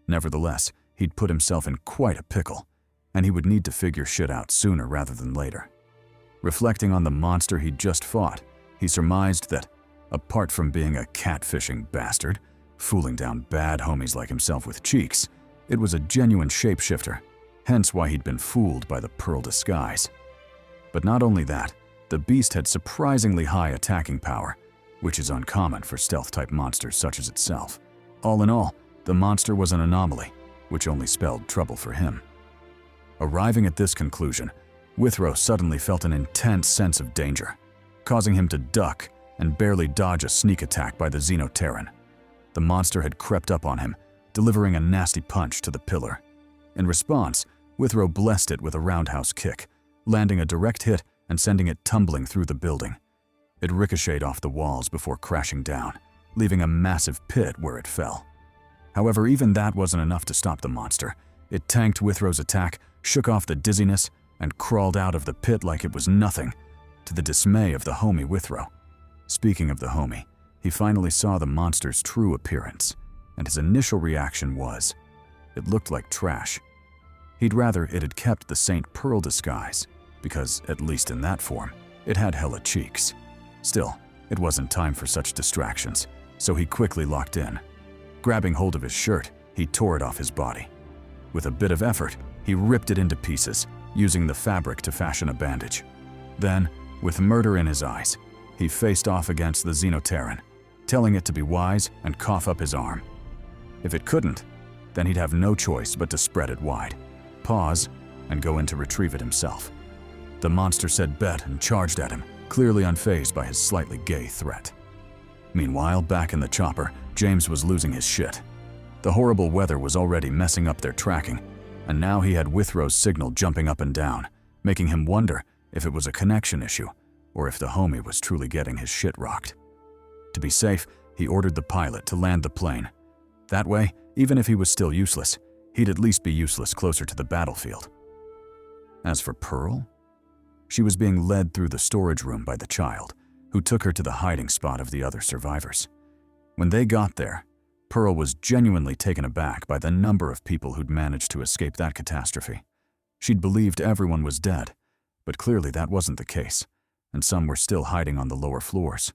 Nevertheless, he'd put himself in quite a pickle, and he would need to figure shit out sooner rather than later. Reflecting on the monster he'd just fought, he surmised that, apart from being a catfishing bastard, fooling down bad homies like himself with cheeks, it was a genuine shapeshifter, hence why he'd been fooled by the pearl disguise. But not only that, the beast had surprisingly high attacking power, which is uncommon for stealth-type monsters such as itself. All in all, the monster was an anomaly, which only spelled trouble for him. Arriving at this conclusion, Withrow suddenly felt an intense sense of danger, causing him to duck and barely dodge a sneak attack by the Xenoterran. The monster had crept up on him, delivering a nasty punch to the pillar. In response, Withrow blessed it with a roundhouse kick, landing a direct hit and sending it tumbling through the building. It ricocheted off the walls before crashing down, leaving a massive pit where it fell. However, even that wasn't enough to stop the monster. It tanked Withrow's attack, shook off the dizziness, and crawled out of the pit like it was nothing, to the dismay of the homie Withrow. Speaking of the homie, he finally saw the monster's true appearance, and his initial reaction was, it looked like trash. He'd rather it had kept the St. Pearl disguise, because, at least in that form, it had hella cheeks. Still, it wasn't time for such distractions, so he quickly locked in. Grabbing hold of his shirt, he tore it off his body. With a bit of effort, he ripped it into pieces, using the fabric to fashion a bandage. Then, with murder in his eyes, he faced off against the Xenoterran, telling it to be wise and cough up his arm. If it couldn't, then he'd have no choice but to spread it wide, pause, and go in to retrieve it himself. The monster said bet and charged at him, clearly unfazed by his slightly gay threat. Meanwhile, back in the chopper, James was losing his shit. The horrible weather was already messing up their tracking, and now he had Withrow's signal jumping up and down, making him wonder if it was a connection issue, or if the homie was truly getting his shit rocked. To be safe, he ordered the pilot to land the plane. That way, even if he was still useless, he'd at least be useless closer to the battlefield. As for Pearl, she was being led through the storage room by the child, who took her to the hiding spot of the other survivors. When they got there, Pearl was genuinely taken aback by the number of people who'd managed to escape that catastrophe. She'd believed everyone was dead, but clearly that wasn't the case, and some were still hiding on the lower floors.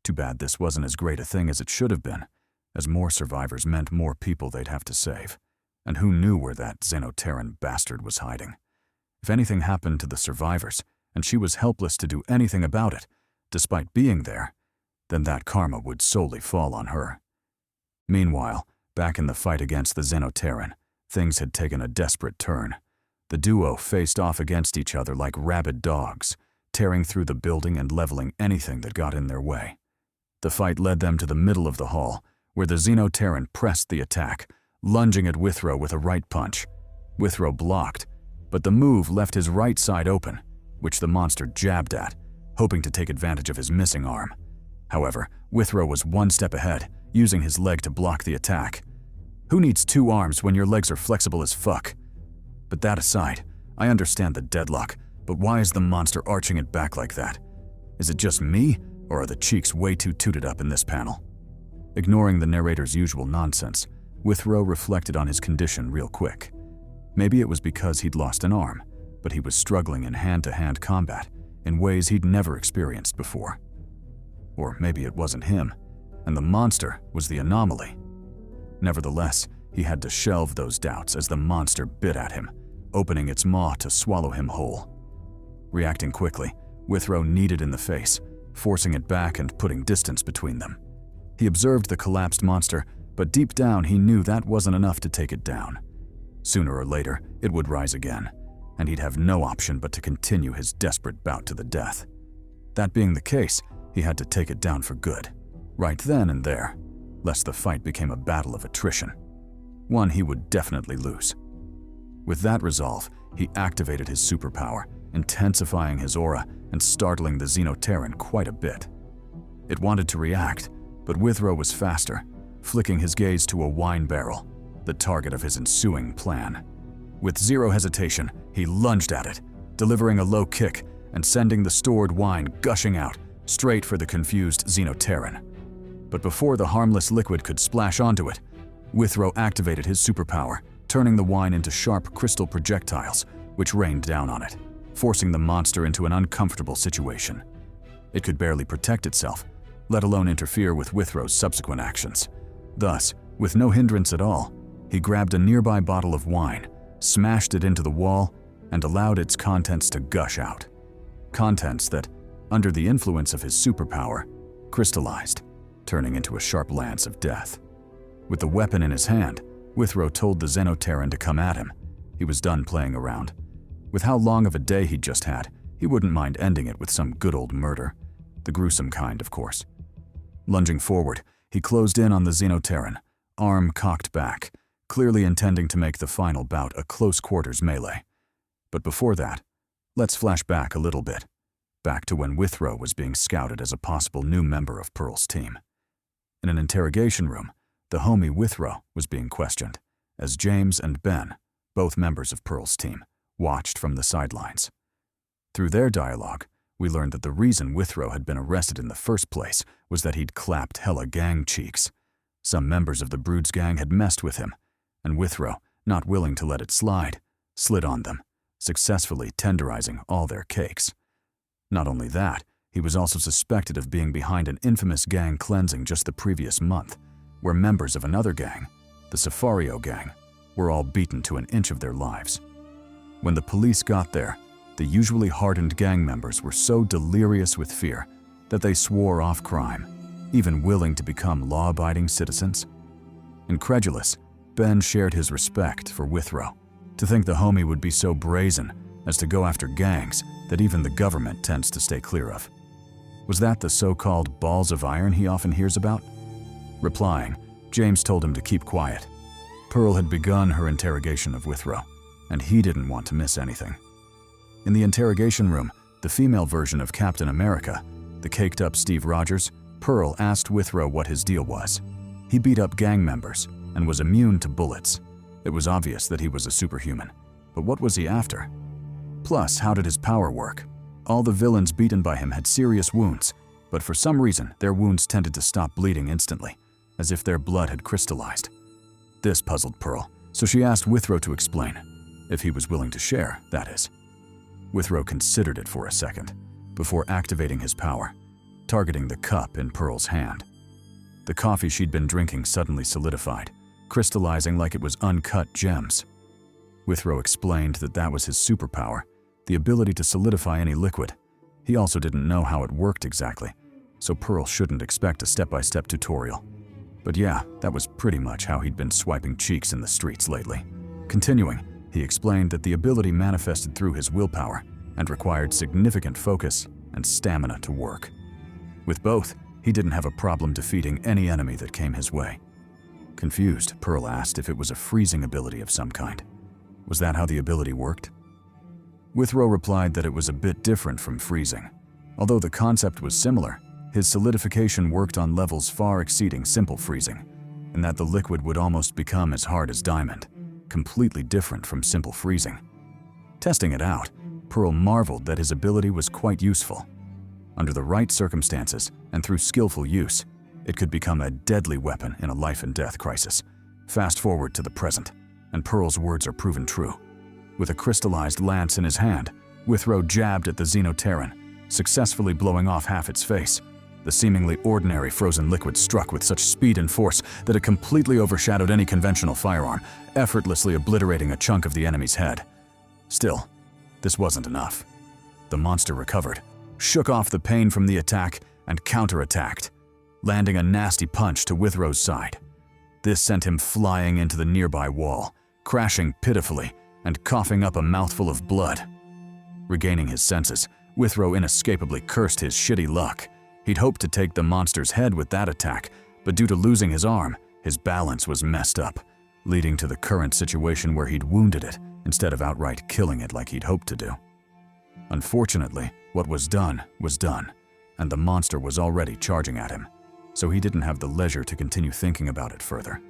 Too bad this wasn't as great a thing as it should have been, as more survivors meant more people they'd have to save, and who knew where that Xenoterran bastard was hiding. If anything happened to the survivors, and she was helpless to do anything about it, despite being there, then that karma would solely fall on her. Meanwhile, back in the fight against the Xenoterran, things had taken a desperate turn. The duo faced off against each other like rabid dogs, tearing through the building and leveling anything that got in their way. The fight led them to the middle of the hall, where the Xenoterran pressed the attack, lunging at Withrow with a right punch. Withrow blocked, but the move left his right side open, which the monster jabbed at, hoping to take advantage of his missing arm. However, Withrow was one step ahead, using his leg to block the attack. Who needs two arms when your legs are flexible as fuck? But that aside, I understand the deadlock, but why is the monster arching it back like that? Is it just me, or are the cheeks way too tooted up in this panel? Ignoring the narrator's usual nonsense, Withrow reflected on his condition real quick. Maybe it was because he'd lost an arm, but he was struggling in hand-to-hand combat in ways he'd never experienced before. Or maybe it wasn't him, and the monster was the anomaly. Nevertheless, he had to shelve those doubts as the monster bit at him, opening its maw to swallow him whole. Reacting quickly, Withrow kneed in the face, forcing it back and putting distance between them. He observed the collapsed monster, But deep down, he knew that wasn't enough to take it down. Sooner or later, it would rise again, and he'd have no option but to continue his desperate bout to the death. That being the case, he had to take it down for good, right then and there, lest the fight became a battle of attrition, one he would definitely lose. With that resolve, he activated his superpower, intensifying his aura and startling the Xenoterran quite a bit. It wanted to react, but Withrow was faster, flicking his gaze to a wine barrel, the target of his ensuing plan. With zero hesitation, he lunged at it, delivering a low kick and sending the stored wine gushing out, straight for the confused Xenoterran. But before the harmless liquid could splash onto it, Withrow activated his superpower, turning the wine into sharp crystal projectiles, which rained down on it, forcing the monster into an uncomfortable situation. It could barely protect itself, let alone interfere with Withrow's subsequent actions. Thus, with no hindrance at all, he grabbed a nearby bottle of wine, smashed it into the wall, and allowed its contents to gush out. Contents that, under the influence of his superpower, crystallized, turning into a sharp lance of death. With the weapon in his hand, Withrow told the Xenoterran to come at him. He was done playing around. With how long of a day he'd just had, he wouldn't mind ending it with some good old murder. The gruesome kind, of course. Lunging forward, he closed in on the Xenoterran, arm cocked back, clearly intending to make the final bout a close-quarters melee. But before that, let's flash back a little bit, back to when Withrow was being scouted as a possible new member of Pearl's team. In an interrogation room, the homie Withrow was being questioned, as James and Ben, both members of Pearl's team, watched from the sidelines. Through their dialogue, we learned that the reason Withrow had been arrested in the first place was that he'd clapped hella gang cheeks. Some members of the Brood's gang had messed with him, and Withrow, not willing to let it slide, slid on them, successfully tenderizing all their cakes. Not only that, he was also suspected of being behind an infamous gang cleansing just the previous month, where members of another gang, the Safario gang, were all beaten to an inch of their lives. When the police got there, the usually hardened gang members were so delirious with fear that they swore off crime, even willing to become law-abiding citizens. Incredulous, Ben shared his respect for Withrow. To think the homie would be so brazen as to go after gangs that even the government tends to stay clear of. Was that the so-called balls of iron he often hears about? Replying, James told him to keep quiet. Pearl had begun her interrogation of Withrow, and he didn't want to miss anything. In the interrogation room, the female version of Captain America, the caked-up Steve Rogers, Pearl asked Withrow what his deal was. He beat up gang members and was immune to bullets. It was obvious that he was a superhuman, but what was he after? Plus, how did his power work? All the villains beaten by him had serious wounds, but for some reason, their wounds tended to stop bleeding instantly, as if their blood had crystallized. This puzzled Pearl, so she asked Withrow to explain, if he was willing to share, that is. Withrow considered it for a second, before activating his power, targeting the cup in Pearl's hand. The coffee she'd been drinking suddenly solidified, crystallizing like it was uncut gems. Withrow explained that that was his superpower, the ability to solidify any liquid. He also didn't know how it worked exactly, so Pearl shouldn't expect a step-by-step tutorial. But yeah, that was pretty much how he'd been swiping cheeks in the streets lately. Continuing, he explained that the ability manifested through his willpower and required significant focus and stamina to work. With both, he didn't have a problem defeating any enemy that came his way. Confused, Pearl asked if it was a freezing ability of some kind. Was that how the ability worked? Withrow replied that it was a bit different from freezing. Although the concept was similar, his solidification worked on levels far exceeding simple freezing, and that the liquid would almost become as hard as diamond, completely different from simple freezing. Testing it out, Pearl marveled that his ability was quite useful. Under the right circumstances and through skillful use, it could become a deadly weapon in a life-and-death crisis. Fast forward to the present, and Pearl's words are proven true. With a crystallized lance in his hand, Withrow jabbed at the Xenoterran, successfully blowing off half its face. The seemingly ordinary frozen liquid struck with such speed and force that it completely overshadowed any conventional firearm, effortlessly obliterating a chunk of the enemy's head. Still, this wasn't enough. The monster recovered, shook off the pain from the attack, and counterattacked, landing a nasty punch to Withrow's side. This sent him flying into the nearby wall, crashing pitifully and coughing up a mouthful of blood. Regaining his senses, Withrow inescapably cursed his shitty luck. He'd hoped to take the monster's head with that attack, but due to losing his arm, his balance was messed up, leading to the current situation where he'd wounded it instead of outright killing it like he'd hoped to do. Unfortunately, what was done, and the monster was already charging at him, so he didn't have the leisure to continue thinking about it further.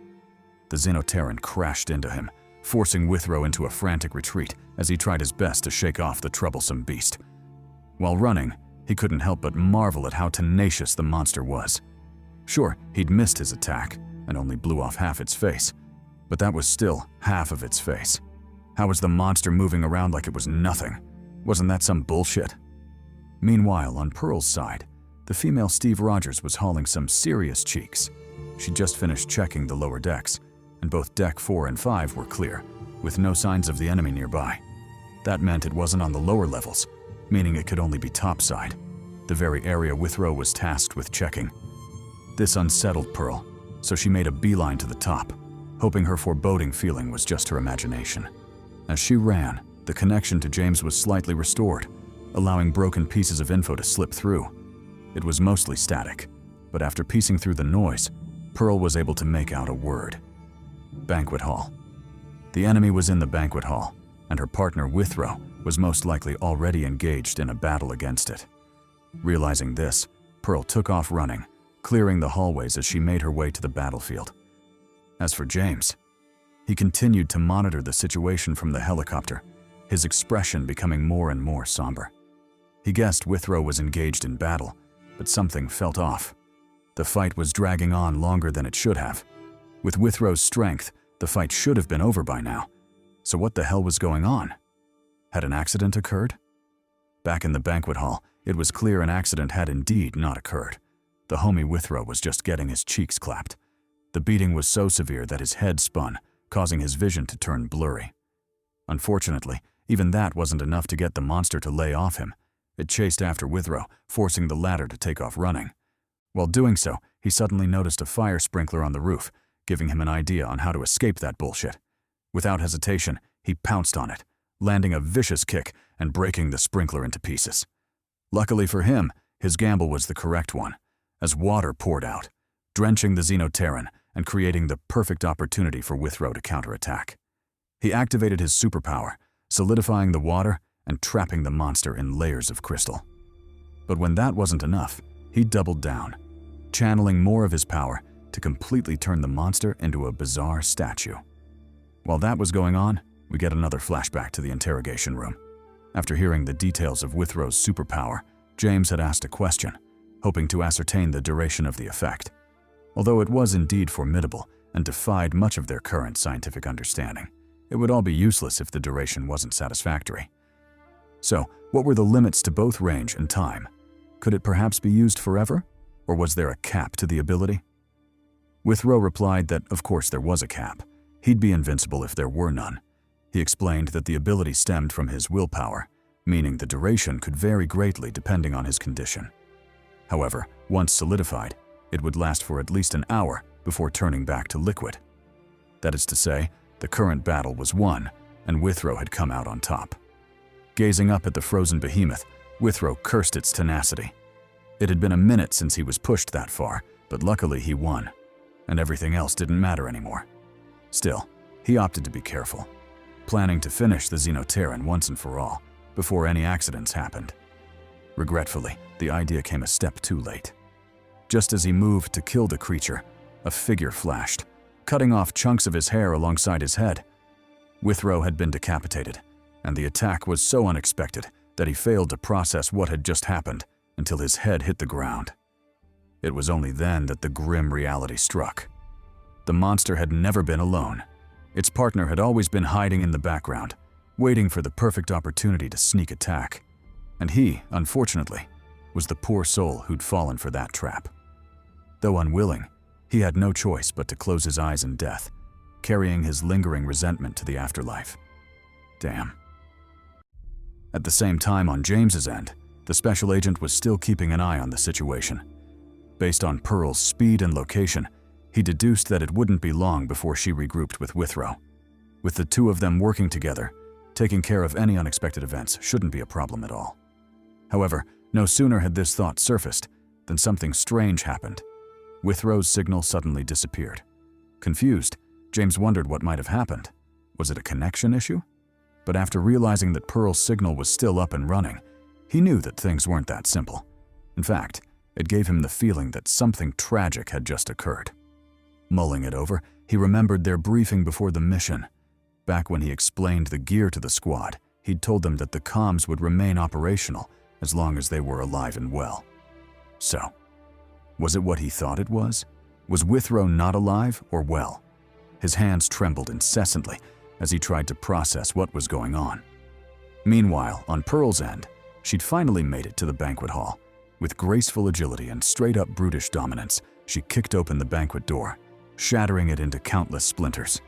The Xenoterran crashed into him, forcing Withrow into a frantic retreat as he tried his best to shake off the troublesome beast. While running, he couldn't help but marvel at how tenacious the monster was. Sure, he'd missed his attack and only blew off half its face, but that was still half of its face. How was the monster moving around like it was nothing? Wasn't that some bullshit? Meanwhile, on Pearl's side, the female Steve Rogers was hauling some serious cheeks. She'd just finished checking the lower decks, and both Deck 4 and 5 were clear, with no signs of the enemy nearby. That meant it wasn't on the lower levels, meaning it could only be topside, the very area Withrow was tasked with checking. This unsettled Pearl, so she made a beeline to the top, hoping her foreboding feeling was just her imagination. As she ran, the connection to James was slightly restored, allowing broken pieces of info to slip through. It was mostly static, but after piecing through the noise, Pearl was able to make out a word. Banquet hall. The enemy was in the banquet hall, and her partner Withrow was most likely already engaged in a battle against it. Realizing this, Pearl took off running, clearing the hallways as she made her way to the battlefield. As for James, he continued to monitor the situation from the helicopter, his expression becoming more and more somber. He guessed Withrow was engaged in battle, but something felt off. The fight was dragging on longer than it should have. With Withrow's strength, the fight should have been over by now. So what the hell was going on? Had an accident occurred? Back in the banquet hall, it was clear an accident had indeed not occurred. The homie Withrow was just getting his cheeks clapped. The beating was so severe that his head spun, causing his vision to turn blurry. Unfortunately, even that wasn't enough to get the monster to lay off him. It chased after Withrow, forcing the latter to take off running. While doing so, he suddenly noticed a fire sprinkler on the roof, giving him an idea on how to escape that bullshit. Without hesitation, he pounced on it, landing a vicious kick and breaking the sprinkler into pieces. Luckily for him, his gamble was the correct one, as water poured out, drenching the Xenoterran and creating the perfect opportunity for Withrow to counterattack. He activated his superpower, solidifying the water and trapping the monster in layers of crystal. But when that wasn't enough, he doubled down, channeling more of his power to completely turn the monster into a bizarre statue. While that was going on, we get another flashback to the interrogation room. After hearing the details of Withrow's superpower, James had asked a question, hoping to ascertain the duration of the effect. Although it was indeed formidable and defied much of their current scientific understanding, it would all be useless if the duration wasn't satisfactory. So, what were the limits to both range and time? Could it perhaps be used forever? Or was there a cap to the ability? Withrow replied that of course there was a cap. He'd be invincible if there were none. He explained that the ability stemmed from his willpower, meaning the duration could vary greatly depending on his condition. However, once solidified, it would last for at least an hour before turning back to liquid. That is to say, the current battle was won, and Withrow had come out on top. Gazing up at the frozen behemoth, Withrow cursed its tenacity. It had been a minute since he was pushed that far, but luckily he won, and everything else didn't matter anymore. Still, he opted to be careful, planning to finish the Xenoterran once and for all, before any accidents happened. Regretfully, the idea came a step too late. Just as he moved to kill the creature, a figure flashed, cutting off chunks of his hair alongside his head. Withrow had been decapitated, and the attack was so unexpected that he failed to process what had just happened until his head hit the ground. It was only then that the grim reality struck. The monster had never been alone. Its partner had always been hiding in the background, waiting for the perfect opportunity to sneak attack. And he, unfortunately, was the poor soul who'd fallen for that trap. Though unwilling, he had no choice but to close his eyes in death, carrying his lingering resentment to the afterlife. Damn. At the same time, on James's end, the special agent was still keeping an eye on the situation. Based on Pearl's speed and location, He deduced that it wouldn't be long before she regrouped with Withrow. With the two of them working together, taking care of any unexpected events shouldn't be a problem at all. However, no sooner had this thought surfaced than something strange happened. Withrow's signal suddenly disappeared. Confused, James wondered what might have happened. Was it a connection issue? But after realizing that Pearl's signal was still up and running, he knew that things weren't that simple. In fact, it gave him the feeling that something tragic had just occurred. Mulling it over, he remembered their briefing before the mission. Back when he explained the gear to the squad, he'd told them that the comms would remain operational as long as they were alive and well. So, was it what he thought it was? Was Withrow not alive or well? His hands trembled incessantly as he tried to process what was going on. Meanwhile, on Pearl's end, she'd finally made it to the banquet hall. With graceful agility and straight-up brutish dominance, she kicked open the banquet door, shattering it into countless splinters.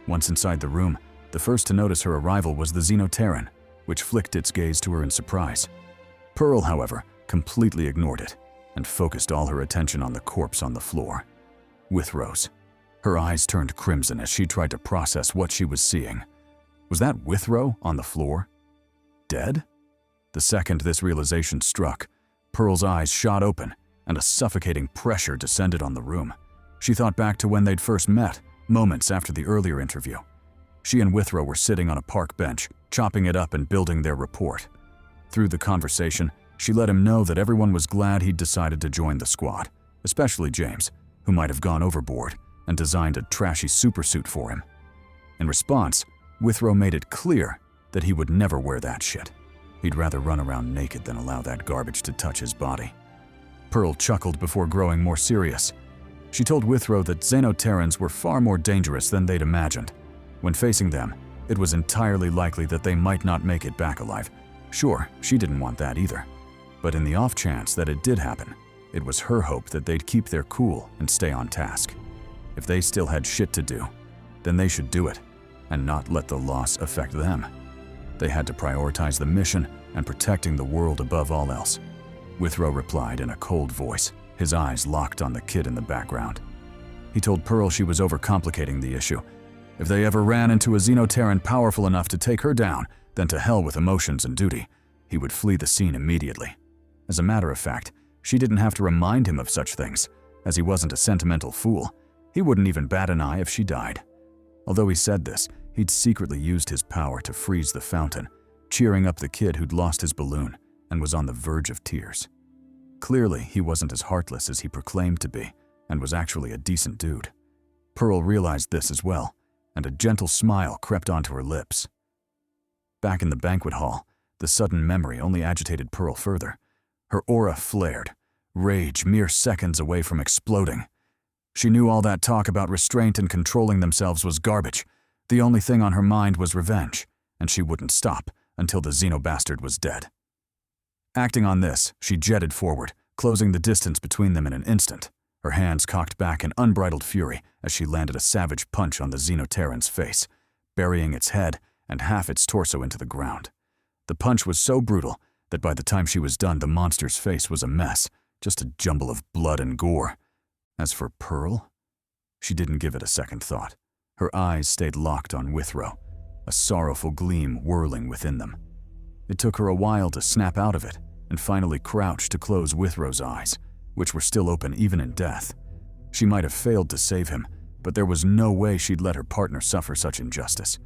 Once inside the room, the first to notice her arrival was the Xenoterran, which flicked its gaze to her in surprise. Pearl, however, completely ignored it and focused all her attention on the corpse on the floor. Withrow's. Her eyes turned crimson as she tried to process what she was seeing. Was that Withrow on the floor? Dead? The second this realization struck, Pearl's eyes shot open and a suffocating pressure descended on the room. She thought back to when they'd first met, moments after the earlier interview. She and Withrow were sitting on a park bench, chopping it up and building their report. Through the conversation, she let him know that everyone was glad he'd decided to join the squad, especially James, who might have gone overboard and designed a trashy supersuit for him. In response, Withrow made it clear that he would never wear that shit. He'd rather run around naked than allow that garbage to touch his body. Pearl chuckled before growing more serious. She told Withrow that Xenoterrans were far more dangerous than they'd imagined. When facing them, it was entirely likely that they might not make it back alive. Sure, she didn't want that either. But in the off chance that it did happen, it was her hope that they'd keep their cool and stay on task. If they still had shit to do, then they should do it, and not let the loss affect them. They had to prioritize the mission and protecting the world above all else. Withrow replied in a cold voice, his eyes locked on the kid in the background. He told Pearl she was overcomplicating the issue. If they ever ran into a Xenoterran powerful enough to take her down, then to hell with emotions and duty. He would flee the scene immediately. As a matter of fact, she didn't have to remind him of such things, as he wasn't a sentimental fool. He wouldn't even bat an eye if she died. Although he said this, he'd secretly used his power to freeze the fountain, cheering up the kid who'd lost his balloon and was on the verge of tears. Clearly, he wasn't as heartless as he proclaimed to be, and was actually a decent dude. Pearl realized this as well, and a gentle smile crept onto her lips. Back in the banquet hall, the sudden memory only agitated Pearl further. Her aura flared, rage mere seconds away from exploding. She knew all that talk about restraint and controlling themselves was garbage. The only thing on her mind was revenge, and she wouldn't stop until the Xenobastard was dead. Acting on this, she jetted forward, closing the distance between them in an instant, her hands cocked back in unbridled fury as she landed a savage punch on the Xenoterran's face, burying its head and half its torso into the ground. The punch was so brutal that by the time she was done, the monster's face was a mess, just a jumble of blood and gore. As for Pearl, she didn't give it a second thought. Her eyes stayed locked on Withrow, a sorrowful gleam whirling within them. It took her a while to snap out of it and finally crouch to close Withrow's eyes, which were still open even in death. She might have failed to save him, but there was no way she'd let her partner suffer such injustice.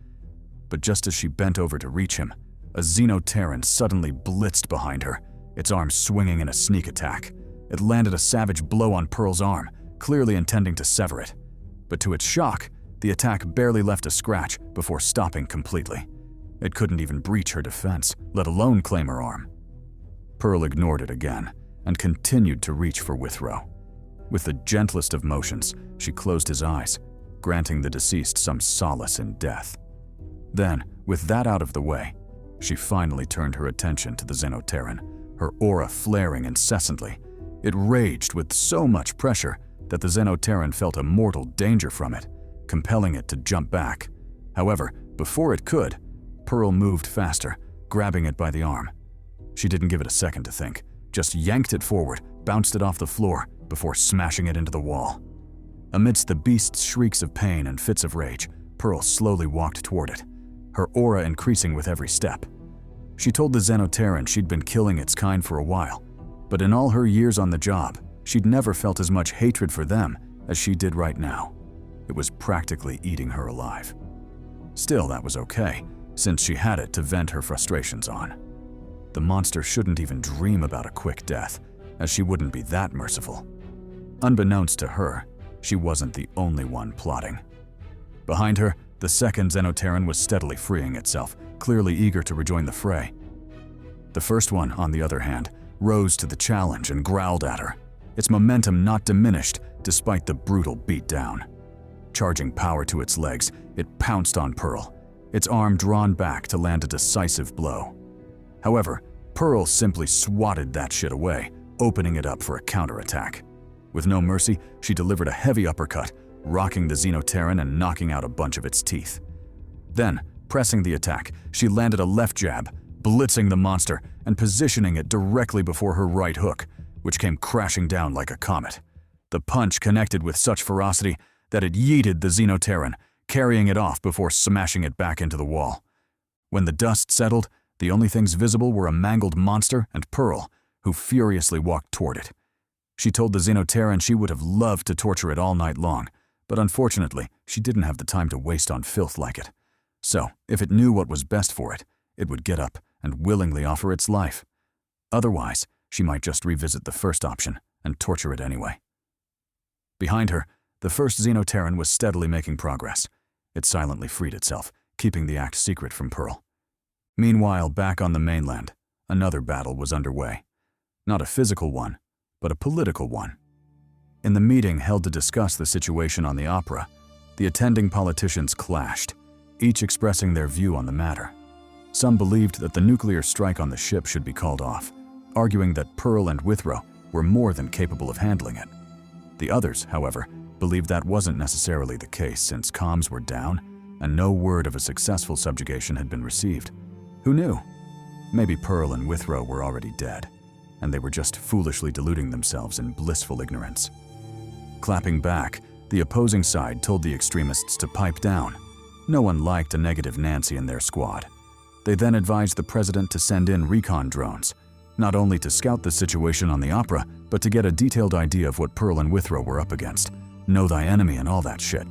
But just as she bent over to reach him, a Xenoterran suddenly blitzed behind her, its arm swinging in a sneak attack. It landed a savage blow on Pearl's arm, clearly intending to sever it. But to its shock, the attack barely left a scratch before stopping completely. It couldn't even breach her defense, let alone claim her arm. Pearl ignored it again and continued to reach for Withrow. With the gentlest of motions, she closed his eyes, granting the deceased some solace in death. Then, with that out of the way, she finally turned her attention to the Xenoterran, her aura flaring incessantly. It raged with so much pressure that the Xenoterran felt a mortal danger from it, compelling it to jump back. However, before it could, Pearl moved faster, grabbing it by the arm. She didn't give it a second to think, just yanked it forward, bounced it off the floor before smashing it into the wall. Amidst the beast's shrieks of pain and fits of rage, Pearl slowly walked toward it, her aura increasing with every step. She told the Xenoterran she'd been killing its kind for a while, but in all her years on the job, she'd never felt as much hatred for them as she did right now. It was practically eating her alive. Still, that was okay, since she had it to vent her frustrations on. The monster shouldn't even dream about a quick death, as she wouldn't be that merciful. Unbeknownst to her, she wasn't the only one plotting. Behind her, the second Xenoterran was steadily freeing itself, clearly eager to rejoin the fray. The first one, on the other hand, rose to the challenge and growled at her, its momentum not diminished despite the brutal beatdown. Charging power to its legs, it pounced on Pearl, its arm drawn back to land a decisive blow. However, Pearl simply swatted that shit away, opening it up for a counterattack. With no mercy, she delivered a heavy uppercut, rocking the Xenoterran and knocking out a bunch of its teeth. Then, pressing the attack, she landed a left jab, blitzing the monster and positioning it directly before her right hook, which came crashing down like a comet. The punch connected with such ferocity that it yeeted the Xenoterran, carrying it off before smashing it back into the wall. When the dust settled, the only things visible were a mangled monster and Pearl, who furiously walked toward it. She told the Xenoterran she would have loved to torture it all night long, but unfortunately, she didn't have the time to waste on filth like it. So, if it knew what was best for it, it would get up and willingly offer its life. Otherwise, she might just revisit the first option and torture it anyway. Behind her, the first Xenoterran was steadily making progress. It silently freed itself, keeping the act secret from Pearl. Meanwhile, back on the mainland, another battle was underway. Not a physical one, but a political one. In the meeting held to discuss the situation on the opera, the attending politicians clashed, each expressing their view on the matter. Some believed that the nuclear strike on the ship should be called off, arguing that Pearl and Withrow were more than capable of handling it. The others, however, believed that wasn't necessarily the case since comms were down and no word of a successful subjugation had been received. Who knew? Maybe Pearl and Withrow were already dead, and they were just foolishly deluding themselves in blissful ignorance. Clapping back, the opposing side told the extremists to pipe down. No one liked a negative Nancy in their squad. They then advised the president to send in recon drones, not only to scout the situation on the opera, but to get a detailed idea of what Pearl and Withrow were up against, know thy enemy and all that shit.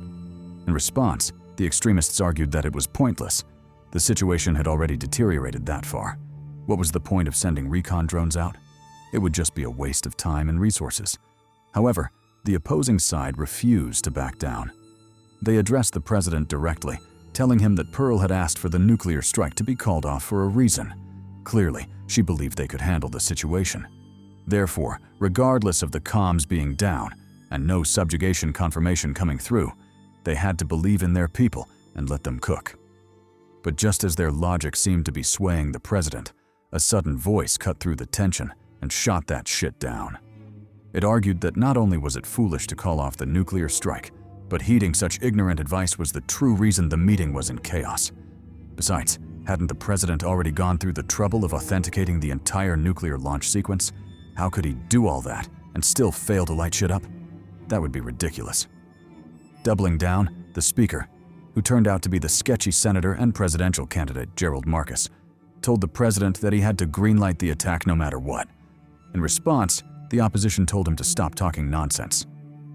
In response, the extremists argued that it was pointless. The situation had already deteriorated that far. What was the point of sending recon drones out? It would just be a waste of time and resources. However, the opposing side refused to back down. They addressed the president directly, telling him that Pearl had asked for the nuclear strike to be called off for a reason. Clearly, she believed they could handle the situation. Therefore, regardless of the comms being down and no subjugation confirmation coming through, they had to believe in their people and let them cook. But just as their logic seemed to be swaying the president, a sudden voice cut through the tension and shot that shit down. It argued that not only was it foolish to call off the nuclear strike, but heeding such ignorant advice was the true reason the meeting was in chaos. Besides, hadn't the president already gone through the trouble of authenticating the entire nuclear launch sequence? How could he do all that and still fail to light shit up? That would be ridiculous. Doubling down, the speaker, who turned out to be the sketchy senator and presidential candidate Gerald Marcus, told the president that he had to greenlight the attack no matter what. In response, the opposition told him to stop talking nonsense.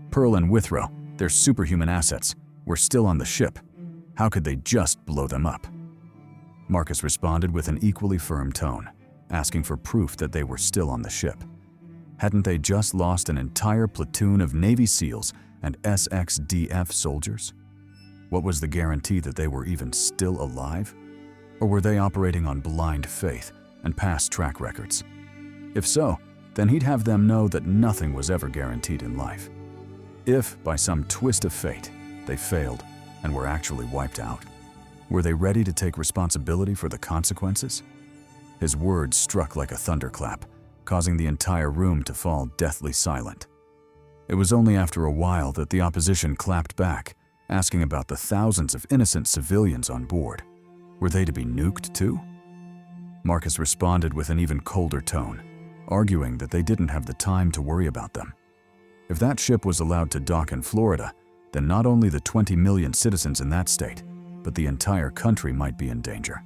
Pearl and Withrow, their superhuman assets, were still on the ship. How could they just blow them up? Marcus responded with an equally firm tone, asking for proof that they were still on the ship. Hadn't they just lost an entire platoon of Navy SEALs and SXDF soldiers? What was the guarantee that they were even still alive? Or were they operating on blind faith and past track records? If so, then he'd have them know that nothing was ever guaranteed in life. If, by some twist of fate, they failed and were actually wiped out, were they ready to take responsibility for the consequences? His words struck like a thunderclap, causing the entire room to fall deathly silent. It was only after a while that the opposition clapped back, asking about the thousands of innocent civilians on board. Were they to be nuked too? Marcus responded with an even colder tone, arguing that they didn't have the time to worry about them. If that ship was allowed to dock in Florida, then not only the 20 million citizens in that state, but the entire country might be in danger.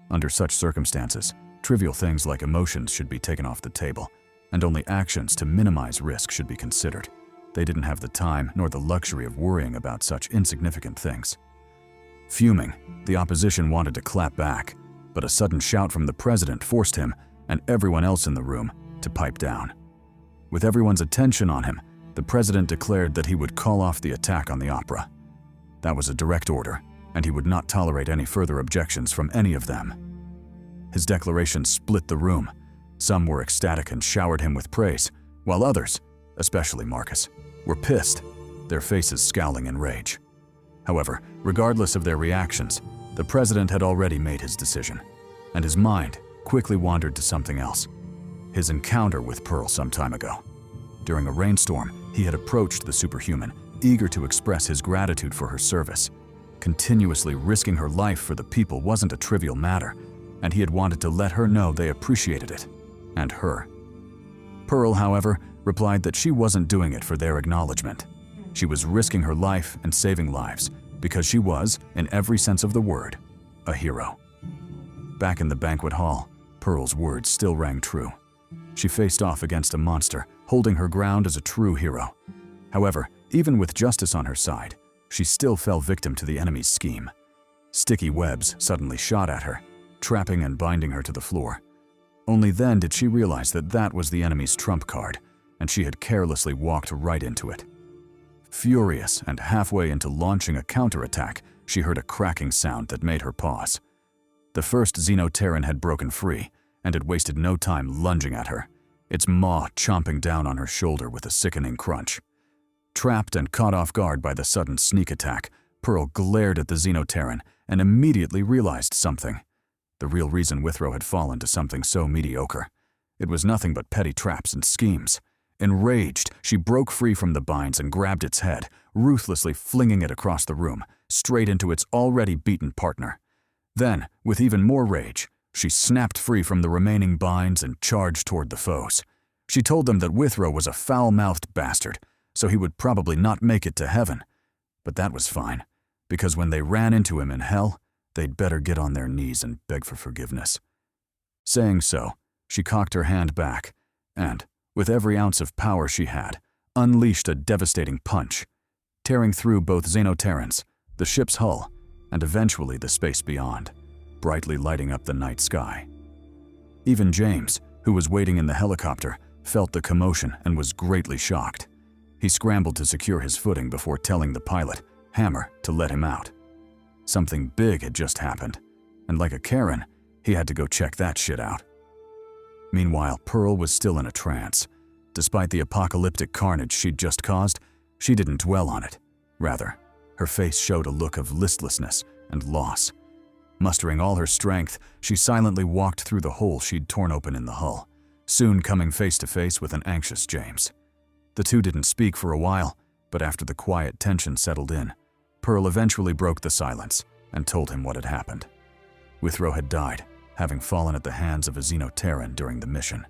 Under such circumstances, trivial things like emotions should be taken off the table, and only actions to minimize risk should be considered. They didn't have the time nor the luxury of worrying about such insignificant things. Fuming, the opposition wanted to clap back, but a sudden shout from the president forced him and everyone else in the room to pipe down. With everyone's attention on him, the president declared that he would call off the attack on the opera. That was a direct order, and he would not tolerate any further objections from any of them. His declaration split the room. Some were ecstatic and showered him with praise, while others, especially Marcus, were pissed, their faces scowling in rage. However, regardless of their reactions, the president had already made his decision, and his mind quickly wandered to something else. His encounter with Pearl some time ago. During a rainstorm, he had approached the superhuman, eager to express his gratitude for her service. Continuously risking her life for the people wasn't a trivial matter, and he had wanted to let her know they appreciated it, and her. Pearl, however, replied that she wasn't doing it for their acknowledgement. She was risking her life and saving lives because she was, in every sense of the word, a hero. Back in the banquet hall, Pearl's words still rang true. She faced off against a monster, holding her ground as a true hero. However, even with justice on her side, she still fell victim to the enemy's scheme. Sticky webs suddenly shot at her, trapping and binding her to the floor. Only then did she realize that that was the enemy's trump card, and she had carelessly walked right into it. Furious and halfway into launching a counterattack, she heard a cracking sound that made her pause. The first Xenoterran had broken free, and had wasted no time lunging at her, its maw chomping down on her shoulder with a sickening crunch. Trapped and caught off guard by the sudden sneak attack, Pearl glared at the Xenoterran and immediately realized something. The real reason Withrow had fallen to something so mediocre. It was nothing but petty traps and schemes. Enraged, she broke free from the binds and grabbed its head, ruthlessly flinging it across the room, straight into its already beaten partner. Then, with even more rage, she snapped free from the remaining binds and charged toward the foes. She told them that Withrow was a foul-mouthed bastard, so he would probably not make it to heaven. But that was fine, because when they ran into him in hell, they'd better get on their knees and beg for forgiveness. Saying so, she cocked her hand back and, with every ounce of power she had, unleashed a devastating punch, tearing through both Xenoterrans, the ship's hull, and eventually the space beyond, brightly lighting up the night sky. Even James, who was waiting in the helicopter, felt the commotion and was greatly shocked. He scrambled to secure his footing before telling the pilot, Hammer, to let him out. Something big had just happened, and like a Karen, he had to go check that shit out. Meanwhile, Pearl was still in a trance. Despite the apocalyptic carnage she'd just caused, she didn't dwell on it. Rather, her face showed a look of listlessness and loss. Mustering all her strength, she silently walked through the hole she'd torn open in the hull, soon coming face to face with an anxious James. The two didn't speak for a while, but after the quiet tension settled in, Pearl eventually broke the silence and told him what had happened. Withrow had died, having fallen at the hands of a Xenoterran during the mission,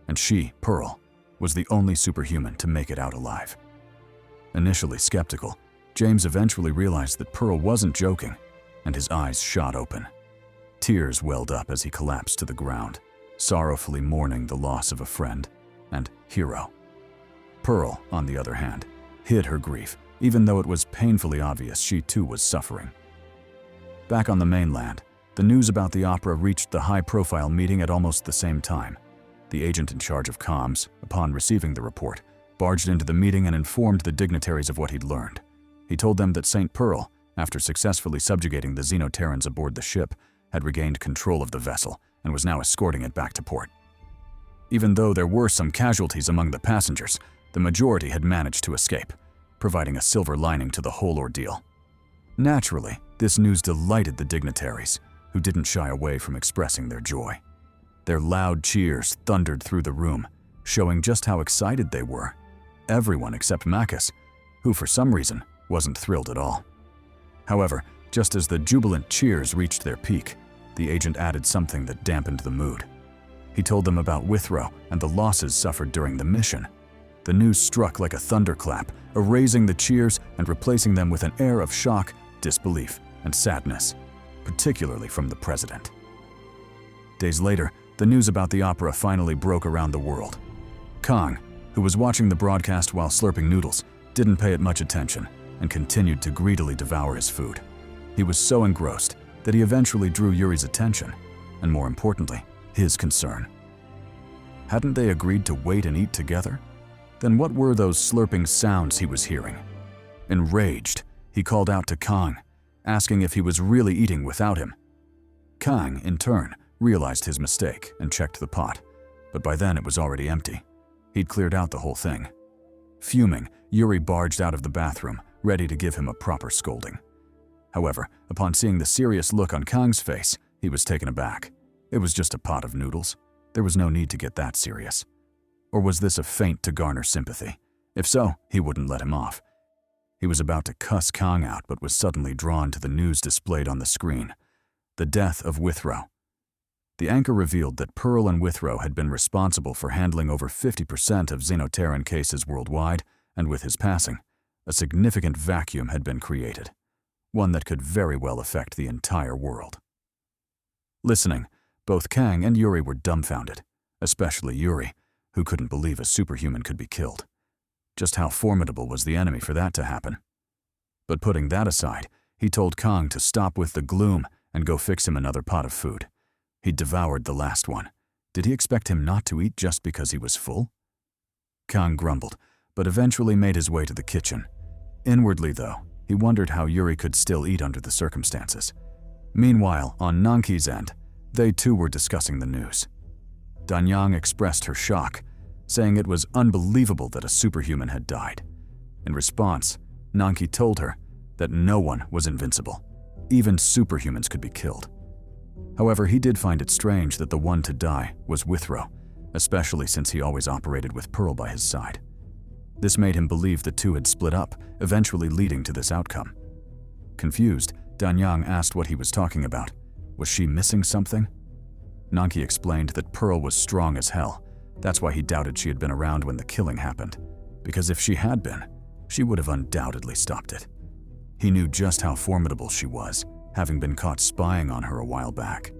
and she, Pearl, was the only superhuman to make it out alive. Initially skeptical, James eventually realized that Pearl wasn't joking, and his eyes shot open. Tears welled up as he collapsed to the ground, sorrowfully mourning the loss of a friend and hero. Pearl, on the other hand, hid her grief, even though it was painfully obvious she too was suffering. Back on the mainland, the news about the opera reached the high-profile meeting at almost the same time. The agent in charge of comms, upon receiving the report, barged into the meeting and informed the dignitaries of what he'd learned. He told them that St. Pearl, after successfully subjugating the Xenoterrans aboard the ship, had regained control of the vessel and was now escorting it back to port. Even though there were some casualties among the passengers, the majority had managed to escape, providing a silver lining to the whole ordeal. Naturally, this news delighted the dignitaries, who didn't shy away from expressing their joy. Their loud cheers thundered through the room, showing just how excited they were. Everyone except Marcus, who for some reason wasn't thrilled at all. However, just as the jubilant cheers reached their peak, the agent added something that dampened the mood. He told them about Withrow and the losses suffered during the mission. The news struck like a thunderclap, erasing the cheers and replacing them with an air of shock, disbelief, and sadness, particularly from the president. Days later, the news about the opera finally broke around the world. Kang, who was watching the broadcast while slurping noodles, didn't pay it much attention and continued to greedily devour his food. He was so engrossed that he eventually drew Yuri's attention, and more importantly, his concern. Hadn't they agreed to wait and eat together? Then what were those slurping sounds he was hearing? Enraged, he called out to Kang, asking if he was really eating without him. Kang, in turn, realized his mistake and checked the pot, but by then it was already empty. He'd cleared out the whole thing. Fuming, Yuri barged out of the bathroom, ready to give him a proper scolding. However, upon seeing the serious look on Kang's face, he was taken aback. It was just a pot of noodles. There was no need to get that serious. Or was this a feint to garner sympathy? If so, he wouldn't let him off. He was about to cuss Kang out, but was suddenly drawn to the news displayed on the screen. The death of Withrow. The anchor revealed that Pearl and Withrow had been responsible for handling over 50% of Xenoterran cases worldwide, and with his passing, a significant vacuum had been created, one that could very well affect the entire world. Listening, both Kang and Yuri were dumbfounded, especially Yuri, who couldn't believe a superhuman could be killed. Just how formidable was the enemy for that to happen? But putting that aside, he told Kang to stop with the gloom and go fix him another pot of food. He'd devoured the last one. Did he expect him not to eat just because he was full? Kang grumbled, but eventually made his way to the kitchen. Inwardly, though, he wondered how Yuri could still eat under the circumstances. Meanwhile, on Nanki's end, they too were discussing the news. Danyang expressed her shock, saying it was unbelievable that a superhuman had died. In response, Nanki told her that no one was invincible. Even superhumans could be killed. However, he did find it strange that the one to die was Withrow, especially since he always operated with Pearl by his side. This made him believe the two had split up, eventually leading to this outcome. Confused, Danyang asked what he was talking about. Was she missing something? Nanki explained that Pearl was strong as hell. That's why he doubted she had been around when the killing happened. Because if she had been, she would have undoubtedly stopped it. He knew just how formidable she was, having been caught spying on her a while back.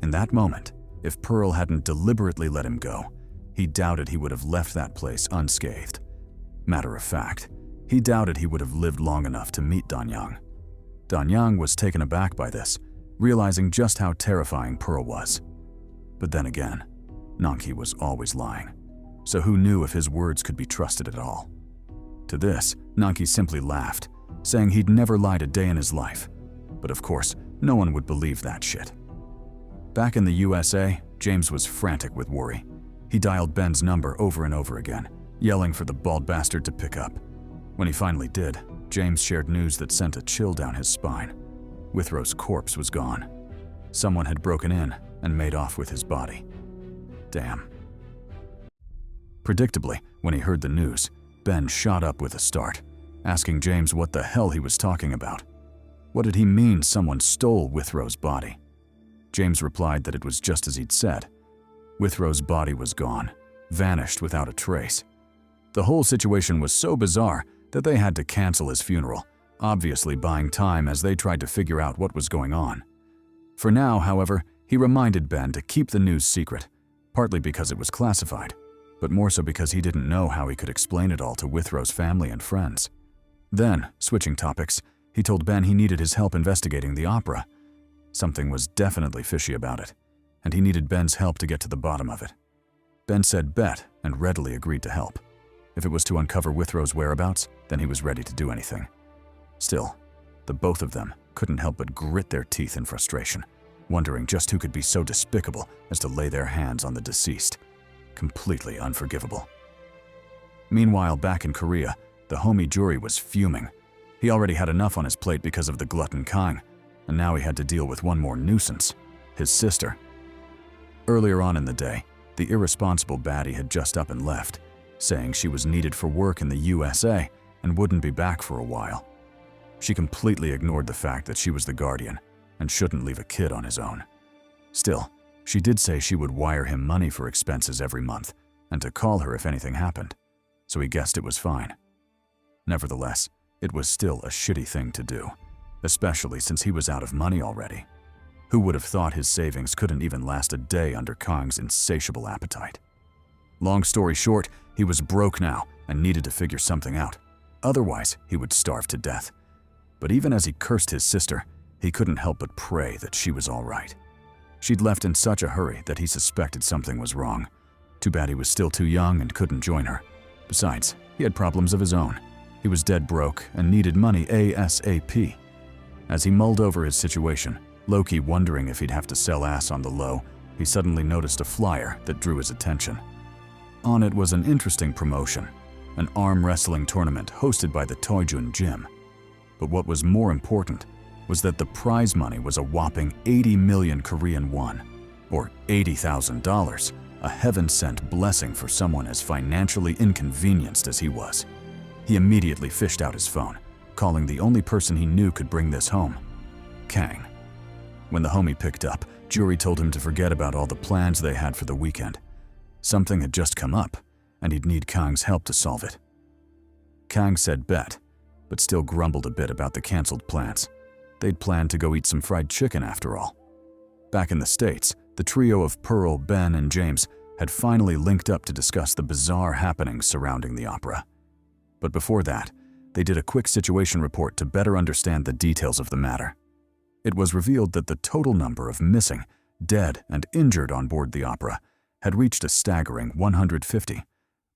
In that moment, if Pearl hadn't deliberately let him go, he doubted he would have left that place unscathed. Matter of fact, he doubted he would have lived long enough to meet Danyang. Danyang was taken aback by this, realizing just how terrifying Pearl was. But then again, Nanki was always lying, so who knew if his words could be trusted at all? To this, Nanki simply laughed, saying he'd never lied a day in his life. But of course, no one would believe that shit. Back in the USA, James was frantic with worry. He dialed Ben's number over and over again, yelling for the bald bastard to pick up. When he finally did, James shared news that sent a chill down his spine. Withrow's corpse was gone. Someone had broken in and made off with his body. Damn. Predictably, when he heard the news, Ben shot up with a start, asking James what the hell he was talking about. What did he mean someone stole Withrow's body? James replied that it was just as he'd said. Withrow's body was gone, vanished without a trace. The whole situation was so bizarre that they had to cancel his funeral, obviously buying time as they tried to figure out what was going on. For now, however, he reminded Ben to keep the news secret, partly because it was classified, but more so because he didn't know how he could explain it all to Withrow's family and friends. Then, switching topics, he told Ben he needed his help investigating the opera. Something was definitely fishy about it, and he needed Ben's help to get to the bottom of it. Ben said bet and readily agreed to help. If it was to uncover Withrow's whereabouts, then he was ready to do anything. Still, the both of them couldn't help but grit their teeth in frustration, wondering just who could be so despicable as to lay their hands on the deceased. Completely unforgivable. Meanwhile, back in Korea, the homie Juri was fuming. He already had enough on his plate because of the glutton Kang, and now he had to deal with one more nuisance, his sister. Earlier on in the day, the irresponsible baddie had just up and left, saying she was needed for work in the USA and wouldn't be back for a while. She completely ignored the fact that she was the guardian and shouldn't leave a kid on his own. Still, she did say she would wire him money for expenses every month and to call her if anything happened. so he guessed it was fine. Nevertheless, it was still a shitty thing to do, especially since he was out of money already. Who would have thought his savings couldn't even last a day under Kang's insatiable appetite? Long story short, he was broke now and needed to figure something out. Otherwise, he would starve to death. But even as he cursed his sister, he couldn't help but pray that she was all right. She'd left in such a hurry that he suspected something was wrong. Too bad he was still too young and couldn't join her. Besides, he had problems of his own. He was dead broke and needed money ASAP. As he mulled over his situation, low-key wondering if he'd have to sell ass on the low, he suddenly noticed a flyer that drew his attention. On it was an interesting promotion, an arm wrestling tournament hosted by the Toijun Gym. But what was more important was that the prize money was a whopping 80 million Korean won, or $80,000, a heaven-sent blessing for someone as financially inconvenienced as he was. He immediately fished out his phone, calling the only person he knew could bring this home, Kang. When the homie picked up, Juri told him to forget about all the plans they had for the weekend. Something had just come up, and he'd need Kang's help to solve it. Kang said bet, but still grumbled a bit about the canceled plans. They'd planned to go eat some fried chicken after all. Back in the States, the trio of Pearl, Ben, and James had finally linked up to discuss the bizarre happenings surrounding the opera. But before that, they did a quick situation report to better understand the details of the matter. It was revealed that the total number of missing, dead, and injured on board the opera had reached a staggering 150,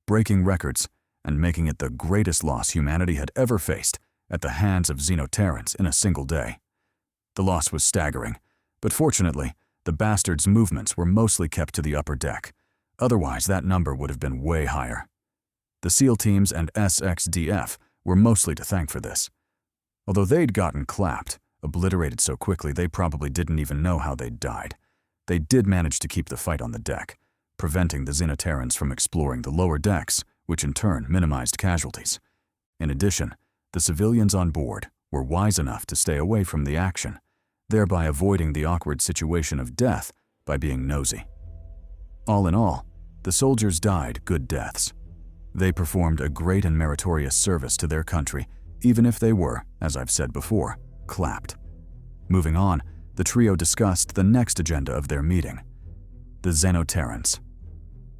breaking records and making it the greatest loss humanity had ever faced at the hands of Xenoterrans in a single day. The loss was staggering, but fortunately, the bastards' movements were mostly kept to the upper deck. Otherwise, that number would have been way higher. The SEAL teams and SXDF were mostly to thank for this. Although they'd gotten clapped, obliterated so quickly they probably didn't even know how they'd died, they did manage to keep the fight on the deck, preventing the Xenoterrans from exploring the lower decks, which in turn minimized casualties. In addition, the civilians on board were wise enough to stay away from the action, thereby avoiding the awkward situation of death by being nosy. All in all, the soldiers died good deaths. They performed a great and meritorious service to their country, even if they were, as I've said before, clapped. Moving on, the trio discussed the next agenda of their meeting: the Xenoterrans.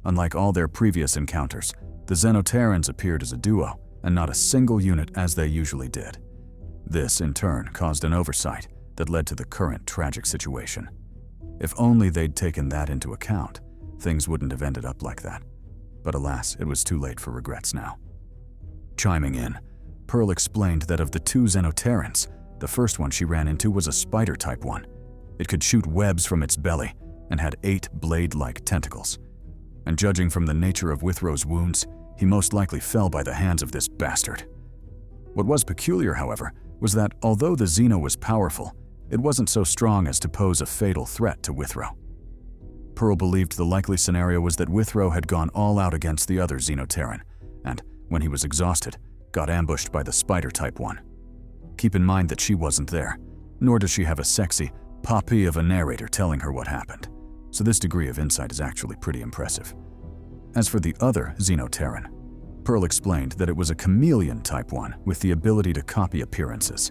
Unlike all their previous encounters, the Xenoterrans appeared as a duo, and not a single unit as they usually did. This, in turn, caused an oversight that led to the current tragic situation. If only they'd taken that into account, things wouldn't have ended up like that. But alas, it was too late for regrets now. Chiming in, Pearl explained that of the two Xenoterrans, the first one she ran into was a spider-type one. It could shoot webs from its belly and had 8 blade-like tentacles. And judging from the nature of Withrow's wounds, he most likely fell by the hands of this bastard. What was peculiar, however, was that although the Xeno was powerful, it wasn't so strong as to pose a fatal threat to Withrow. Pearl believed the likely scenario was that Withrow had gone all out against the other Xenoterran, and, when he was exhausted, got ambushed by the spider-type one. Keep in mind that she wasn't there, nor does she have a sexy poppy of a narrator telling her what happened, so this degree of insight is actually pretty impressive. As for the other Xenoterran, Pearl explained that it was a chameleon-type one with the ability to copy appearances.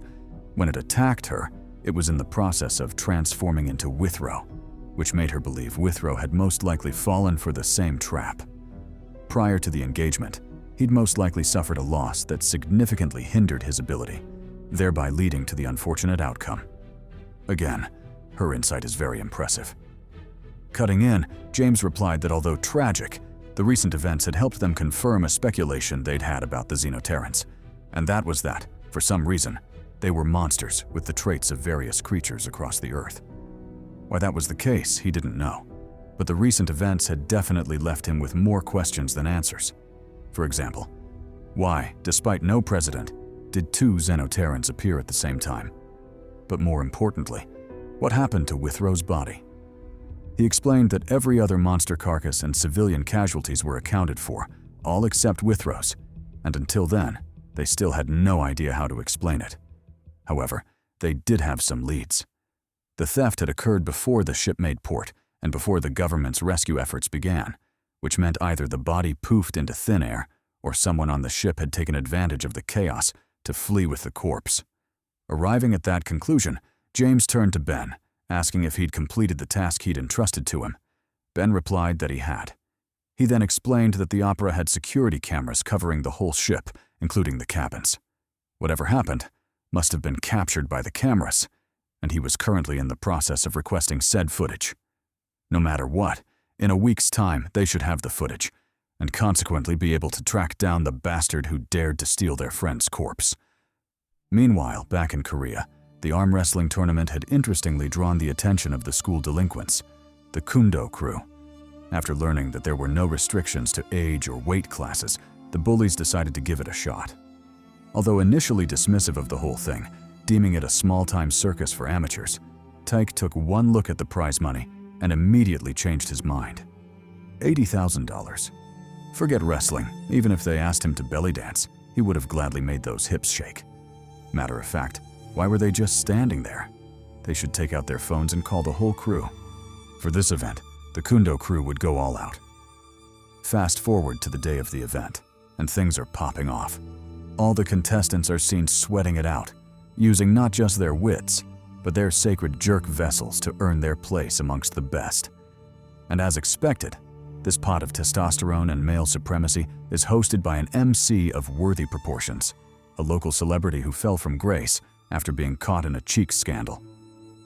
When it attacked her, it was in the process of transforming into Withrow, which made her believe Withrow had most likely fallen for the same trap. Prior to the engagement, he'd most likely suffered a loss that significantly hindered his ability, thereby leading to the unfortunate outcome. Again, her insight is very impressive. Cutting in, James replied that although tragic, the recent events had helped them confirm a speculation they'd had about the Xenoterrans, and that was that, for some reason, they were monsters with the traits of various creatures across the Earth. Why that was the case, he didn't know, but the recent events had definitely left him with more questions than answers. For example, why, despite no president, did 2 Xenoterrans appear at the same time? But more importantly, what happened to Withrow's body? He explained that every other monster carcass and civilian casualties were accounted for, all except Withrow's, and until then, they still had no idea how to explain it. However, they did have some leads. The theft had occurred before the ship made port and before the government's rescue efforts began, which meant either the body poofed into thin air or someone on the ship had taken advantage of the chaos to flee with the corpse. Arriving at that conclusion, James turned to Ben, asking if he'd completed the task he'd entrusted to him. Ben replied that he had. He then explained that the opera had security cameras covering the whole ship, including the cabins. Whatever happened must have been captured by the cameras, and he was currently in the process of requesting said footage. No matter what, in a week's time they should have the footage, and consequently be able to track down the bastard who dared to steal their friend's corpse. Meanwhile, back in Korea, the arm wrestling tournament had interestingly drawn the attention of the school delinquents, the Kundo crew. After learning that there were no restrictions to age or weight classes, the bullies decided to give it a shot. Although initially dismissive of the whole thing, deeming it a small-time circus for amateurs, Tyke took one look at the prize money and immediately changed his mind. $80,000. Forget wrestling, even if they asked him to belly dance, he would have gladly made those hips shake. Matter of fact, why were they just standing there? They should take out their phones and call the whole crew. For this event, the Kundo crew would go all out. Fast forward to the day of the event, and things are popping off. All the contestants are seen sweating it out, using not just their wits, but their sacred jerk vessels to earn their place amongst the best. And as expected, this pot of testosterone and male supremacy is hosted by an MC of worthy proportions, a local celebrity who fell from grace after being caught in a cheek scandal.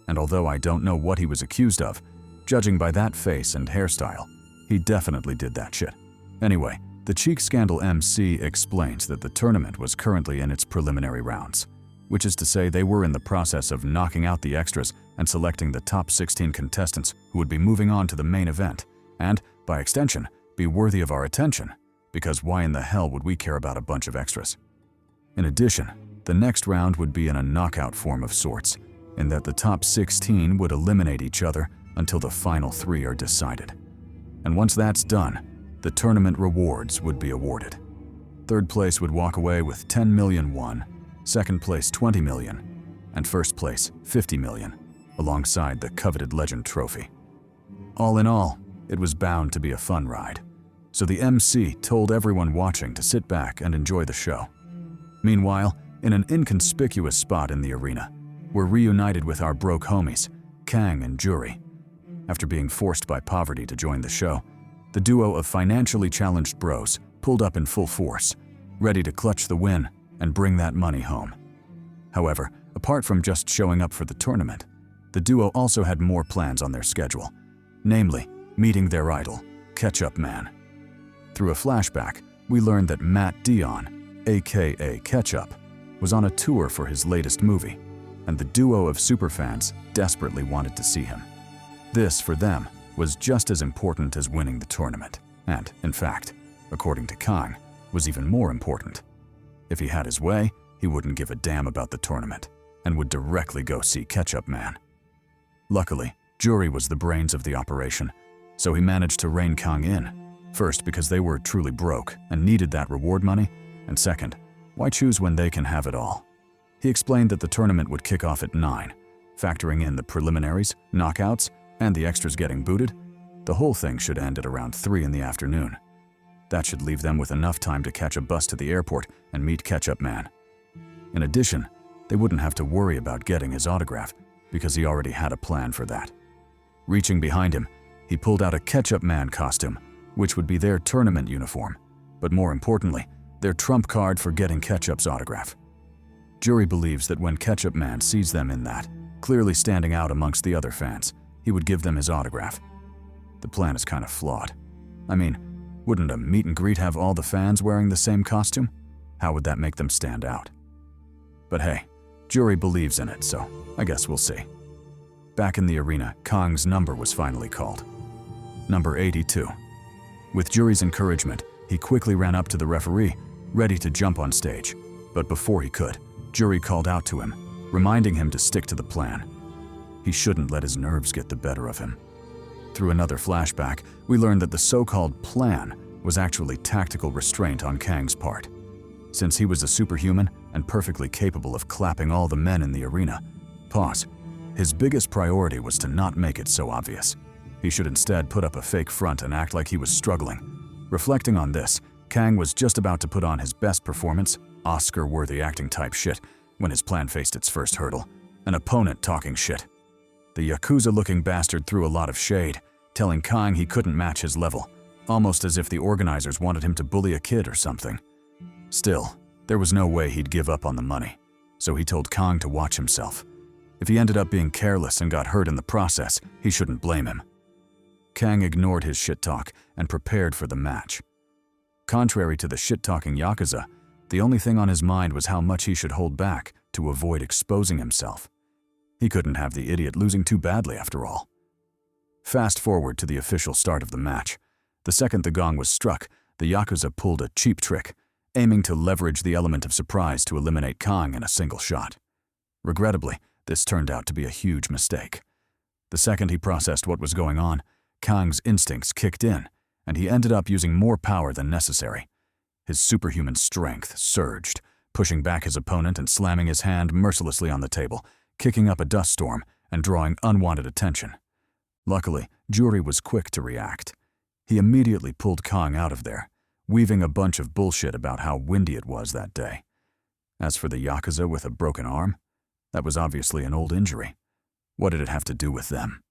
And although I don't know what he was accused of, judging by that face and hairstyle, he definitely did that shit. Anyway, the cheek scandal MC explains that the tournament was currently in its preliminary rounds, which is to say they were in the process of knocking out the extras and selecting the top 16 contestants who would be moving on to the main event and, by extension, be worthy of our attention, because why in the hell would we care about a bunch of extras? In addition, the next round would be in a knockout form of sorts, in that the top 16 would eliminate each other until the final 3 are decided. And once that's done, the tournament rewards would be awarded. Third place would walk away with 10 million won, second place 20 million, and first place 50 million, alongside the coveted legend trophy. All in all, it was bound to be a fun ride, so the MC told everyone watching to sit back and enjoy the show. Meanwhile, in an inconspicuous spot in the arena, we're reunited with our broke homies, Kang and Jury. After being forced by poverty to join the show, the duo of financially challenged bros pulled up in full force, ready to clutch the win and bring that money home. However, apart from just showing up for the tournament, the duo also had more plans on their schedule, namely, meeting their idol, Ketchup Man. Through a flashback, we learned that Matt Dion, aka Ketchup, was on a tour for his latest movie, and the duo of superfans desperately wanted to see him. This, for them, was just as important as winning the tournament, and, in fact, according to Kang, was even more important. If he had his way, he wouldn't give a damn about the tournament, and would directly go see Ketchup Man. Luckily, Jury was the brains of the operation, so he managed to rein Kang in, first because they were truly broke and needed that reward money, and second, why choose when they can have it all? He explained that the tournament would kick off at 9, factoring in the preliminaries, knockouts, and the extras getting booted. The whole thing should end at around 3 in the afternoon. That should leave them with enough time to catch a bus to the airport and meet Ketchup Man. In addition, they wouldn't have to worry about getting his autograph because he already had a plan for that. Reaching behind him, he pulled out a Ketchup Man costume, which would be their tournament uniform, but more importantly, their trump card for getting Ketchup's autograph. Jury believes that when Ketchup Man sees them in that, clearly standing out amongst the other fans, he would give them his autograph. The plan is kind of flawed. I mean, wouldn't a meet and greet have all the fans wearing the same costume? How would that make them stand out? But hey, Jury believes in it, so I guess we'll see. Back in the arena, Kang's number was finally called. Number 82. With Jury's encouragement, he quickly ran up to the referee, ready to jump on stage. But before he could, Jury called out to him, reminding him to stick to the plan. He shouldn't let his nerves get the better of him. Through another flashback, we learned that the so-called plan was actually tactical restraint on Kang's part. Since he was a superhuman and perfectly capable of clapping all the men in the arena, his biggest priority was to not make it so obvious. He should instead put up a fake front and act like he was struggling. Reflecting on this, Kang was just about to put on his best performance, Oscar-worthy acting type shit, when his plan faced its first hurdle, an opponent talking shit. The Yakuza-looking bastard threw a lot of shade, telling Kang he couldn't match his level, almost as if the organizers wanted him to bully a kid or something. Still, there was no way he'd give up on the money, so he told Kang to watch himself. If he ended up being careless and got hurt in the process, he shouldn't blame him. Kang ignored his shit talk and prepared for the match. Contrary to the shit-talking Yakuza, the only thing on his mind was how much he should hold back to avoid exposing himself. He couldn't have the idiot losing too badly after all. Fast forward to the official start of the match. The second the gong was struck, the Yakuza pulled a cheap trick, aiming to leverage the element of surprise to eliminate Kang in a single shot. Regrettably, this turned out to be a huge mistake. The second he processed what was going on, Kang's instincts kicked in, and he ended up using more power than necessary. His superhuman strength surged, pushing back his opponent and slamming his hand mercilessly on the table, kicking up a dust storm and drawing unwanted attention. Luckily, Juri was quick to react. He immediately pulled Kang out of there, weaving a bunch of bullshit about how windy it was that day. As for the Yakuza with a broken arm, that was obviously an old injury. What did it have to do with them?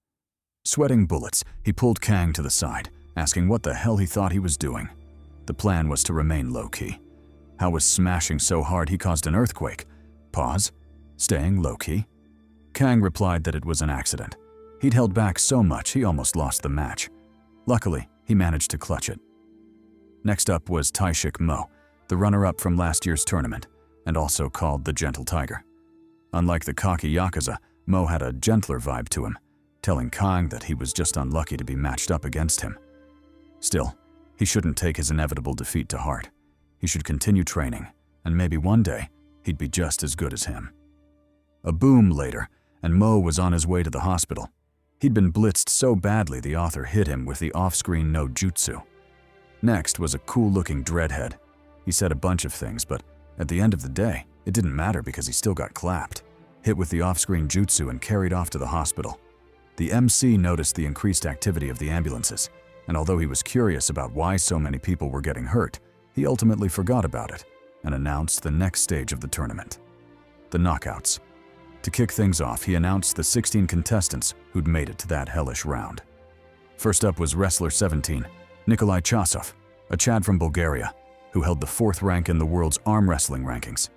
Sweating bullets, he pulled Kang to the side, asking what the hell he thought he was doing. The plan was to remain low-key. How was smashing so hard he caused an earthquake? Pause. Staying low-key? Kang replied that it was an accident. He'd held back so much he almost lost the match. Luckily, he managed to clutch it. Next up was Taishik Mo, the runner-up from last year's tournament, and also called the Gentle Tiger. Unlike the cocky Yakuza, Mo had a gentler vibe to him, telling Kang that he was just unlucky to be matched up against him. Still, he shouldn't take his inevitable defeat to heart. He should continue training, and maybe one day, he'd be just as good as him. A boom later, and Mo was on his way to the hospital. He'd been blitzed so badly the author hit him with the off-screen no jutsu. Next was a cool-looking dreadhead. He said a bunch of things, but at the end of the day, it didn't matter because he still got clapped, hit with the off-screen jutsu and carried off to the hospital. The MC noticed the increased activity of the ambulances, and although he was curious about why so many people were getting hurt, he ultimately forgot about it and announced the next stage of the tournament: the knockouts. To kick things off, he announced the 16 contestants who'd made it to that hellish round. First up was Wrestler 17, Nikolai Chasov, a Chad from Bulgaria, who held the 4th rank in the world's arm wrestling rankings.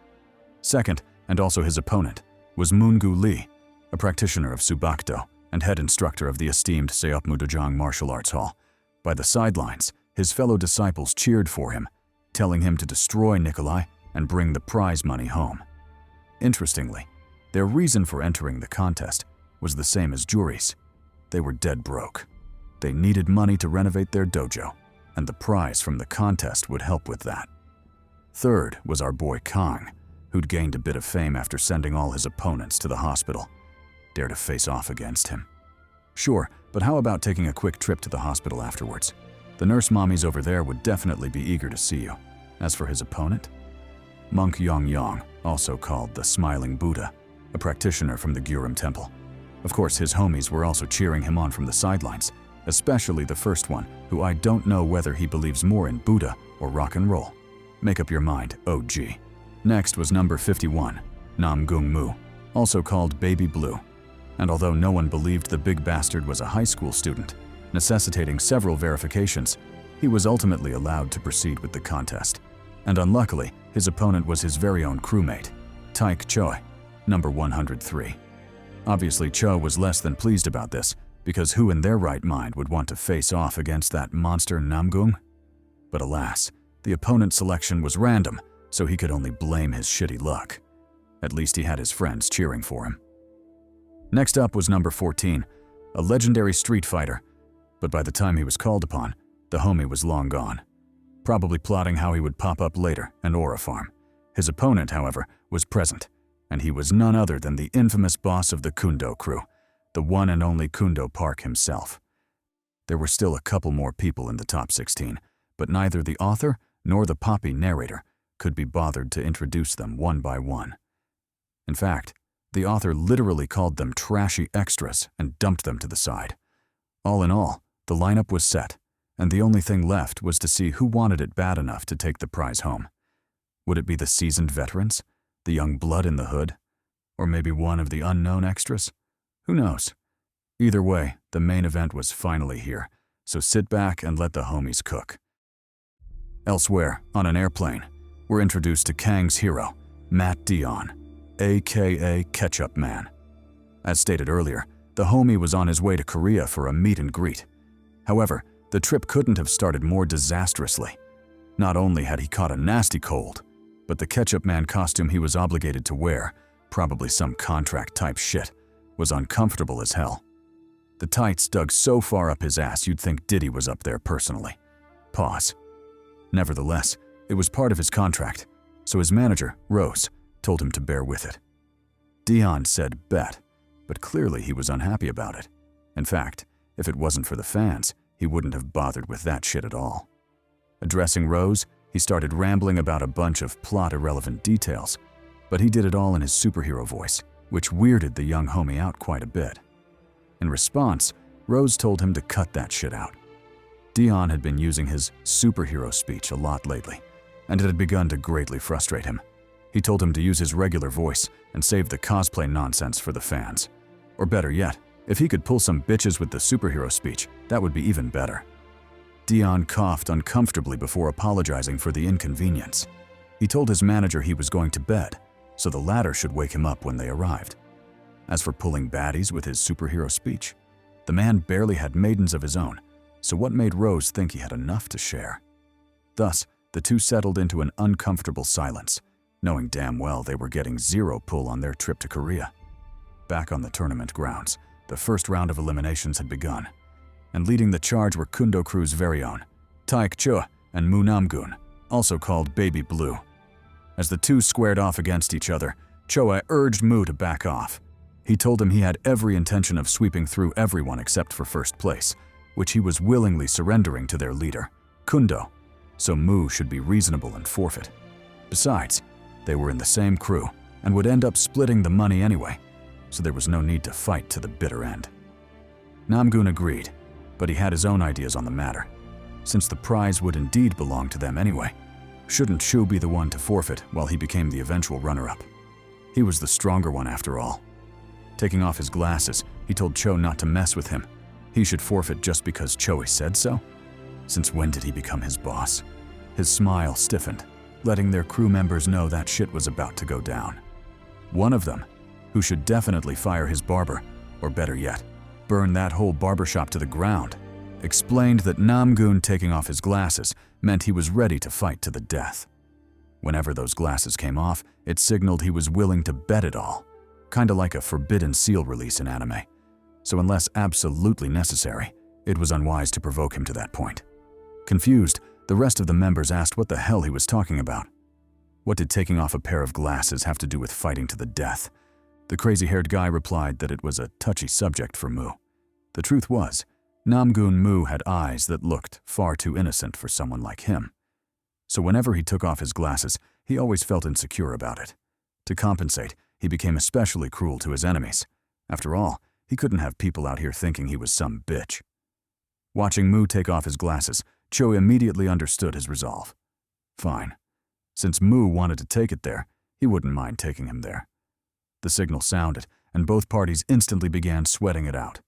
Second, and also his opponent, was Moongu Lee, a practitioner of Subakdo and head instructor of the esteemed Seopmudojang Martial Arts Hall. By the sidelines, his fellow disciples cheered for him, telling him to destroy Nikolai and bring the prize money home. Interestingly, their reason for entering the contest was the same as Juri's. They were dead broke. They needed money to renovate their dojo, and the prize from the contest would help with that. Third was our boy Kang, who'd gained a bit of fame after sending all his opponents to the hospital. Dare to face off against him? Sure, but how about taking a quick trip to the hospital afterwards? The nurse mommies over there would definitely be eager to see you. As for his opponent? Monk Yong Yong, also called the Smiling Buddha, a practitioner from the Gyurem Temple. Of course, his homies were also cheering him on from the sidelines, especially the first one, who I don't know whether he believes more in Buddha or rock and roll. Make up your mind, OG. Next was number 51, Nam Gung Mu, also called Baby Blue. And although no one believed the big bastard was a high school student, necessitating several verifications, he was ultimately allowed to proceed with the contest. And unluckily, his opponent was his very own crewmate, Taik Choi, number 103. Obviously, Cho was less than pleased about this, because who in their right mind would want to face off against that monster Namgung? But alas, the opponent selection was random, so he could only blame his shitty luck. At least he had his friends cheering for him. Next up was number 14, a legendary street fighter, but by the time he was called upon, the homie was long gone, probably plotting how he would pop up later and aura farm. His opponent, however, was present, and he was none other than the infamous boss of the Kundo crew, the one and only Kundo Park himself. There were still a couple more people in the top 16, but neither the author nor the poppy narrator could be bothered to introduce them one by one. In fact, the author literally called them trashy extras and dumped them to the side. All in all, the lineup was set, and the only thing left was to see who wanted it bad enough to take the prize home. Would it be the seasoned veterans, the young blood in the hood, or maybe one of the unknown extras? Who knows? Either way, the main event was finally here, so sit back and let the homies cook. Elsewhere, on an airplane, we're introduced to Kang's hero, Matt Dion, aka Ketchup Man. As stated earlier, the homie was on his way to Korea for a meet and greet. However, the trip couldn't have started more disastrously. Not only had he caught a nasty cold, but the Ketchup Man costume he was obligated to wear, probably some contract-type shit, was uncomfortable as hell. The tights dug so far up his ass you'd think Diddy was up there personally. Pause. Nevertheless, it was part of his contract, so his manager, Rose, told him to bear with it. Dion said bet, but clearly he was unhappy about it. In fact, if it wasn't for the fans, he wouldn't have bothered with that shit at all. Addressing Rose, he started rambling about a bunch of plot-irrelevant details, but he did it all in his superhero voice, which weirded the young homie out quite a bit. In response, Rose told him to cut that shit out. Dion had been using his superhero speech a lot lately, and it had begun to greatly frustrate him. He told him to use his regular voice and save the cosplay nonsense for the fans. Or better yet, if he could pull some bitches with the superhero speech, that would be even better. Dion coughed uncomfortably before apologizing for the inconvenience. He told his manager he was going to bed, so the latter should wake him up when they arrived. As for pulling baddies with his superhero speech, the man barely had maidens of his own, so what made Rose think he had enough to share? Thus, the two settled into an uncomfortable silence, knowing damn well they were getting zero pull on their trip to Korea. Back on the tournament grounds, the first round of eliminations had begun, and leading the charge were Kundo Crew's very own, Taek Chua and Moo Namgoon, also called Baby Blue. As the two squared off against each other, Choa urged Moo to back off. He told him he had every intention of sweeping through everyone except for first place, which he was willingly surrendering to their leader, Kundo, so Moo should be reasonable and forfeit. Besides, they were in the same crew and would end up splitting the money anyway, so there was no need to fight to the bitter end. Namgoon agreed, but he had his own ideas on the matter. Since the prize would indeed belong to them anyway, shouldn't Chu be the one to forfeit while he became the eventual runner-up? He was the stronger one after all. Taking off his glasses, he told Cho not to mess with him. He should forfeit just because Choi said so? Since when did he become his boss? His smile stiffened, letting their crew members know that shit was about to go down. One of them, who should definitely fire his barber, or better yet, burn that whole barbershop to the ground, explained that Namgoon taking off his glasses meant he was ready to fight to the death. Whenever those glasses came off, it signaled he was willing to bet it all, kinda like a Forbidden Seal release in anime. So unless absolutely necessary, it was unwise to provoke him to that point. Confused, the rest of the members asked what the hell he was talking about. What did taking off a pair of glasses have to do with fighting to the death? The crazy-haired guy replied that it was a touchy subject for Moo. The truth was, Namgoon Moo had eyes that looked far too innocent for someone like him. So whenever he took off his glasses, he always felt insecure about it. To compensate, he became especially cruel to his enemies. After all, he couldn't have people out here thinking he was some bitch. Watching Moo take off his glasses, Cho immediately understood his resolve. Fine. Since Moo wanted to take it there, he wouldn't mind taking him there. The signal sounded, and both parties instantly began sweating it out.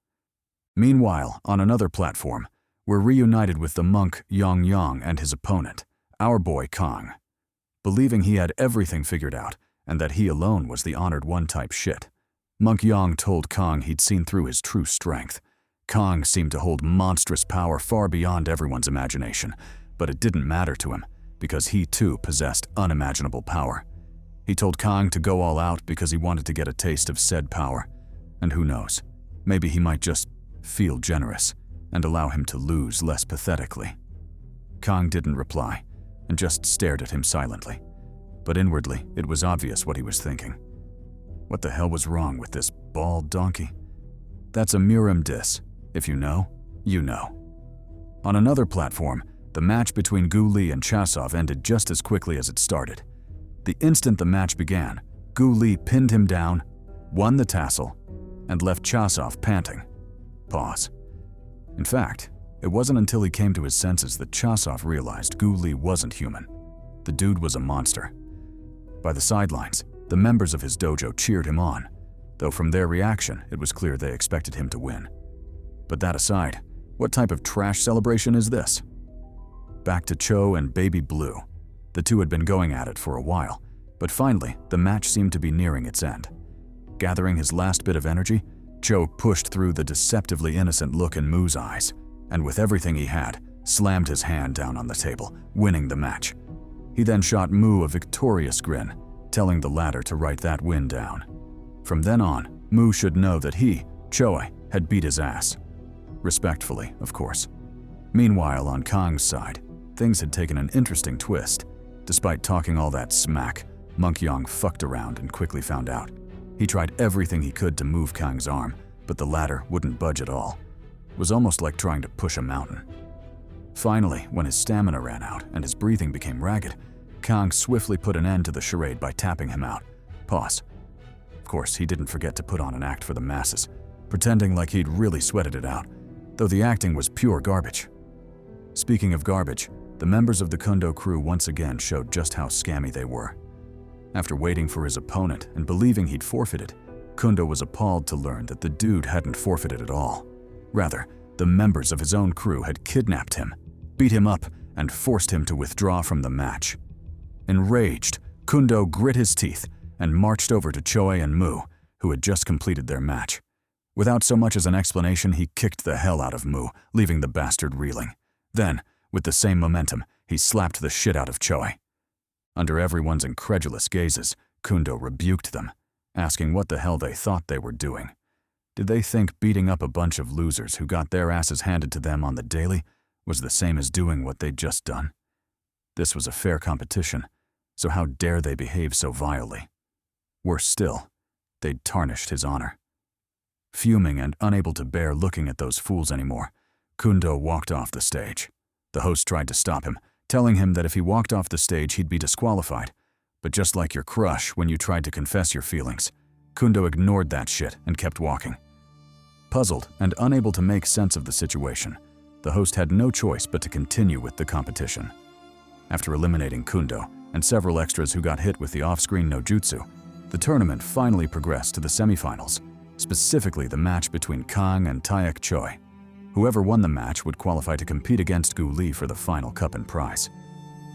Meanwhile, on another platform, we're reunited with the monk Yong Yong and his opponent, our boy Kang. Believing he had everything figured out, and that he alone was the honored one type shit, Monk Yong told Kang he'd seen through his true strength. Kang seemed to hold monstrous power far beyond everyone's imagination, but it didn't matter to him, because he too possessed unimaginable power. He told Kang to go all out because he wanted to get a taste of said power, and who knows, maybe he might just feel generous and allow him to lose less pathetically. Kang didn't reply, and just stared at him silently, but inwardly it was obvious what he was thinking. What the hell was wrong with this bald donkey? That's a Murim Dis. If you know, you know. On another platform, the match between Gu Li and Chasov ended just as quickly as it started. The instant the match began, Gu Li pinned him down, won the tassel, and left Chasov panting. Pause. In fact, It wasn't until he came to his senses that Chasov realized Gu Li wasn't human. The dude was a monster. By the sidelines, the members of his dojo cheered him on, though from their reaction, it was clear they expected him to win. But that aside, what type of trash celebration is this? Back to Cho and Baby Blue. The two had been going at it for a while, but finally, the match seemed to be nearing its end. Gathering his last bit of energy, Cho pushed through the deceptively innocent look in Mu's eyes, and with everything he had, slammed his hand down on the table, winning the match. He then shot Mu a victorious grin, telling the latter to write that win down. From then on, Mu should know that he, Choi, had beat his ass. Respectfully, of course. Meanwhile, on Kang's side, things had taken an interesting twist. Despite talking all that smack, Monk Yong fucked around and quickly found out. He tried everything he could to move Kang's arm, but the latter wouldn't budge at all. It was almost like trying to push a mountain. Finally, when his stamina ran out and his breathing became ragged, Kang swiftly put an end to the charade by tapping him out. Pause. Of course, he didn't forget to put on an act for the masses, pretending like he'd really sweated it out, though the acting was pure garbage. Speaking of garbage, the members of the Kundo crew once again showed just how scammy they were. After waiting for his opponent and believing he'd forfeited, Kundo was appalled to learn that the dude hadn't forfeited at all. Rather, the members of his own crew had kidnapped him, beat him up, and forced him to withdraw from the match. Enraged, Kundo grit his teeth and marched over to Choi and Mu, who had just completed their match. Without so much as an explanation, he kicked the hell out of Mu, leaving the bastard reeling. Then, with the same momentum, he slapped the shit out of Choi. Under everyone's incredulous gazes, Kundo rebuked them, asking what the hell they thought they were doing. Did they think beating up a bunch of losers who got their asses handed to them on the daily was the same as doing what they'd just done? This was a fair competition, so how dare they behave so vilely? Worse still, they'd tarnished his honor. Fuming and unable to bear looking at those fools anymore, Kundo walked off the stage. The host tried to stop him, telling him that if he walked off the stage, he'd be disqualified. But just like your crush when you tried to confess your feelings, Kundo ignored that shit and kept walking. Puzzled and unable to make sense of the situation, the host had no choice but to continue with the competition. After eliminating Kundo and several extras who got hit with the off-screen no jutsu, the tournament finally progressed to the semifinals, specifically the match between Kang and Taek Choi. Whoever won the match would qualify to compete against Gu Li for the final cup and prize.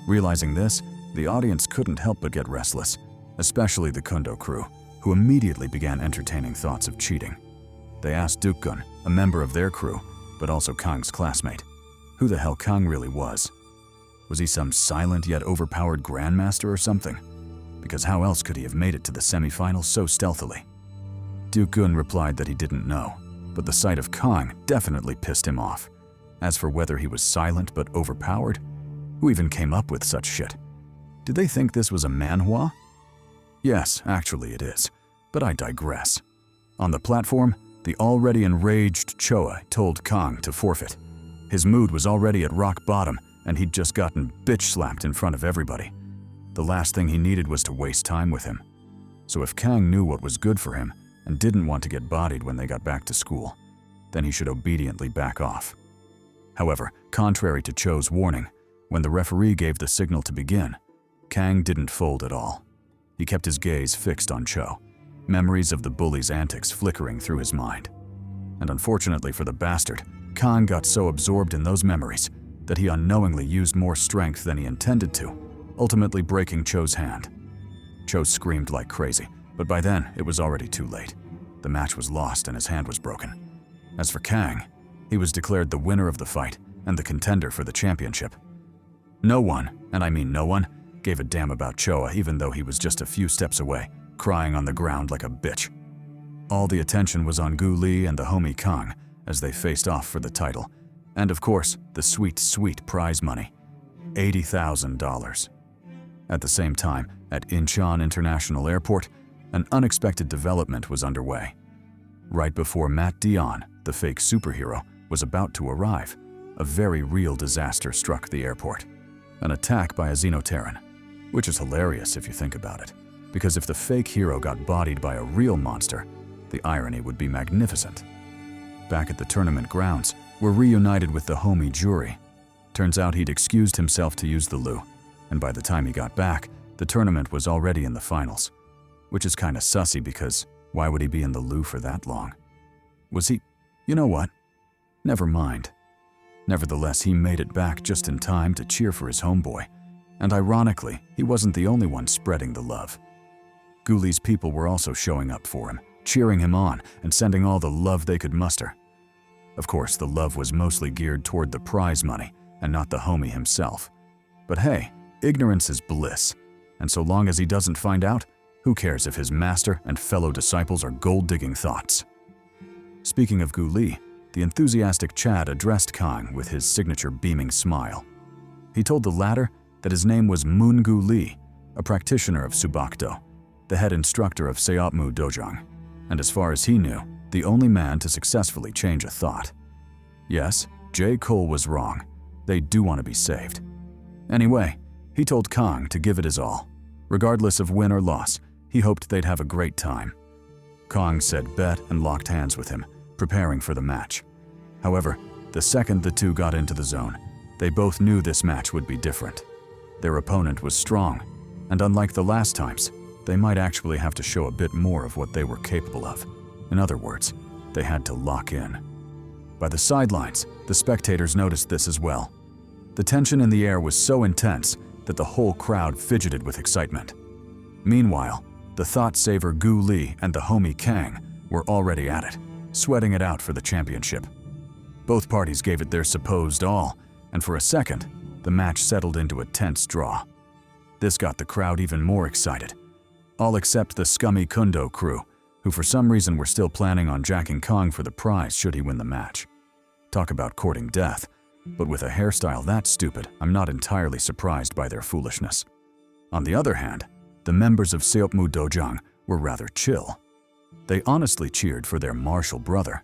Realizing this, the audience couldn't help but get restless, especially the Kundo crew, who immediately began entertaining thoughts of cheating. They asked Dukgun, a member of their crew, but also Kang's classmate, who the hell Kang really was. Was he some silent yet overpowered grandmaster or something? Because how else could he have made it to the semifinals so stealthily? Dukgun replied that he didn't know, but the sight of Kang definitely pissed him off. As for whether he was silent but overpowered, who even came up with such shit? Did they think this was a manhwa? Yes, actually it is, but I digress. On the platform, the already enraged Choi told Kang to forfeit. His mood was already at rock bottom, and he'd just gotten bitch-slapped in front of everybody. The last thing he needed was to waste time with him. So if Kang knew what was good for him and didn't want to get bodied when they got back to school, then he should obediently back off. However, contrary to Cho's warning, when the referee gave the signal to begin, Kang didn't fold at all. He kept his gaze fixed on Cho, memories of the bully's antics flickering through his mind. And unfortunately for the bastard, Kang got so absorbed in those memories that he unknowingly used more strength than he intended to, ultimately breaking Cho's hand. Cho screamed like crazy, but by then it was already too late. The match was lost and his hand was broken. As for Kang, he was declared the winner of the fight and the contender for the championship. No one, and I mean no one, gave a damn about Choa even though he was just a few steps away, crying on the ground like a bitch. All the attention was on Gu Li and the homie Kang as they faced off for the title, and of course, the sweet, sweet prize money, $80,000. At the same time, at Incheon International Airport, an unexpected development was underway. Right before Matt Dion, the fake superhero, was about to arrive, a very real disaster struck the airport. An attack by a Xenoterran, which is hilarious if you think about it, because if the fake hero got bodied by a real monster, the irony would be magnificent. Back at the tournament grounds, were reunited with the homie jury. Turns out he'd excused himself to use the loo, and by the time he got back, the tournament was already in the finals. Which is kinda sussy because why would he be in the loo for that long? Was he? You know what? Never mind. Nevertheless, he made it back just in time to cheer for his homeboy, and ironically, he wasn't the only one spreading the love. Ghouli's people were also showing up for him, cheering him on and sending all the love they could muster. Of course, the love was mostly geared toward the prize money and not the homie himself. But hey, ignorance is bliss, and so long as he doesn't find out, who cares if his master and fellow disciples are gold-digging thoughts? Speaking of Ghoulie, the enthusiastic Chad addressed Kang with his signature beaming smile. He told the latter that his name was Moon Ghoulie, a practitioner of Subakdo, the head instructor of Seopmu Dojang, and as far as he knew, the only man to successfully change a thought. Yes, J. Cole was wrong. They do want to be saved. Anyway, he told Kang to give it his all. Regardless of win or loss, he hoped they'd have a great time. Kang said bet and locked hands with him, preparing for the match. However, the second the two got into the zone, they both knew this match would be different. Their opponent was strong, and unlike the last times, they might actually have to show a bit more of what they were capable of. In other words, they had to lock in. By the sidelines, the spectators noticed this as well. The tension in the air was so intense that the whole crowd fidgeted with excitement. Meanwhile, the thought-saver Ghoulie and the homie Kang were already at it, sweating it out for the championship. Both parties gave it their supposed all, and for a second, the match settled into a tense draw. This got the crowd even more excited, all except the scummy Kundo crew, who for some reason were still planning on jacking Kang for the prize should he win the match. Talk about courting death, but with a hairstyle that stupid, I'm not entirely surprised by their foolishness. On the other hand, the members of Seopmu Dojang were rather chill. They honestly cheered for their martial brother,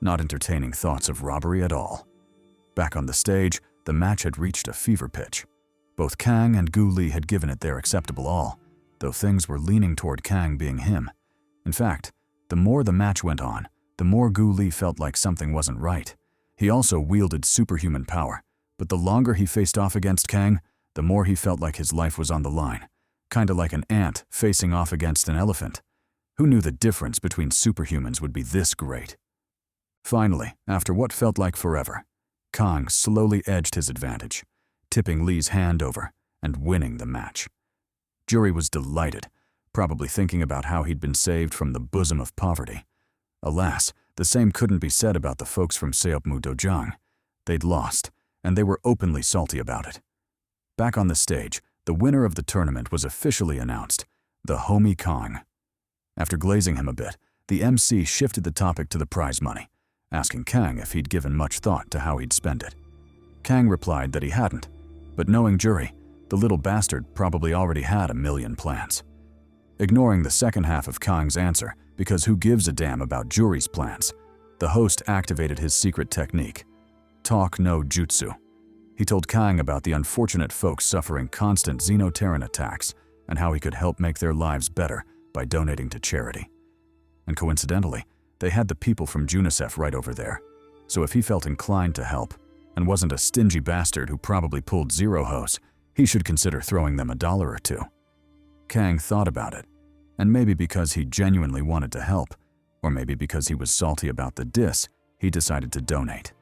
not entertaining thoughts of robbery at all. Back on the stage, the match had reached a fever pitch. Both Kang and Ghoulie had given it their acceptable all, though things were leaning toward Kang being him. In fact, the more the match went on, the more Ghoulie felt like something wasn't right. He also wielded superhuman power, but the longer he faced off against Kang, the more he felt like his life was on the line, kinda like an ant facing off against an elephant. Who knew the difference between superhumans would be this great? Finally, after what felt like forever, Kang slowly edged his advantage, tipping Lee's hand over and winning the match. Jury was delighted, probably thinking about how he'd been saved from the bosom of poverty. Alas, the same couldn't be said about the folks from Seopmu Dojang. They'd lost, and they were openly salty about it. Back on the stage, the winner of the tournament was officially announced, the homie Kang. After glazing him a bit, the MC shifted the topic to the prize money, asking Kang if he'd given much thought to how he'd spend it. Kang replied that he hadn't, but knowing Jury, the little bastard probably already had a million plans. Ignoring the second half of Kang's answer, because who gives a damn about Jury's plans, the host activated his secret technique, Talk no Jutsu. He told Kang about the unfortunate folks suffering constant Xenoterran attacks and how he could help make their lives better by donating to charity. And coincidentally, they had the people from UNICEF right over there, so if he felt inclined to help, and wasn't a stingy bastard who probably pulled zero hose, he should consider throwing them $1 or $2. Kang thought about it, and maybe because he genuinely wanted to help, or maybe because he was salty about the diss, he decided to donate.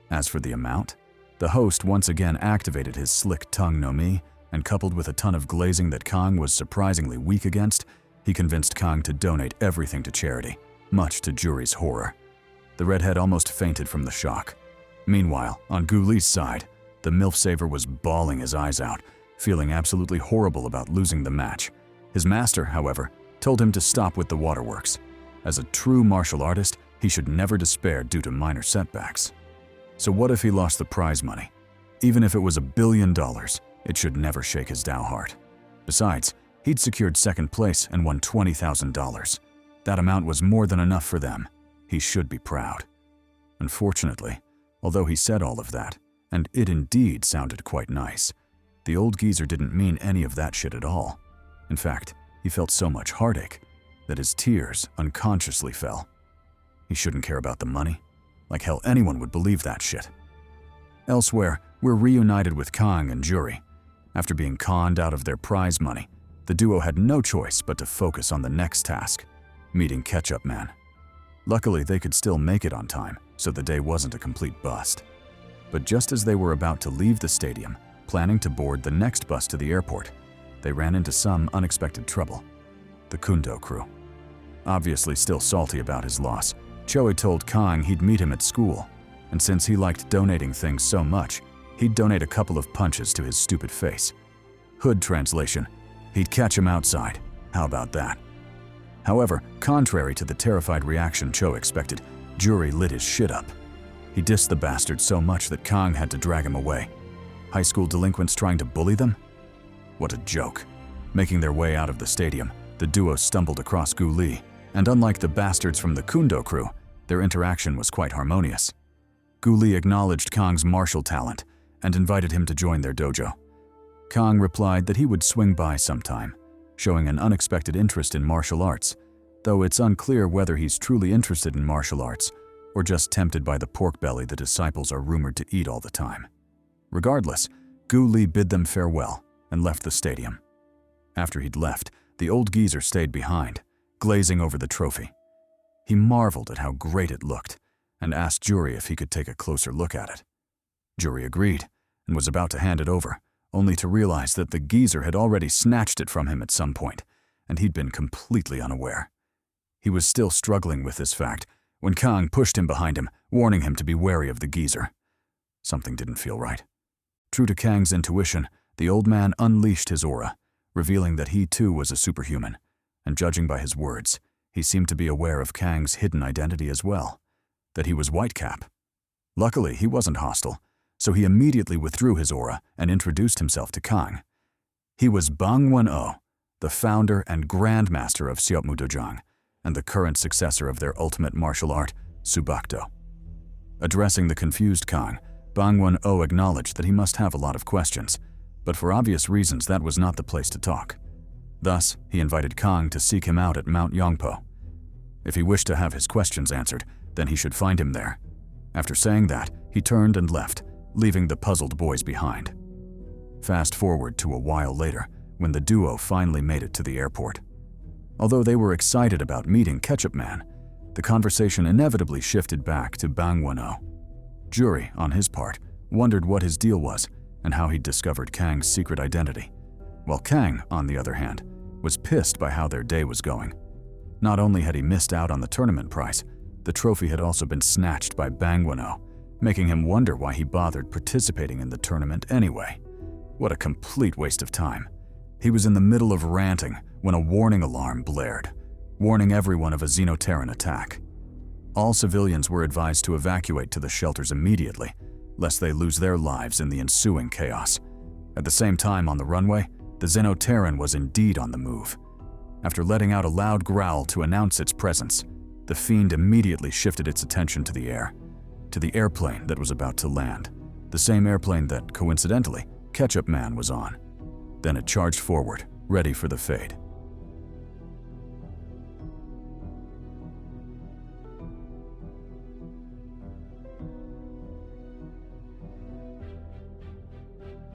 As for the amount, the host once again activated his slick tongue no mi, and coupled with a ton of glazing that Kang was surprisingly weak against, he convinced Kang to donate everything to charity, much to Jury's horror. The redhead almost fainted from the shock. Meanwhile, on Ghoulie's side, the MILF saver was bawling his eyes out, feeling absolutely horrible about losing the match. His master, however, told him to stop with the waterworks. As a true martial artist, he should never despair due to minor setbacks. So what if he lost the prize money? Even if it was $1 billion, it should never shake his Tao heart. Besides, he'd secured second place and won $20,000. That amount was more than enough for them. He should be proud. Unfortunately, although he said all of that, and it indeed sounded quite nice, the old geezer didn't mean any of that shit at all. In fact, he felt so much heartache that his tears unconsciously fell. He shouldn't care about the money. Like hell anyone would believe that shit. Elsewhere, we're reunited with Kang and Juri. After being conned out of their prize money, the duo had no choice but to focus on the next task, meeting Ketchup Man. Luckily, they could still make it on time, so the day wasn't a complete bust. But just as they were about to leave the stadium, planning to board the next bus to the airport, they ran into some unexpected trouble. The Kundo crew. Obviously still salty about his loss, Choi told Kang he'd meet him at school, and since he liked donating things so much, he'd donate a couple of punches to his stupid face. Hood translation, he'd catch him outside. How about that? However, contrary to the terrified reaction Cho expected, Juri lit his shit up. He dissed the bastard so much that Kang had to drag him away. High school delinquents trying to bully them? What a joke. Making their way out of the stadium, the duo stumbled across Gu Li, and unlike the bastards from the Kundo crew, their interaction was quite harmonious. Gu Li acknowledged Kang's martial talent and invited him to join their dojo. Kang replied that he would swing by sometime, showing an unexpected interest in martial arts, though it's unclear whether he's truly interested in martial arts or just tempted by the pork belly the disciples are rumored to eat all the time. Regardless, Gu Li bid them farewell and left the stadium. After he'd left, the old geezer stayed behind, glazing over the trophy. He marveled at how great it looked and asked Juri if he could take a closer look at it. Juri agreed and was about to hand it over, only to realize that the geezer had already snatched it from him at some point, and he'd been completely unaware. He was still struggling with this fact when Kang pushed him behind him, warning him to be wary of the geezer. Something didn't feel right. True to Kang's intuition, the old man unleashed his aura, revealing that he too was a superhuman, and judging by his words, he seemed to be aware of Kang's hidden identity as well, that he was Whitecap. Luckily, he wasn't hostile, so he immediately withdrew his aura and introduced himself to Kang. He was Bang Wen-oh, the founder and grandmaster of Seopmu Dojang, and the current successor of their ultimate martial art, Subakdo. Addressing the confused Kang, Bang Wen-oh acknowledged that he must have a lot of questions, but for obvious reasons that was not the place to talk. Thus, he invited Kang to seek him out at Mount Yongpo. If he wished to have his questions answered, then he should find him there. After saying that, he turned and left, leaving the puzzled boys behind. Fast forward to a while later, when the duo finally made it to the airport. Although they were excited about meeting Ketchup Man, the conversation inevitably shifted back to Bang Wen-oh. Juri, on his part, wondered what his deal was and how he'd discovered Kang's secret identity, while Kang, on the other hand, was pissed by how their day was going. Not only had he missed out on the tournament prize, the trophy had also been snatched by Bang Wen-oh, making him wonder why he bothered participating in the tournament anyway. What a complete waste of time. He was in the middle of ranting when a warning alarm blared, warning everyone of a Xenoterran attack. All civilians were advised to evacuate to the shelters immediately, lest they lose their lives in the ensuing chaos. At the same time on the runway, the Xenoterran was indeed on the move. After letting out a loud growl to announce its presence, the fiend immediately shifted its attention to the air, to the airplane that was about to land, the same airplane that, coincidentally, Ketchup Man was on. Then it charged forward, ready for the fade.